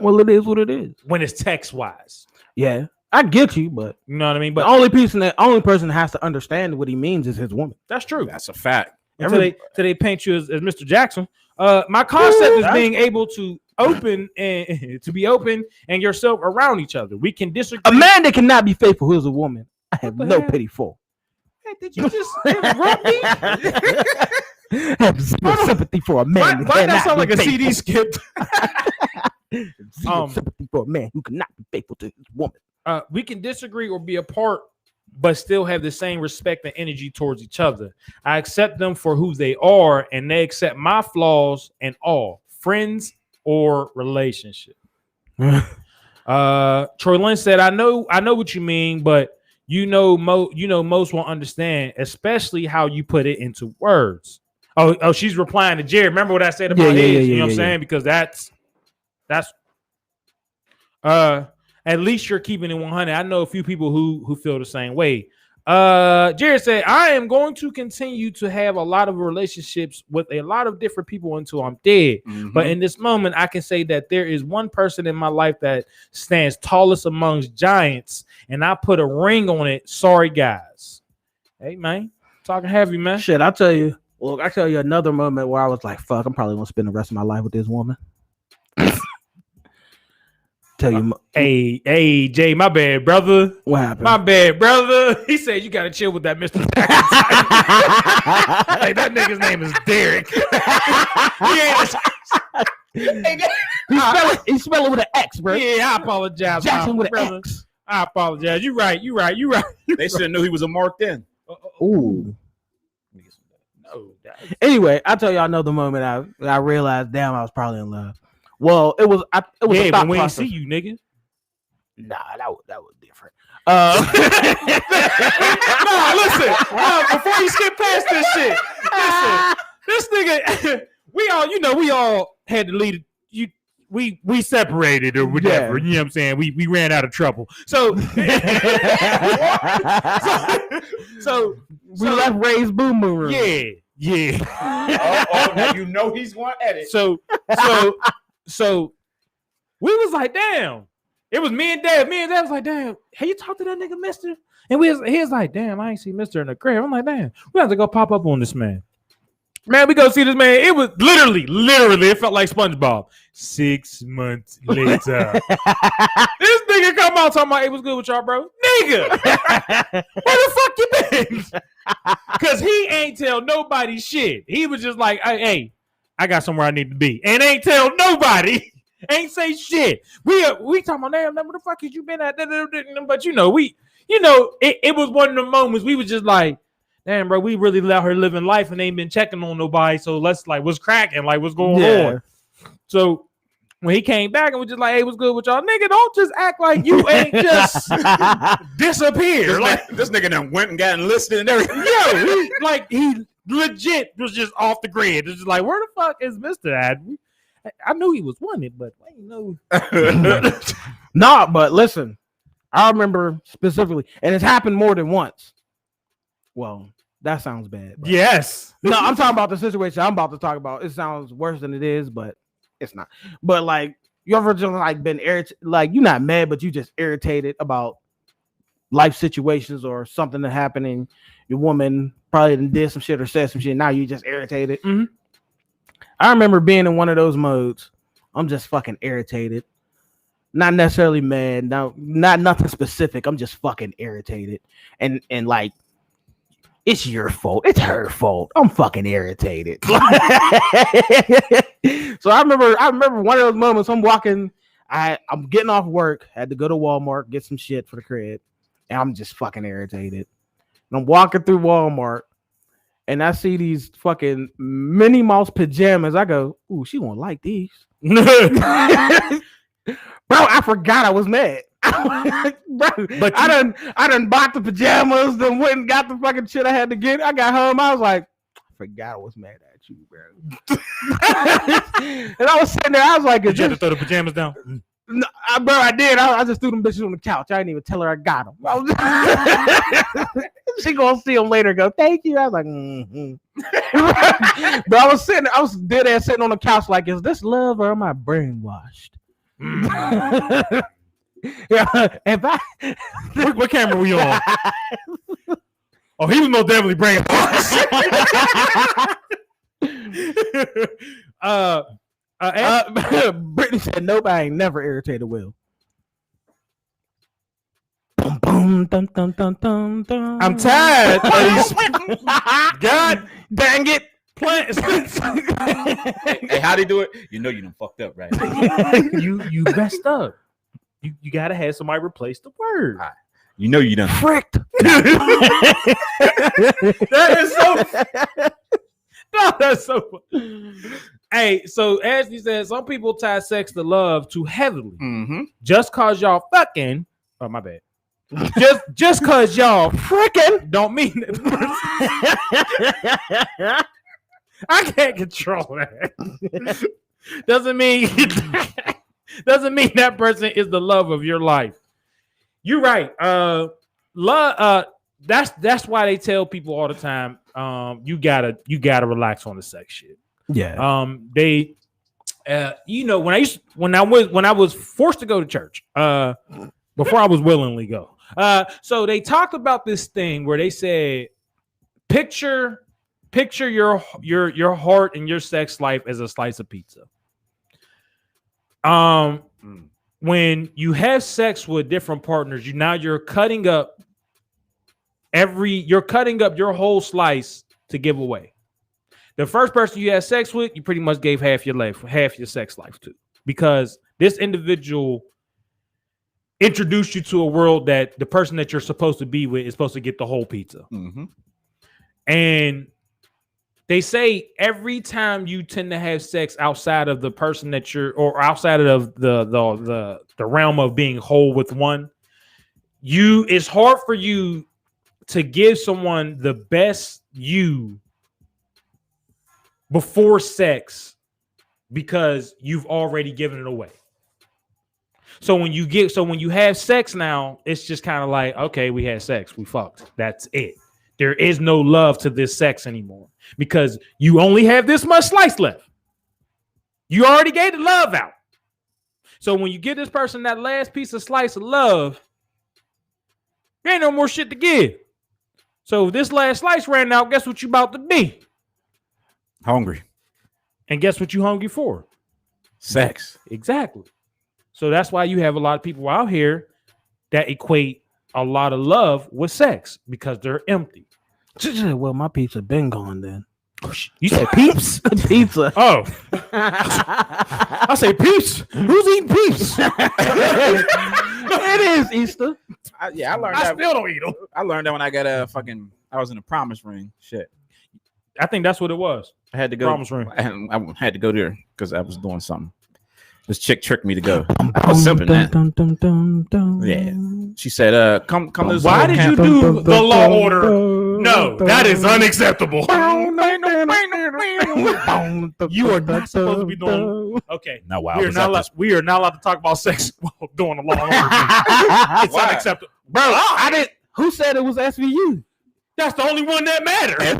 Well, it is what it is when it's text wise. Yeah, I get you, but you know what I mean. But the only person that has to understand what he means is his woman. That's true. That's a fact. Until they paint you as Mr. Jackson. My concept is being able to open and to be open and yourself around each other. We can disagree. A man that cannot be faithful who is a woman, I have no pity for. Hey, did you just interrupt me? I have zero sympathy for a man. Why that sound like a CD skip? Zero sympathy for a man who cannot be faithful to his woman. We can disagree or be apart, but still have the same respect and energy towards each other. I accept them for who they are, and they accept my flaws and all, friends or relationship. Troy Lynn said, I know what you mean, but most won't understand, especially how you put it into words. Oh, she's replying to Jared. Remember what I said about his? You know what I'm saying? Because that's at least you're keeping it 100. I know a few people who feel the same way. Jared said, I am going to continue to have a lot of relationships with a lot of different people until I'm dead. Mhm. But in this moment, I can say that there is one person in my life that stands tallest amongst giants, and I put a ring on it. Sorry, guys. Hey, man, talking heavy, man. Shit, I tell you. Well, I tell you another moment where I was like, "Fuck, I'm probably gonna spend the rest of my life with this woman." Tell you, hey, Jay, my bad, brother. what happened? My bad, brother. He said you gotta chill with that Mr. Like, that nigga's name is Derek. He spell it with an X, bro. Yeah, I apologize, Jackson with an brother. X. I apologize. You right. They should have knew he was a marked in. Ooh. No. Anyway, I'll tell y'all another moment I realized, damn, I was probably in love. Well, it was a Yeah, thought when we ain't process. see you, nigga. Nah, that was different. No, listen. Before you skip past this shit, listen. This nigga, we all had to lead. We separated or whatever. Yeah. You know what I'm saying? We ran out of trouble. So we left Ray's boom boom room. Yeah. Now you know he's going to edit. So we was like, damn. It was me and Dad. Me and Dad was like, damn, hey, you talked to that nigga, mister? And he was like, damn, I ain't see mister in the crib. I'm like, damn, we have to go pop up on this man. Man, we go see this man. It was literally, it felt like SpongeBob. 6 months later. This nigga come out talking about it was good with y'all, bro. Nigga, where the fuck you been? Because he ain't tell nobody shit. He was just like, hey, I got somewhere I need to be. And ain't tell nobody. Ain't say shit. We talking about, damn, where the fuck has you been at? But it was one of the moments we was just like, damn, bro, we really let her live in life and ain't been checking on nobody. So let's like, what's cracking? Like, what's going on? So when he came back and was just like, hey, what's good with y'all? Nigga, don't just act like you ain't just disappeared. This nigga done went and got enlisted and everything. Yo, he legit was just off the grid. It's just like, where the fuck is Mr. at? I knew he was wanted, but I didn't know. Nah, but listen, I remember specifically, and it's happened more than once. Well, that sounds bad. Yes. No, I'm talking about the situation I'm about to talk about. It sounds worse than it is, but it's not. But like, you ever just like been irritated? Like, you're not mad, but you just irritated about life situations or something that happened, and your woman probably did some shit or said some shit. Now you just irritated. Mm-hmm. I remember being in one of those modes. I'm just fucking irritated. Not necessarily mad. No, not nothing specific. I'm just fucking irritated. And like, it's your fault. It's her fault. I'm fucking irritated. So I remember one of those moments. I'm walking. I'm getting off work. Had to go to Walmart, get some shit for the crib. And I'm just fucking irritated. And I'm walking through Walmart. And I see these fucking Minnie Mouse pajamas. I go, ooh, she won't like these. Bro, I forgot I was mad. Bro, but I done bought the pajamas, then went and got the fucking shit I had to get. I got home. I was like, I forgot I was mad at you, bro. And I was sitting there. I was like, did you have to throw the pajamas down? No, bro, I did. I just threw them bitches on the couch. I didn't even tell her I got them. She gonna see them later and go, thank you. I was like, But I was dead ass sitting on the couch like, is this love or am I brainwashed? Yeah, What camera were you on? Oh, he was most definitely brainwashed. Brittany said, nope, I ain't never irritated Will. Boom, boom, dun, dun, dun, dun, dun. I'm tired. God dang it. Hey, how'd he do it? You know you done fucked up, right? You messed up. You gotta have somebody replace the word. Right. You know you done fricked. That is so. No, that's so funny. Hey, so Ashley said some people tie sex to love too heavily. Mm-hmm. Just cause y'all fucking. Oh, my bad. Just cause y'all freaking don't mean it. I can't control that. Doesn't mean that person is the love of your life. You're right. that's why they tell people all the time, you gotta relax on the sex shit. Yeah. They when I was forced to go to church, before I was willingly go. So they talked about this thing where they said, picture your heart and your sex life as a slice of pizza. When you have sex with different partners, you're cutting up your whole slice to give away. The first person you had sex with, you pretty much gave half your sex life to, because this individual introduced you to a world that the person that you're supposed to be with is supposed to get the whole pizza. Mm-hmm. And they say every time you tend to have sex outside of the person that or outside of the realm of being whole with one, it's hard for you to give someone the best you before sex, because you've already given it away. So when you have sex now, it's just kind of like, okay, we had sex, we fucked. That's it. There is no love to this sex anymore, because you only have this much slice left. You already gave the love out. So when you give this person that last piece of slice of love, there ain't no more shit to give. So if this last slice ran out, guess what you about to be? Hungry. And guess what you hungry for? Sex. Exactly. So that's why you have a lot of people out here that equate a lot of love with sex, because they're empty. Well, my pizza been gone then. You said peeps? Pizza. Oh. I say peeps. Who's eating peeps? It is Easter. I learned I that. still don't eat them. I learned that when I got I was in a promise ring. Shit. I think that's what it was. I had to go. Promise ring. I had to go there because I was doing something. This chick tricked me to go. I was simping that. Yeah. She said, come to this. Why did you do the Law Order? No, that is unacceptable. You are not supposed to be doing. Okay. No, wow. We are not allowed to talk about sex while doing the Law Order. It's unacceptable. Bro, I didn't. Who said it was SVU? That's the only one that matters.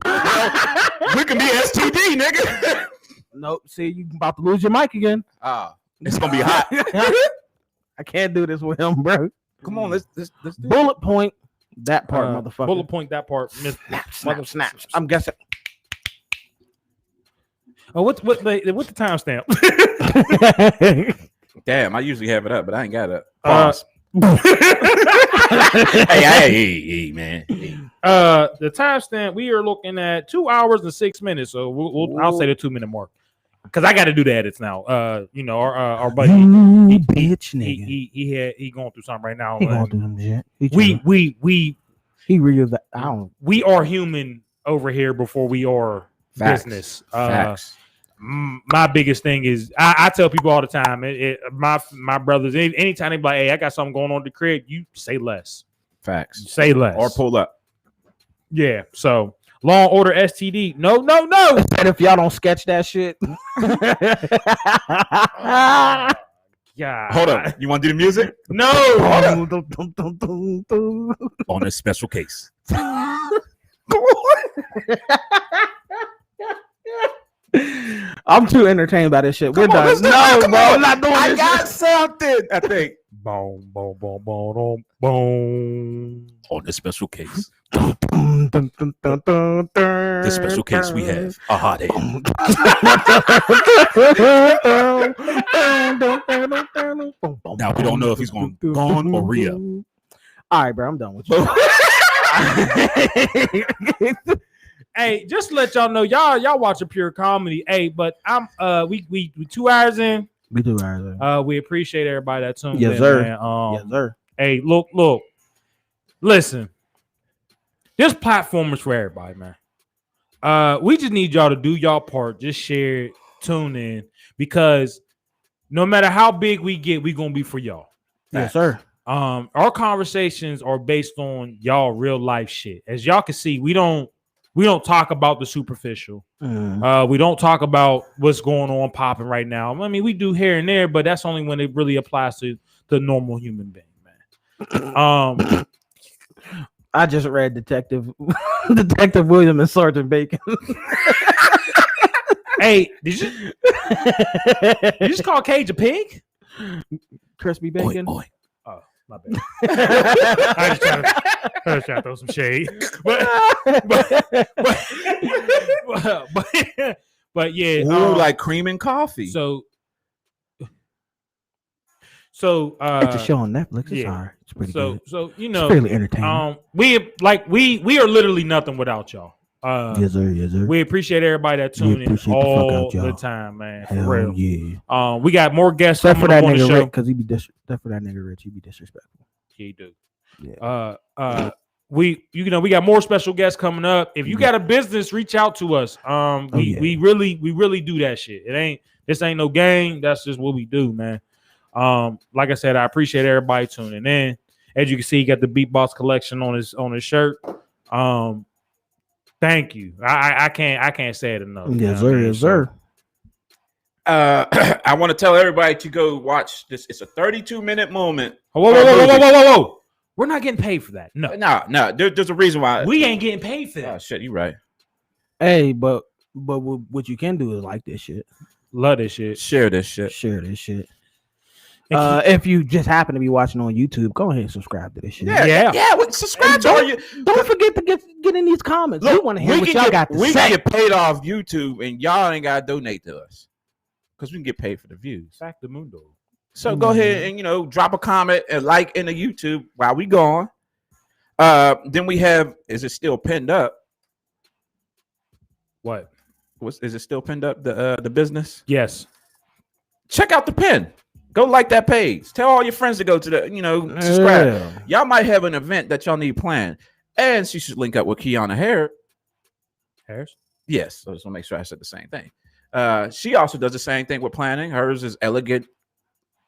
We can be STD, nigga. Nope. See, you about to lose your mic again. It's gonna be hot. I can't do this with him, bro. Come on, let's do bullet point that part, motherfucker. Bullet point that part. Snap. I'm guessing. Oh, what's the timestamp? Damn, I usually have it up, but I ain't got it. Pause. hey, man. The timestamp, we are looking at 2 hours and 6 minutes. So I'll say the 2 minute mark, because I got to do the edits now. Our buddy, bitch nigga. He going through something right now. He going through some shit. We are human over here before we are business. Facts. My biggest thing is I tell people all the time. My brothers, anytime they be like, "Hey, I got something going on at the crib," you say less. Facts. Say less or pull up. Yeah. So Law and Order STD. No. And if y'all don't sketch that shit. Yeah. Hold up. You want to do the music? No. On a special case. I'm too entertained by this shit. We're done. No, bro. I'm not doing this. I got something. I think. Boom. On a special case. This special case we have a hot head. Now we don't know if he's going gone or re-up. All right, bro. I'm done with you. Hey, just to let y'all know, y'all watching pure comedy. Hey, but I'm we 2 hours in. We 2 hours in. We appreciate everybody that tuned in. Yes, sir. Man. Yes, sir. Hey, look. Listen, this platform is for everybody, man. We just need y'all to do y'all part. Just share it, tune in, because no matter how big we get, we gonna be for y'all. Yes, sir. Our conversations are based on y'all real life shit. As y'all can see, we don't talk about the superficial. We don't talk about what's going on popping right now. I mean, we do here and there, but that's only when it really applies to the normal human being, man. I just read Detective William and Sergeant Bacon. Hey, did you just call Cage a pig? Crispy Bacon. Oi. Oh, my bad. I was trying to throw some shade, but yeah, Ooh, like cream and coffee. So it's a show on Netflix. It's yeah. alright. It's pretty good. So It's fairly entertaining. we are literally nothing without y'all. Yes, sir. Yes, sir. We appreciate everybody that tune in all the time, man. For Hell real. yeah. We got more guests Except for coming that up on the nigga show. Rich, because except for that nigga Rich, he be disrespectful. Yeah, he do. Yeah. We got more special guests coming up. If you got a business, reach out to us. We really do that shit. This ain't no game. That's just what we do, man. Like I said, I appreciate everybody tuning in. As you can see, he got the Beatbox collection on his shirt. Thank you. I can't say it enough. Yes, sir. Yes, sir. I want to tell everybody to go watch this. It's a 32-minute moment. Whoa. We're not getting paid for that. No. There's a reason why. We ain't getting paid for that. Oh, shit, you right. Hey, but what you can do is like this shit. Love this shit. Share this shit. If you just happen to be watching on YouTube, go ahead and subscribe to this shit. Yeah. Subscribe to you. Don't forget to get in these comments. We want to hear what y'all got to say. We can get paid off YouTube, and y'all ain't got to donate to us because we can get paid for the views. Back the mundo. So go ahead and drop a comment and like in the YouTube while we gone. Then we have. Is it still pinned up? What? Is it still pinned up? The business. Yes. Check out the pin. Go like that page. Tell all your friends to go to the, subscribe. Yeah. Y'all might have an event that y'all need planned. And she should link up with Kiana Harris? Yes. So I just want to make sure I said the same thing. She also does the same thing with planning. Hers is Elegant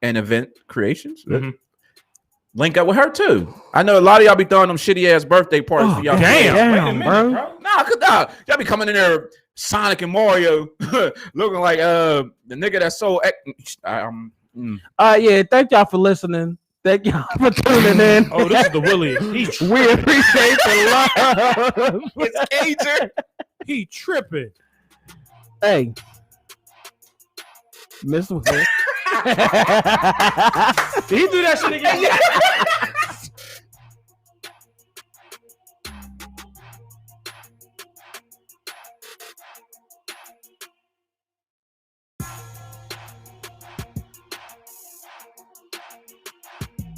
and Event Creations. Mm-hmm. Link up with her too. I know a lot of y'all be throwing them shitty ass birthday parties for y'all. Damn, bro. Nah, y'all be coming in there Sonic and Mario looking like the nigga that's so yeah, thank y'all for listening. Thank y'all for tuning in. Oh, this is the Willie. We appreciate the love. It's Cager. He tripping. Hey, Mr. Did he do that shit again?